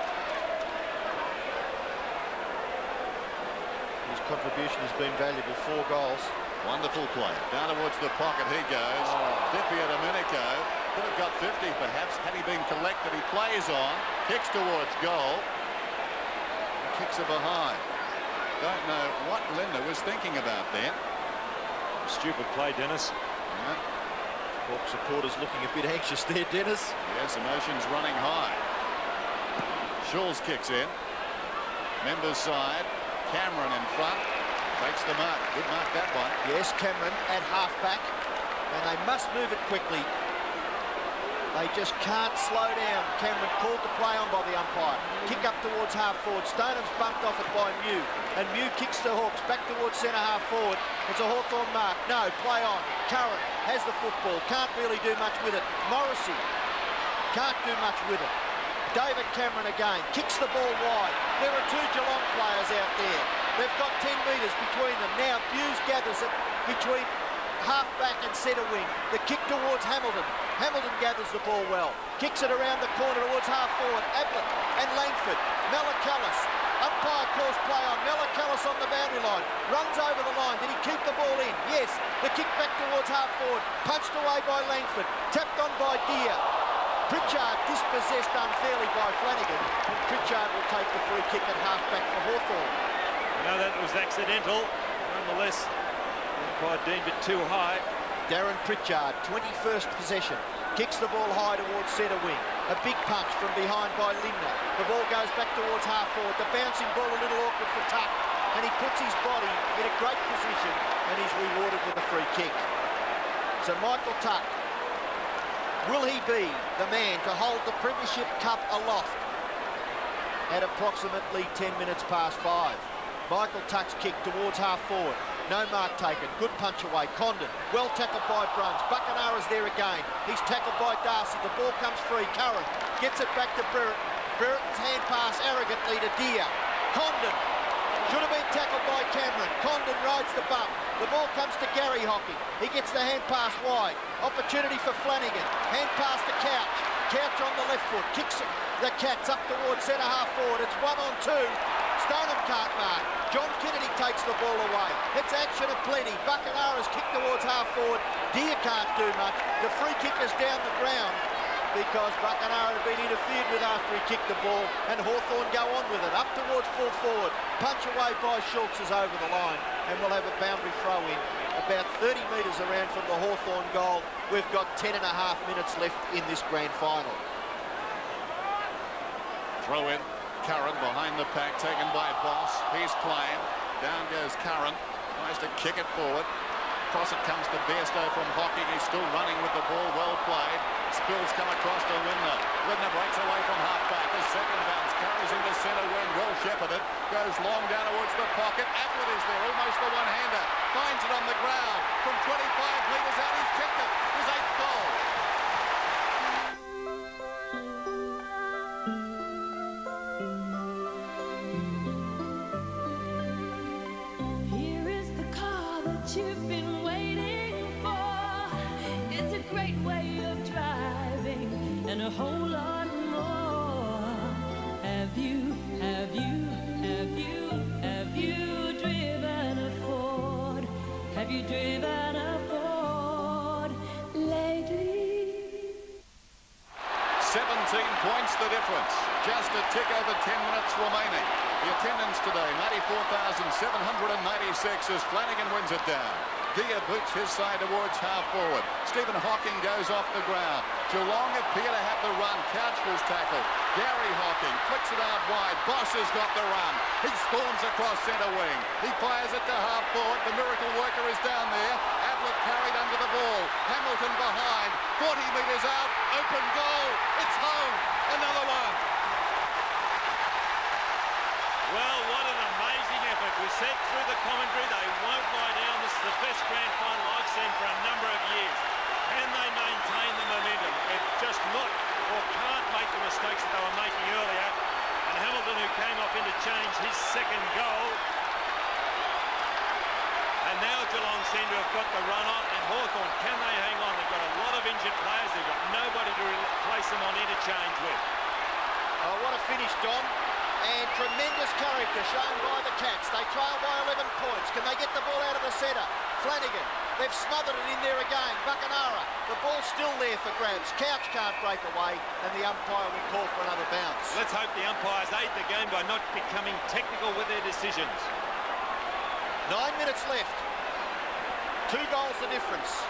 His contribution has been valuable. 4 goals. Wonderful play. Down towards the pocket he goes. Dippy Domenico. Could have got 50 perhaps had he been collected. He plays on. Kicks towards goal. Kicks are behind. Don't know what Linda was thinking about there. Stupid play, Dennis. Yeah. Hawk supporters looking a bit anxious there, Dennis. Yes, emotions running high. Schulz kicks in. Members side. Cameron in front. Takes the mark. Good mark, that one. Yes, Cameron at half-back. And they must move it quickly. They just can't slow down. Cameron called the play on by the umpire. Kick up towards half-forward. Stoneham's bumped off it by Mew. And Mew kicks the Hawks back towards centre half-forward. It's a Hawthorn mark. No, play on. Curran has the football. Can't really do much with it. Morrissey can't do much with it. David Cameron again. Kicks the ball wide. There are 2 Geelong players out there. They've got 10 metres between them. Now Hughes gathers it between half-back and centre wing. The kick towards Hamilton. Hamilton gathers the ball well. Kicks it around the corner towards half-forward. Ablett and Langford. Malacallis. Umpire calls play on. Malacallis on the boundary line. Runs over the line. Did he keep the ball in? Yes. The kick back towards half-forward. Punched away by Langford. Tapped on by Deere. Pritchard dispossessed unfairly by Flanagan. And Pritchard will take the free kick at half-back for Hawthorn. No, that was accidental. Nonetheless, quite deemed it too high. Darren Pritchard, 21st possession. Kicks the ball high towards centre wing. A big punch from behind by Limner. The ball goes back towards half-forward. The bouncing ball a little awkward for Tuck. And he puts his body in a great position and he's rewarded with a free kick. So Michael Tuck, will he be the man to hold the Premiership Cup aloft at approximately 10 minutes past 5? Michael Tuck's kick towards half-forward. No mark taken. Good punch away. Condon. Well tackled by Bruns. Buckenara's there again. He's tackled by Darcy. The ball comes free. Curran gets it back to Brereton. Brereton's hand pass arrogantly to Deere. Condon. Should have been tackled by Cameron. Condon rides the bump. The ball comes to Gary Hockey. He gets the hand pass wide. Opportunity for Flanagan. Hand pass to Couch. Couch on the left foot. Kicks the Cats up towards centre half forward. It's 1-on-2. Stoneham can't mark. John Kennedy takes the ball away. It's action aplenty. Buckenara's kick towards half forward. Deere can't do much. The free kick is down the ground because Buckenara had been interfered with after he kicked the ball, and Hawthorn go on with it. Up towards full forward. Punch away by Schultz is over the line, and we'll have a boundary throw in about 30 metres around from the Hawthorn goal. We've got 10.5 minutes left in this grand final. Throw in. Curran behind the pack, taken by Boss. He's playing. Down goes Curran. Tries to kick it forward. Across it comes to Bairstow from Hockey. He's still running with the ball. Well played. Spills come across to Lindner. Lindner breaks away from half-back. The second bounce carries into centre wing. Well shepherded. Goes long down towards the pocket. Ablett is there. Almost the one-hander. Finds it on the ground. From 25 metres out, he's kicked it. His 8th goal. whole lot more. Have you driven a Ford? Have you driven a Ford lately? 17 points the difference. Just a tick over 10 minutes remaining. The attendance today, 94,796 as Flanagan wins it down. Dia boots his side towards half forward. Stephen Hawking goes off the ground. Geelong appear to have the run. Couchful's tackled. Gary Hawking flicks it out wide. Boss has got the run. He storms across centre wing. He fires it to half forward. The miracle worker is down there. Ablett carried under the ball. Hamilton behind. 40 metres out. Open goal. It's home. Another one. Well, what an amazing effort. We said through the commentary they won't lie down. This is the best grand final I've seen for a number of years. Can they maintain the momentum? They've just not or can't make the mistakes that they were making earlier. And Hamilton, who came off interchange his second goal. And now Geelong seem to have got the run on. And Hawthorn, can they hang on? They've got a lot of injured players. They've got nobody to replace them on interchange with. Oh, what a finish, Don. And tremendous character shown by the Cats. They trail by 11 points. Can they get the ball out of the centre? Flanagan. They've smothered it in there again. Buckenara. The ball's still there for grabs. Couch can't break away, and the umpire will call for another bounce. Let's hope the umpires aid the game by not becoming technical with their decisions. 9 minutes left. 2 goals the difference.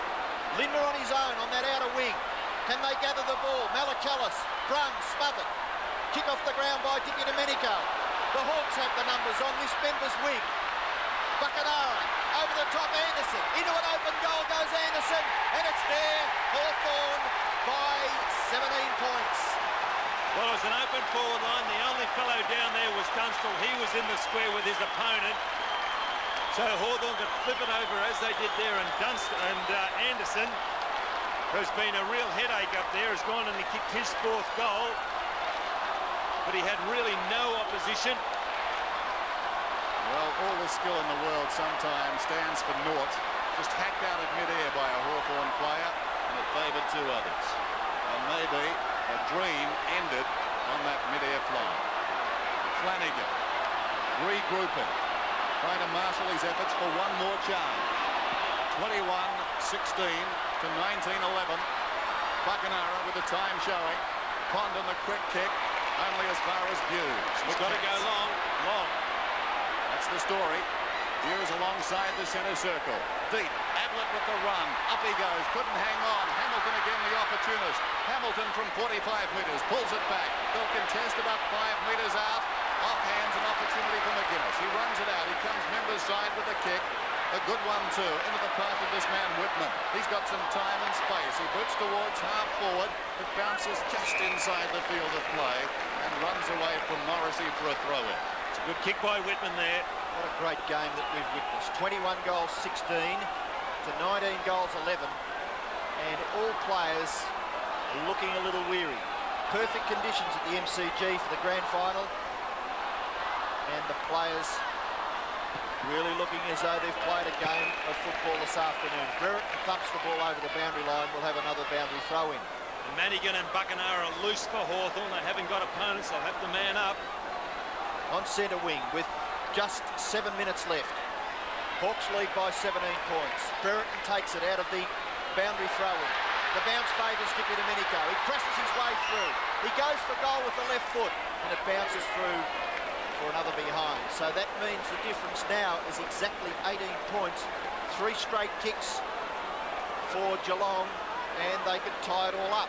Lindner on his own on that outer wing. Can they gather the ball? Malakalis. Brung smothered. Kick off the ground by Dicky Domenico. The Hawks have the numbers on this Members wing. Buckenara over the top, Anderson. Into an open goal goes Anderson, and it's there. Hawthorn by 17 points. Well, it was an open forward line. The only fellow down there was Dunstall. He was in the square with his opponent. So Hawthorn could flip it over as they did there, and Anderson, who's been a real headache up there, has gone and he kicked his 4th goal. But he had really no opposition. Well, all the skill in the world sometimes stands for naught. Just hacked out of mid-air by a Hawthorn player, and it favoured 2 others. And maybe a dream ended on that mid-air fly. Flanagan regrouping, trying to marshal his efforts for one more charge. 21-16 to 19-11. Buckenara with the time showing. Condon the quick kick. Only as far as Hughes. We've got to go long. That's the story. Hughes alongside the centre circle. Deep. Ablett with the run. Up he goes. Couldn't hang on. Hamilton again the opportunist. Hamilton from 45 metres. Pulls it back. They'll contest about 5 metres out. Offhands an opportunity for McGuinness. He runs it out. He comes Members' side with the kick. A good one too. Into the path of this man Whitman. He's got some time and space. He boots towards half forward. It bounces just inside the field of play and runs away from Morrissey for a throw-in. It's a good kick by Whitman there. What a great game that we've witnessed. 21 goals 16 to 19 goals 11. And all players looking a little weary. Perfect conditions at the MCG for the grand final. And the players really looking as though they've played a game of football this afternoon. Brereton thumps the ball over the boundary line. We'll have another boundary throw-in. Madigan and Buckenara are loose for Hawthorn. They haven't got opponents. They'll have to man up. On centre wing with just 7 minutes left. Hawks lead by 17 points. Brereton takes it out of the boundary throw-in. The bounce favours Dicky Domenico. He presses his way through. He goes for goal with the left foot, and it bounces through for another behind. So that means the difference now is exactly 18 points. 3 straight kicks for Geelong, and they could tie it all up.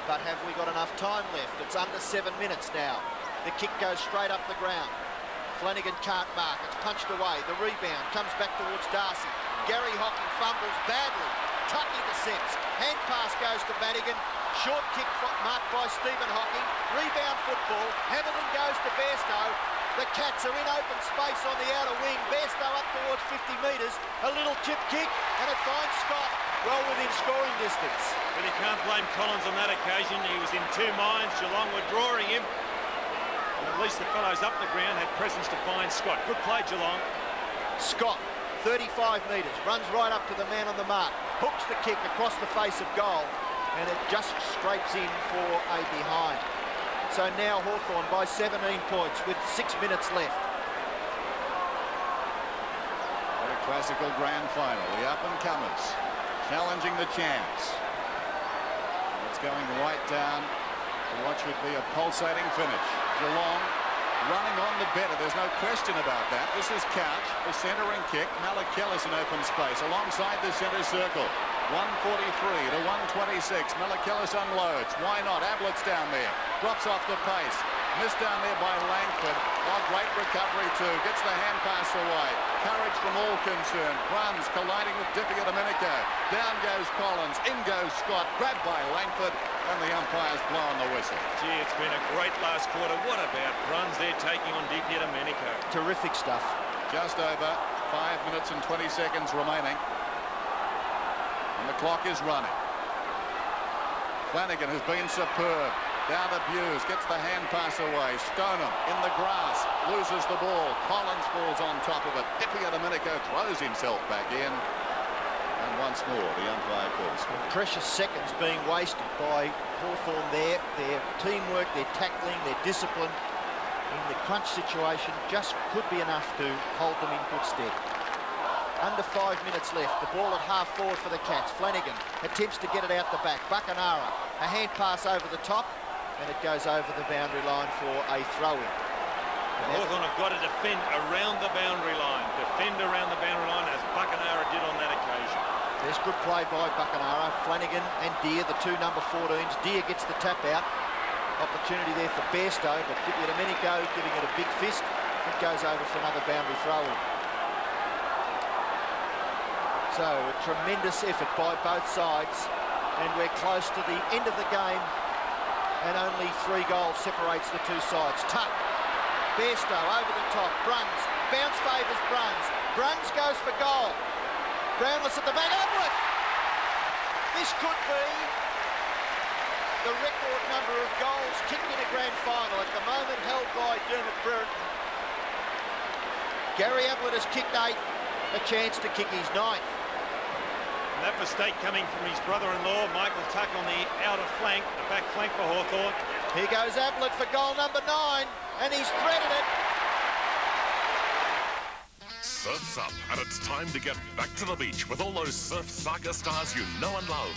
But have we got enough time left? It's under 7 minutes now. The kick goes straight up the ground. Flanagan can't mark. It's punched away. The rebound comes back towards Darcy. Gary Hawking fumbles badly. Tuck intercepts. Hand pass goes to Madigan. Short kick marked by Stephen Hawking. Rebound football. Hamilton goes to Bairstow. The Cats are in open space on the outer wing. Bairstow up towards 50 metres. A little chip kick, and it finds Scott well within scoring distance. But you can't blame Collins on that occasion. He was in 2 minds. Geelong were drawing him. And at least the fellows up the ground had presence to find Scott. Good play, Geelong. Scott, 35 metres, runs right up to the man on the mark. Hooks the kick across the face of goal. and it just scrapes in for a behind. So now Hawthorn by 17 points with 6 minutes left. What a classical grand final. The up-and-comers challenging the champs. It's going right down to what should be a pulsating finish. Geelong running on the better. There's no question about that. This is Couch, the centering kick. Malakellis in open space alongside the centre circle. 143 to 126. Malakellis unloads. Why not? Ablett's down there. Drops off the pace. Missed down there by Langford. Oh, great recovery too. Gets the hand pass away. Courage from all concerned. Bruns colliding with Di Domenico. Down goes Collins. In goes Scott. Grabbed by Langford. And the umpire's blowing the whistle. Gee, it's been a great last quarter. What about Bruns? They're taking on Di Domenico. Terrific stuff. Just over 5 minutes and 20 seconds remaining. And the clock is running. Flanagan has been superb. Down to Buse, gets the hand pass away. Stoneham in the grass, loses the ball. Collins falls on top of it. Di Domenico throws himself back in. And once more, the umpire calls for it. Precious seconds being wasted by Hawthorn there. Their teamwork, their tackling, their discipline in the crunch situation just could be enough to hold them in good stead. Under 5 minutes left. The ball at half forward for the Cats. Flanagan attempts to get it out the back. Buckenara, a hand pass over the top, and it goes over the boundary line for a throw-in. Hawthorn have got to defend around the boundary line. Defend around the boundary line as Buckenara did on that occasion. There's good play by Buckenara. Flanagan and Deere, the two number 14s. Deere gets the tap out. Opportunity there for Bairstow, but Di Domenico giving it a big fist. It goes over for another boundary throw-in. So a tremendous effort by both sides, and we're close to the end of the game, and only 3 goals separates the two sides. Tuck, Bairstow over the top, Bruns, bounce favours Bruns. Bruns goes for goal. Brownless at the back, Ablett! This could be the record number of goals kicked in a grand final, at the moment held by Dermot Brereton. Gary Ablett has kicked 8, a chance to kick his 9th. That mistake coming from his brother-in-law, Michael Tuck, on the outer flank, the back flank for Hawthorn. Here goes Ablett for goal number 9, and he's threaded it. Surf's up, and it's time to get back to the beach with all those surf saga stars you know and love.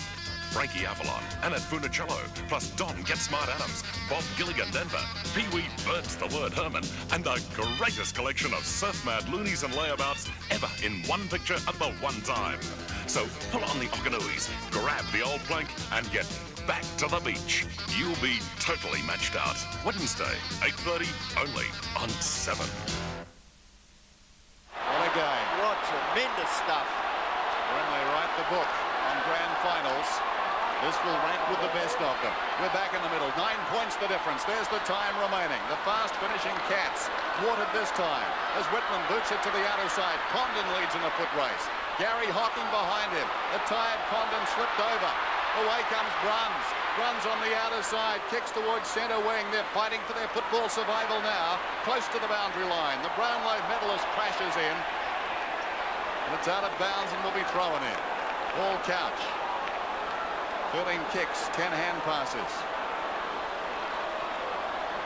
Frankie Avalon, Annette Funicello, plus Don Get Smart Adams, Bob Gilligan Denver, Pee-wee Burt's the Word Herman, and the greatest collection of surf-mad loonies and layabouts ever in one picture at the one time. So pull on the Okanoes, grab the old plank, and get back to the beach. You'll be totally matched out. Wednesday, 8:30, only on 7. What a game. What tremendous stuff. When they write the book on grand finals, this will rank with the best of them. We're back in the middle. 9 points the difference. There's the time remaining. The fast finishing Cats thwarted this time as Whitman boots it to the outer side. Condon leads in the foot race. Gary Hocking behind him. The tired Condon slipped over. Away comes Bruns. Bruns on the outer side. Kicks towards centre wing. They're fighting for their football survival now. Close to the boundary line. The Brownlow medalist crashes in. And it's out of bounds and will be thrown in. All Couch. 13 kicks, 10 hand passes.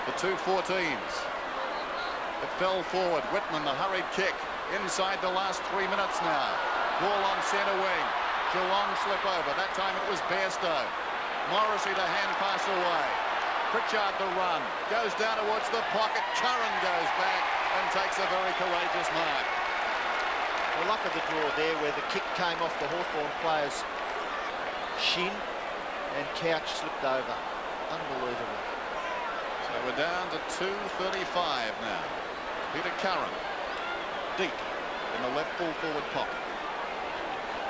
The two 14s. It fell forward. Whitman, the hurried kick. Inside the last 3 minutes now. Ball on centre wing. Geelong slip over. That time it was Bairstow. Morrissey the hand pass away. Pritchard the run. Goes down towards the pocket. Curran goes back and takes a very courageous mark. The luck of the draw there where the kick came off the Hawthorn player's shin and Couch slipped over. Unbelievable. So we're down to 2:35 now. Peter Curran deep in the left full forward pocket.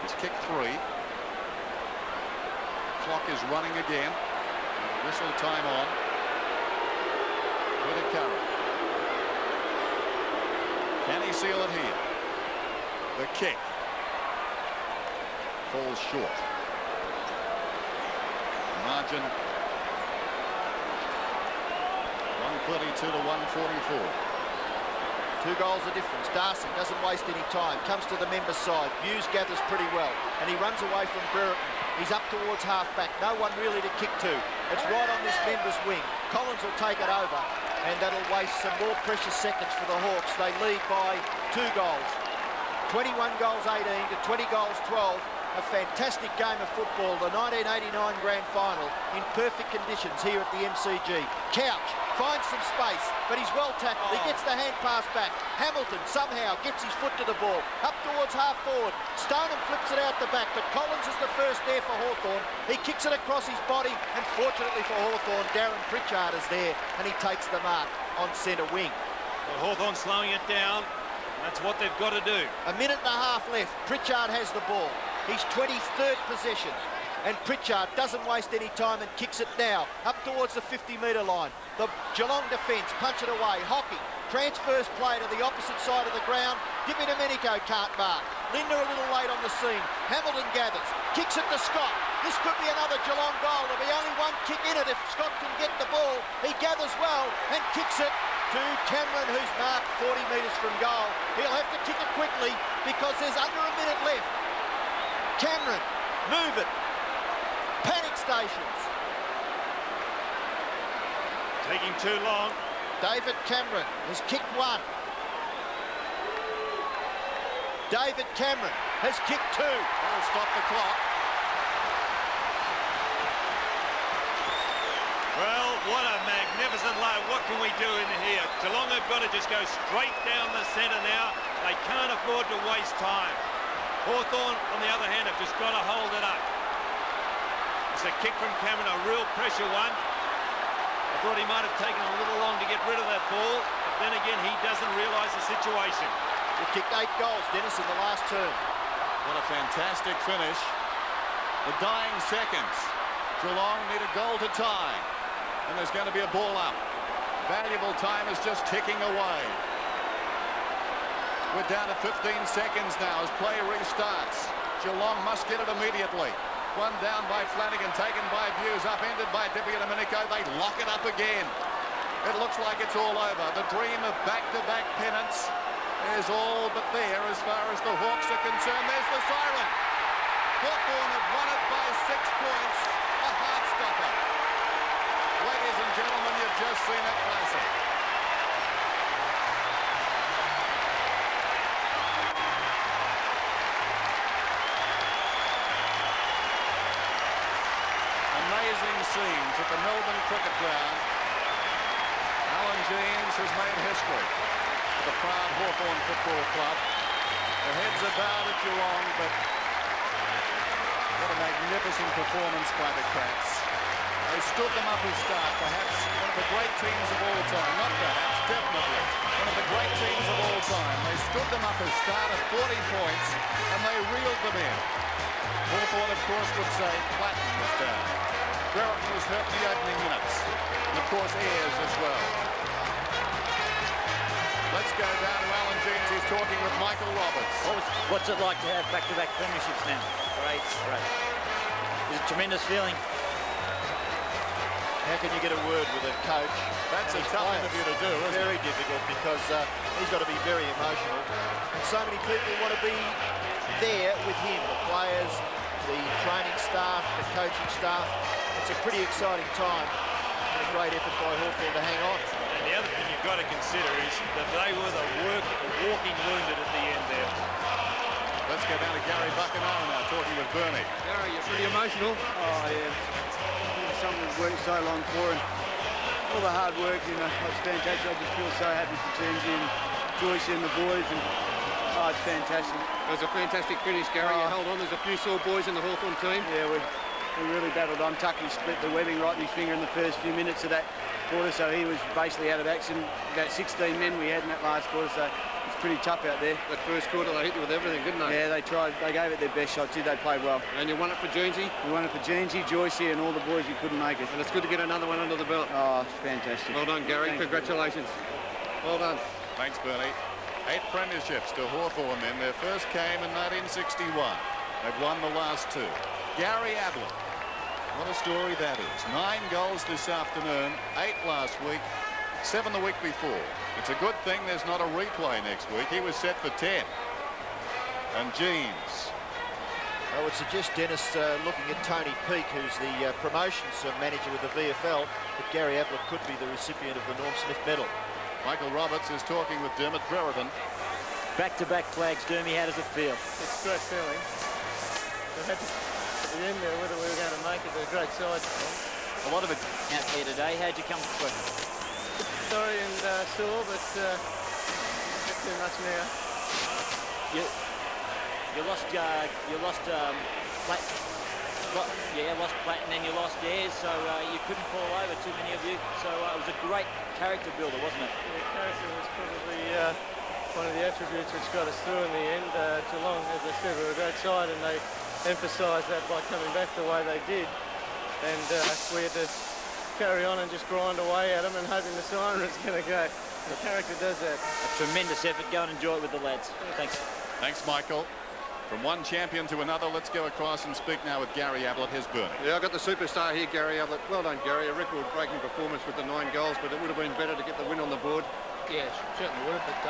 He's kicked 3. Clock is running again. Whistle time on. Peter Curran. Can he seal it here? The kick falls short. Margin 132 to 144. 2 goals a difference. Darcy doesn't waste any time. Comes to the member side. Buse gathers pretty well. And he runs away from Brereton. He's up towards half-back. No one really to kick to. It's right on this member's wing. Collins will take it over, and that'll waste some more precious seconds for the Hawks. They lead by 2 goals. 21 goals 18 to 20 goals 12. A fantastic game of football, the 1989 Grand Final, in perfect conditions here at the MCG. Couch finds some space, but he's well tackled. He gets the hand pass back. Hamilton somehow gets his foot to the ball. Up towards half forward. Stoneham flips it out the back, but Collins is the first there for Hawthorn. He kicks it across his body, and fortunately for Hawthorn, Darren Pritchard is there, and he takes the mark on centre wing. Well, Hawthorn slowing it down. That's what they've got to do. A minute and a half left. Pritchard has the ball. His 23rd possession. And Pritchard doesn't waste any time and kicks it now up towards the 50-metre line. The Geelong defence punch it away. Hockey transfers play to the opposite side of the ground. Dippy Domenico can't mark. Linda a little late on the scene. Hamilton gathers. Kicks it to Scott. This could be another Geelong goal. There'll be only one kick in it if Scott can get the ball. He gathers well and kicks it to Cameron, who's marked 40 metres from goal. He'll have to kick it quickly because there's under a minute left. Cameron, move it. Panic stations. Taking too long. David Cameron has kicked one. David Cameron has kicked 2. That'll stop the clock. Well, what a magnificent load. What can we do in here? Geelong have got to just go straight down the centre now. They can't afford to waste time. Hawthorn, on the other hand, have just got to hold it up. It's a kick from Cameron, a real pressure one. I thought he might have taken a little long to get rid of that ball, but then again, he doesn't realise the situation. He kicked 8 goals, Dennis, in the last term. What a fantastic finish. The dying seconds. Geelong need a goal to tie, and there's going to be a ball up. Valuable time is just ticking away. We're down to 15 seconds now as play restarts. Geelong must get it immediately. One down by Flanagan, taken by Buse, upended by Dippy Domenico. They lock it up again. It looks like it's all over. The dream of back-to-back pennants is all but there as far as the Hawks are concerned. There's the siren. Hawthorn have won it by 6 points. A heart-stopper. Ladies and gentlemen, you've just seen a classic. Amazing scenes at the Melbourne Cricket Ground. Alan Jeans has made history for the proud Hawthorn Football Club. The heads are bowed at Geelong, but what a magnificent performance by the Cats. They stood them up as start, perhaps one of the great teams of all time. Not perhaps, definitely one of the great teams of all time. They stood them up as start at 40 points, and they reeled them in. Hawthorn, of course, would say Platten was down. Brereton was hurt in the opening minutes. And, of course, Ayres as well. Let's go down to Alan Jeans. He's talking with Michael Roberts. What's it like to have back-to-back premierships now? Great. It's a tremendous feeling. How can you get a word with a coach? That's a tough interview to do, isn't it? Very difficult because he's got to be very emotional. And so many people want to be there with him, the players, the training staff, the coaching staff. It's a pretty exciting time. And a great effort by Hawthorn to hang on. And the other thing you've got to consider is that they were the walking wounded at the end there. Let's go down to Gary Buckenara now, talking with Bernie. Gary, you're pretty emotional. Oh, yeah. Something we've worked so long for, and all the hard work, you know, it's fantastic. I just feel so happy for Tunji and Joyce and the boys, and it's fantastic. It was a fantastic finish, Gary. You held on. There's a few sore boys in the Hawthorn team. Yeah, we really battled on. Tucky split the webbing right in his finger in the first few minutes of that quarter, so he was basically out of action. About 16 men we had in that last quarter, so it's pretty tough out there. That first quarter, they hit you with everything, didn't they? Yeah, they tried. They gave it their best shot, too. They played well. And you won it for Jeansy? We won it for Jeansy, Joycey, and all the boys who couldn't make it. And it's good to get another one under the belt. Oh, it's fantastic. Well done, Gary. Thanks. Congratulations. Well done. Thanks, Bernie. 8 premierships to Hawthorn then. Their first came in 1961. They've won the last 2. Gary Ablett. What a story that is. 9 goals this afternoon, 8 last week, 7 the week before. It's a good thing there's not a replay next week. He was set for 10. And Jeans I would suggest, Dennis, looking at Tony Peake, who's the promotions manager with the VFL, that Gary Ablett could be the recipient of the Norm Smith medal. Michael Roberts is talking with Dermot Brereton. Back-to-back flags, Dermy, how does it feel? It's a great feeling. We had to, at the end there, whether we were going to make it, they're a great side. A lot of it out here today. How'd you come through? Sorry and sore, but not too much now. You lost lost Platt, and then you lost Ayres, so you couldn't fall over, too many of you. So it was a great character builder, wasn't it? Yeah, character was probably one of the attributes which got us through in the end. Geelong, as I said, were a great side, and they emphasised that by coming back the way they did. And we had to carry on and just grind away at them and hoping the siren was going to go. The character does that. A tremendous effort. Go and enjoy it with the lads. Thanks. Thanks, Michael. From one champion to another, let's go across and speak now with Gary Ablett. Here's Bernie. Yeah, I've got the superstar here, Gary Ablett. Well done, Gary. A record-breaking performance with the 9 goals, but it would have been better to get the win on the board. Yeah, certainly would have, but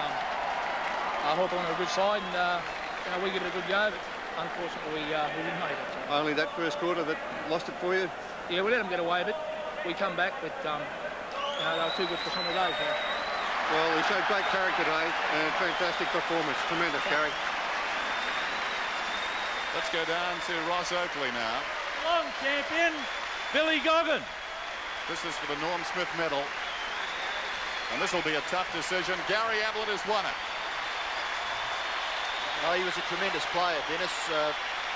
Hawthorn are a good side, and we give it a good go, but unfortunately we didn't make it. So. Only that first quarter that lost it for you? Yeah, we let them get away with it. We come back, but they were too good for some of those. So. Well, we showed great character today, and fantastic performance. Tremendous, Gary. Let's go down to Ross Oakley now. Long champion, Billy Goggin. This is for the Norm Smith medal. And this will be a tough decision. Gary Ablett has won it. Oh, he was a tremendous player, Dennis.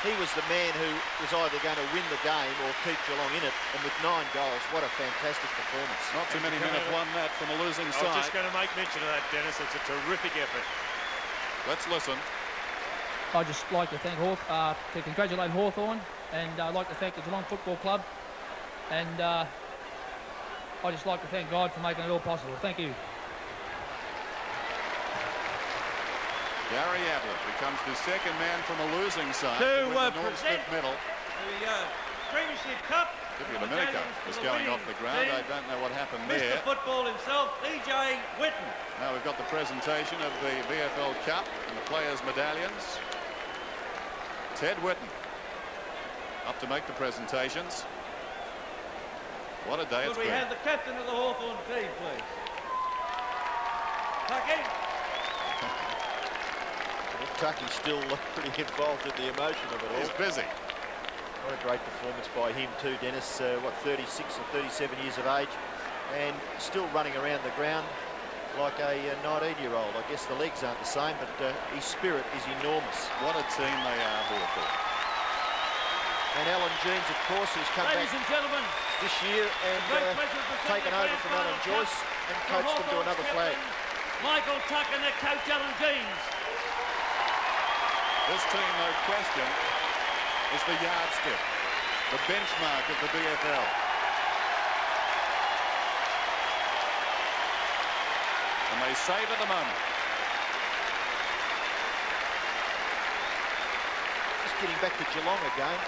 He was the man who was either going to win the game or keep Geelong in it. And with 9 goals, what a fantastic performance. Not too many men have won that from a losing side. I was just going to make mention of that, Dennis. It's a terrific effort. Let's listen. I'd just like to thank to congratulate Hawthorn, and I'd like to thank the Geelong Football Club, and I'd just like to thank God for making it all possible. Thank you. Gary Ablett becomes the second man from a losing side to win the Norm Smith medal. The Premiership Cup. Tippy Domenico is going off the ground. I don't know what happened there. Mr. Football himself, EJ Whitten. Now we've got the presentation of the VFL Cup and the players' medallions. Ted Whitten up to make the presentations. What a day it's been. Could we have the captain of the Hawthorn team, please? Tucky. Tucky's still pretty involved in the emotion of it all. He's busy. What a great performance by him too, Dennis. 36 or 37 years of age, and still running around the ground like a 19-year-old. I guess the legs aren't the same, but his spirit is enormous. What a team they are, Hawthorn. And Alan Jeans, of course, who's come back this year and taken over from Alan Joyce and coached them to another flag. Michael Tuck and their coach Alan Jeans. This team, no question, is the yardstick, the benchmark of the VFL. And they save at the moment. Just getting back to Geelong again.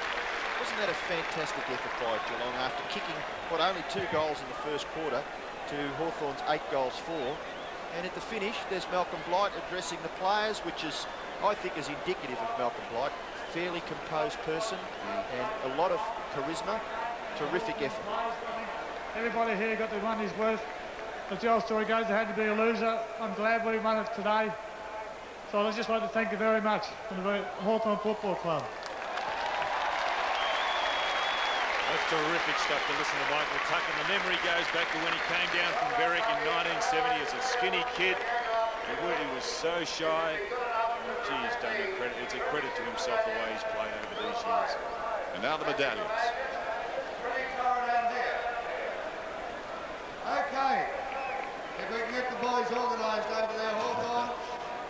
Wasn't that a fantastic effort by Geelong after kicking, only 2 goals in the first quarter to Hawthorn's 8 goals 4. And at the finish, there's Malcolm Blight addressing the players, which is, I think, is indicative of Malcolm Blight. Fairly composed person and a lot of charisma. Terrific effort. Everybody here got the money's worth. As the old story goes, there had to be a loser. I'm glad we won it today. So I'd just like to thank you very much from the Hawthorn Football Club. That's terrific stuff to listen to Michael Tuck, and the memory goes back to when he came down from Berwick in 1970 as a skinny kid. He was so shy. Gee, he's done a credit. It's a credit to himself the way he's played over these years. And now the medallions. Okay, if we can get the boys organised over there, Hawthorn.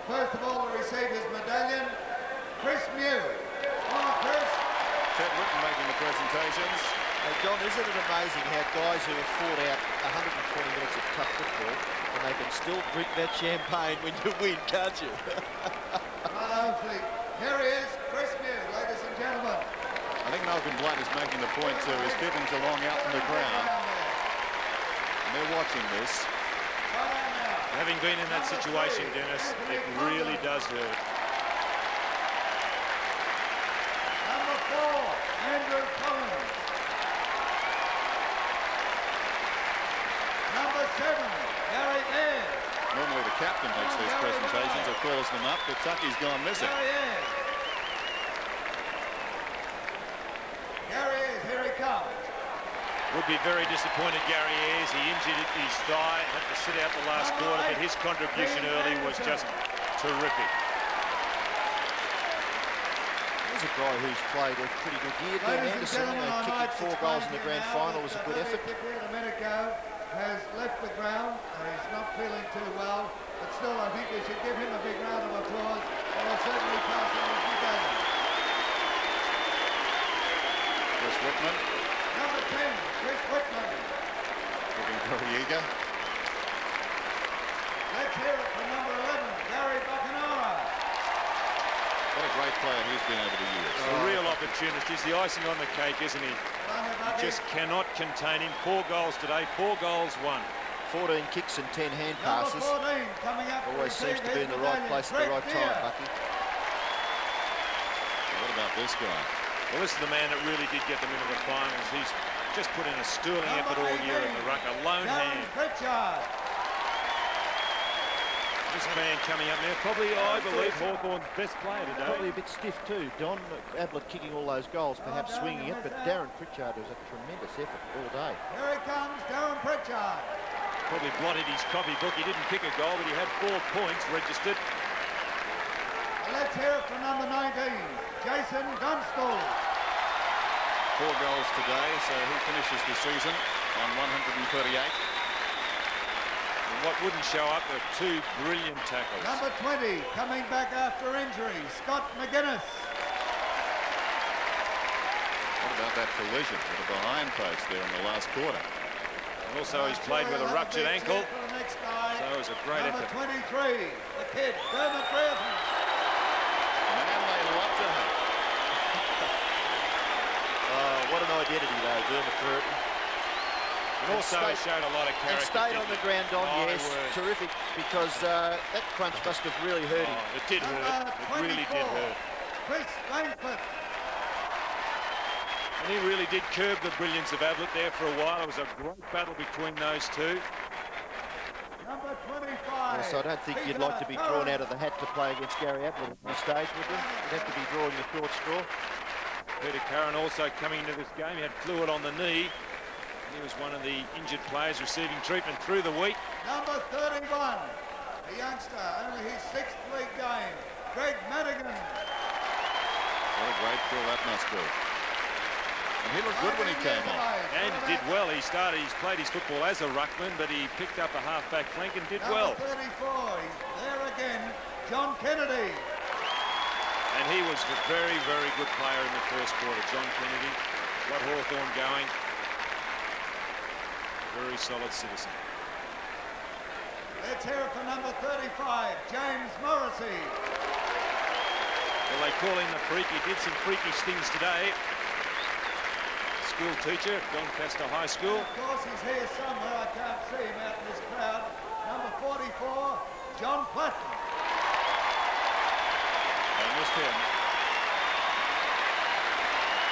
First of all, to receive his medallion, Chris Mew. Come on, Chris. Ted Whitten making the presentations. Hey, John, isn't it amazing how guys who have fought out 120 minutes of tough football, and they can still drink that champagne when you win, can't you? Hopefully. Here he is, Chris Mew, ladies and gentlemen. I think Malcolm Blight is making the point too. He's keeping Geelong out from the ground. And they're watching this. Having been in that situation, Dennis, it really does hurt. Number captain makes these presentations or calls them up, but Tucky's gone missing. Gary Ayres, here he comes. Would be very disappointed, Gary Ayres. He injured his thigh, had to sit out the last quarter, but his contribution early was just terrific. He's a guy who's played a pretty good year. Ben Anderson, kicking 4 goals in the grand final was a good effort. A minute ago has left the ground. He's not feeling too well, but still I think we should give him a big round of applause. And we'll certainly pass on his medallion. Chris Whitman. Number 10, Chris Whitman. Looking very eager. Let's hear it from number 11, Gary Buckenara. What a great player he's been over the years. A real opportunity. He's the icing on the cake, isn't he? You just cannot contain him. 4 goals today, 4 goals, 1. 14 kicks and 10 hand passes. Number 14 coming up. Always seems to be in the right place at the right time, Bucky. What about this guy? Well, this is the man that really did get them into the finals. He's just put in a sterling effort all year in the ruck. A lone hand. Pritchard. This man coming up now, probably, I believe, Hawthorn's best player today. Probably a bit stiff too. Don Ablett kicking all those goals, perhaps swinging it, but Darren Pritchard was a tremendous effort all day. Here he comes, Darren Pritchard. Probably blotted his copybook. He didn't kick a goal, but he had 4 points registered. Let's hear it from number 19, Jason Dunstall. 4 goals today, so he finishes the season on 138. And what wouldn't show up were 2 brilliant tackles. Number 20, coming back after injury, Scott McGuinness. What about that collision with the behind post there in the last quarter? And also, he's played with a ruptured ankle, so it was a great effort. Number 23, the kid, Dermot Brereton. Man, they love to have. Oh, what an identity though, Dermot Brereton. And also showed a lot of character. And stayed on the ground, Don, yes. Terrific, because that crunch must have really hurt him. It did hurt. It really did hurt. Chris Langford. And he really did curb the brilliance of Ablett there for a while. It was a great battle between those two. Number 25. Yes, I don't think you'd like to be drawn out of the hat to play against Gary Ablett at this stage, would you? You'd have to be drawing the short straw. Peter Curran also coming into this game. He had fluid on the knee. He was one of the injured players receiving treatment through the week. Number 31, a youngster, only his 6th league game, Greg Madigan. What a great fill that must be. And he looked good when he came on. And did well. He's played his football as a ruckman, but he picked up a half-back flank and did well. Number 34, he's there again, John Kennedy. And he was a very, very good player in the first quarter, John Kennedy. Got Hawthorn going. Very solid citizen. Let's hear it for number 35, James Morrissey. Well, they call him the freak. He did some freakish things today. School teacher at Doncaster High School. Of course, he's here somewhere. I can't see him out in this crowd. Number 44, John Platten. They missed him.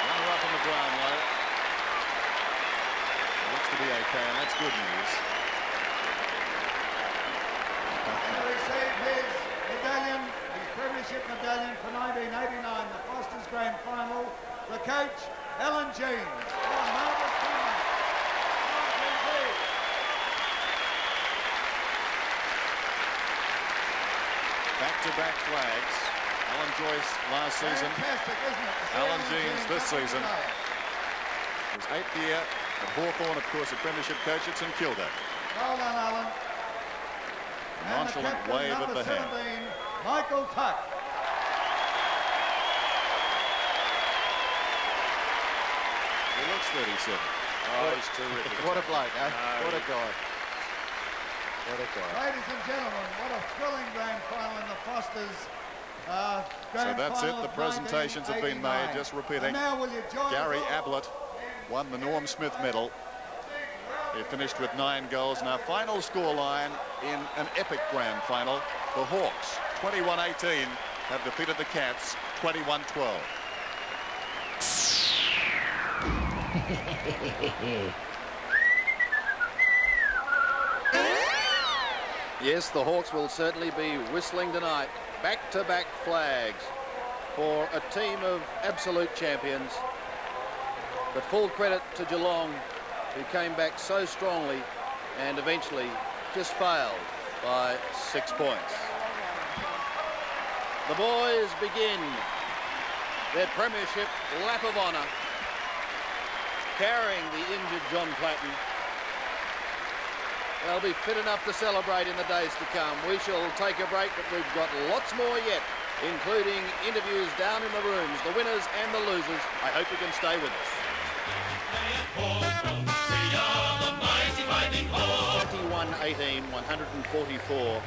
Runner up on the ground, though. Looks to be okay, and that's good news. He received his medallion, his premiership medallion for 1989, the Foster's Grand Final. The coach, Alan Jeans. Back-to-back flags. Alan Joyce last season. Fantastic, isn't it? Alan Jeans this season. His 8th year at Hawthorn, of course, a premiership coach at St Kilda. Well done, Alan. A nonchalant wave of the hand. 17, Michael Tuck. He looks 37. Oh, he's terrific. What a bloke, eh? No. What a guy. What a guy. Ladies and gentlemen, what a thrilling grand final in the Fosters. So that's it. The presentations have been made. Just repeating. Now will you join Gary us all? Ablett won the Norm Smith medal. He finished with 9 goals. Now, final scoreline in an epic grand final. The Hawks, 21-18, have defeated the Cats, 21-12. Yes, the Hawks will certainly be whistling tonight. Back-to-back flags for a team of absolute champions. But full credit to Geelong, who came back so strongly and eventually just failed by 6 points. The boys begin their premiership lap of honour, carrying the injured John Platten. They'll be fit enough to celebrate in the days to come. We shall take a break, but we've got lots more yet, including interviews down in the rooms, the winners and the losers. I hope you can stay with us. 21-18, 144,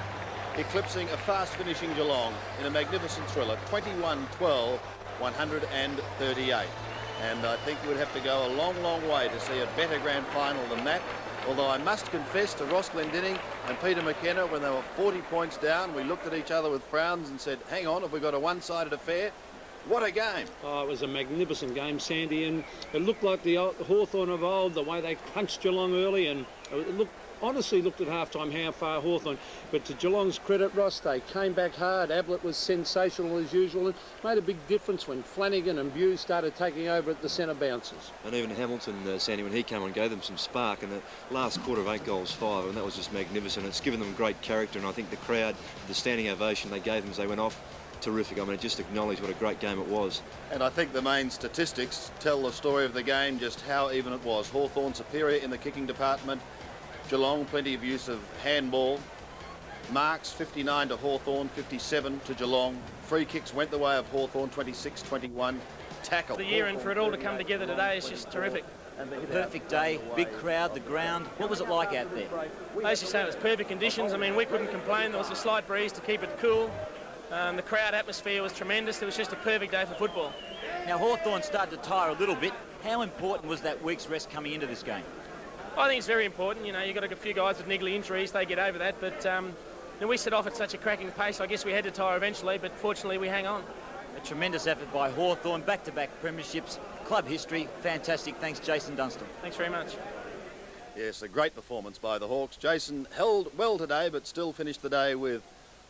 eclipsing a fast-finishing Geelong in a magnificent thriller, 21-12, 138. And I think you would have to go a long, long way to see a better grand final than that. Although I must confess to Ross Glendinning and Peter McKenna, when they were 40 points down, we looked at each other with frowns and said, hang on, have we got a one-sided affair? What a game. Oh, it was a magnificent game, Sandy, and it looked like the Hawthorn of old, the way they punched Geelong early, and it honestly looked at half-time how far Hawthorn, but to Geelong's credit, Ross, they came back hard. Ablett was sensational as usual and made a big difference when Flanagan and Bew started taking over at the centre bounces. And even Hamilton, Sandy, when he came on, gave them some spark, and the last quarter of 8 goals, 5, and that was just magnificent. It's given them great character, and I think the crowd, the standing ovation they gave them as they went off, terrific. I mean, it just acknowledged what a great game it was. And I think the main statistics tell the story of the game, just how even it was. Hawthorn superior in the kicking department. Geelong, plenty of use of handball. Marks, 59 to Hawthorn, 57 to Geelong. Free kicks went the way of Hawthorn, 26-21. Tackle. The year and for it all to come together today is just terrific. Perfect day, big crowd, the ground. What was it like out there? As you say, it was perfect conditions. I mean, we couldn't complain. There was a slight breeze to keep it cool. The crowd atmosphere was tremendous. It was just a perfect day for football. Now, Hawthorn started to tire a little bit. How important was that week's rest coming into this game? I think it's very important. You know, you've got a few guys with niggly injuries. They get over that. But we set off at such a cracking pace. I guess we had to tire eventually, but fortunately we hang on. A tremendous effort by Hawthorn. Back-to-back premierships. Club history. Fantastic. Thanks, Jason Dunstan. Thanks very much. Yes, a great performance by the Hawks. Jason held well today, but still finished the day with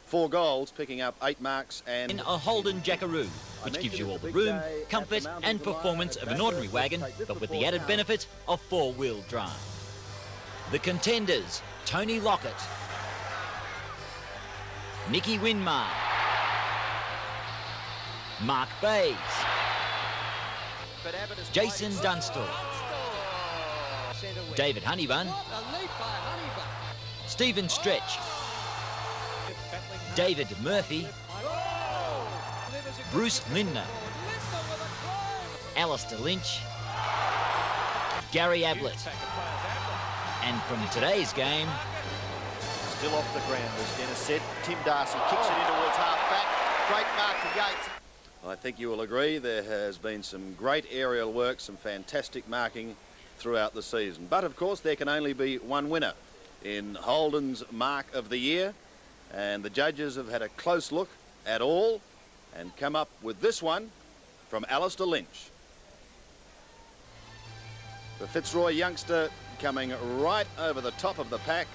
4 goals, picking up 8 marks and... in a Holden Jackaroo, which gives you all the room, comfort and performance of an ordinary wagon, but with the added benefit of 4-wheel drive. The contenders, Tony Lockett, Nicky Winmar, Mark Bays, Jason Dunstall, David Honeybun, Stephen Stretch, David Murphy, Bruce Lindner, Alistair Lynch, Gary Ablett. And from today's game... Still off the ground, as Dennis said. Tim Darcy kicks it in towards half-back. Great mark to Yates. I think you will agree there has been some great aerial work, some fantastic marking throughout the season. But, of course, there can only be one winner in Holden's Mark of the Year. And the judges have had a close look at all and come up with this one from Alistair Lynch. The Fitzroy youngster coming right over the top of the pack,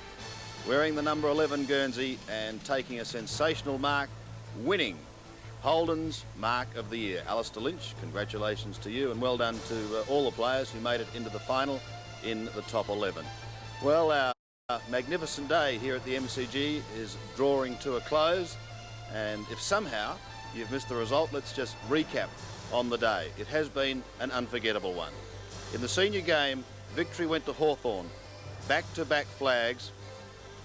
wearing the number 11 Guernsey and taking a sensational mark, winning Holden's Mark of the Year. Alistair Lynch, congratulations to you and well done to all the players who made it into the final in the top 11. Well, our magnificent day here at the MCG is drawing to a close, and if somehow you've missed the result, let's just recap on the day. It has been an unforgettable one. In the senior game, victory went to Hawthorn. Back-to-back flags.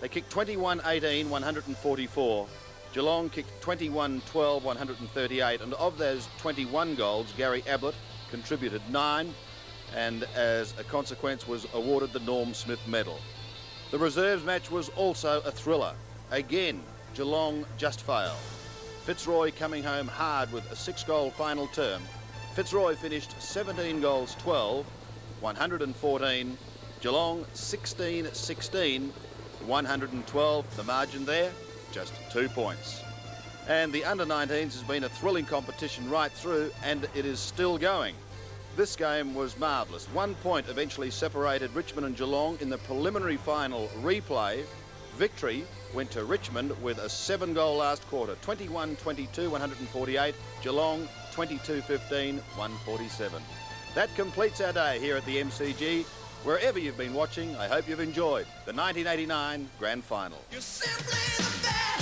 They kicked 21-18, 144. Geelong kicked 21-12, 138. And of those 21 goals, Gary Ablett contributed 9, and as a consequence was awarded the Norm Smith Medal. The reserves match was also a thriller. Again, Geelong just failed. Fitzroy coming home hard with a 6-goal final term. Fitzroy finished 17 goals 12, 114. Geelong 16-16, 112. The margin there, just 2 points. And the under-19s has been a thrilling competition right through, and it is still going. This game was marvellous. 1 point eventually separated Richmond and Geelong in the preliminary final replay. victory went to Richmond with a 7-goal last quarter. 21-22, 148. Geelong, 22-15, 147. That completes our day here at the MCG. Wherever you've been watching, I hope you've enjoyed the 1989 Grand Final. You're simply the best.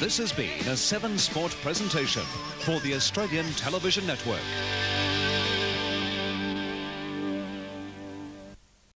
This has been a 7 Sport presentation for the Australian Television Network.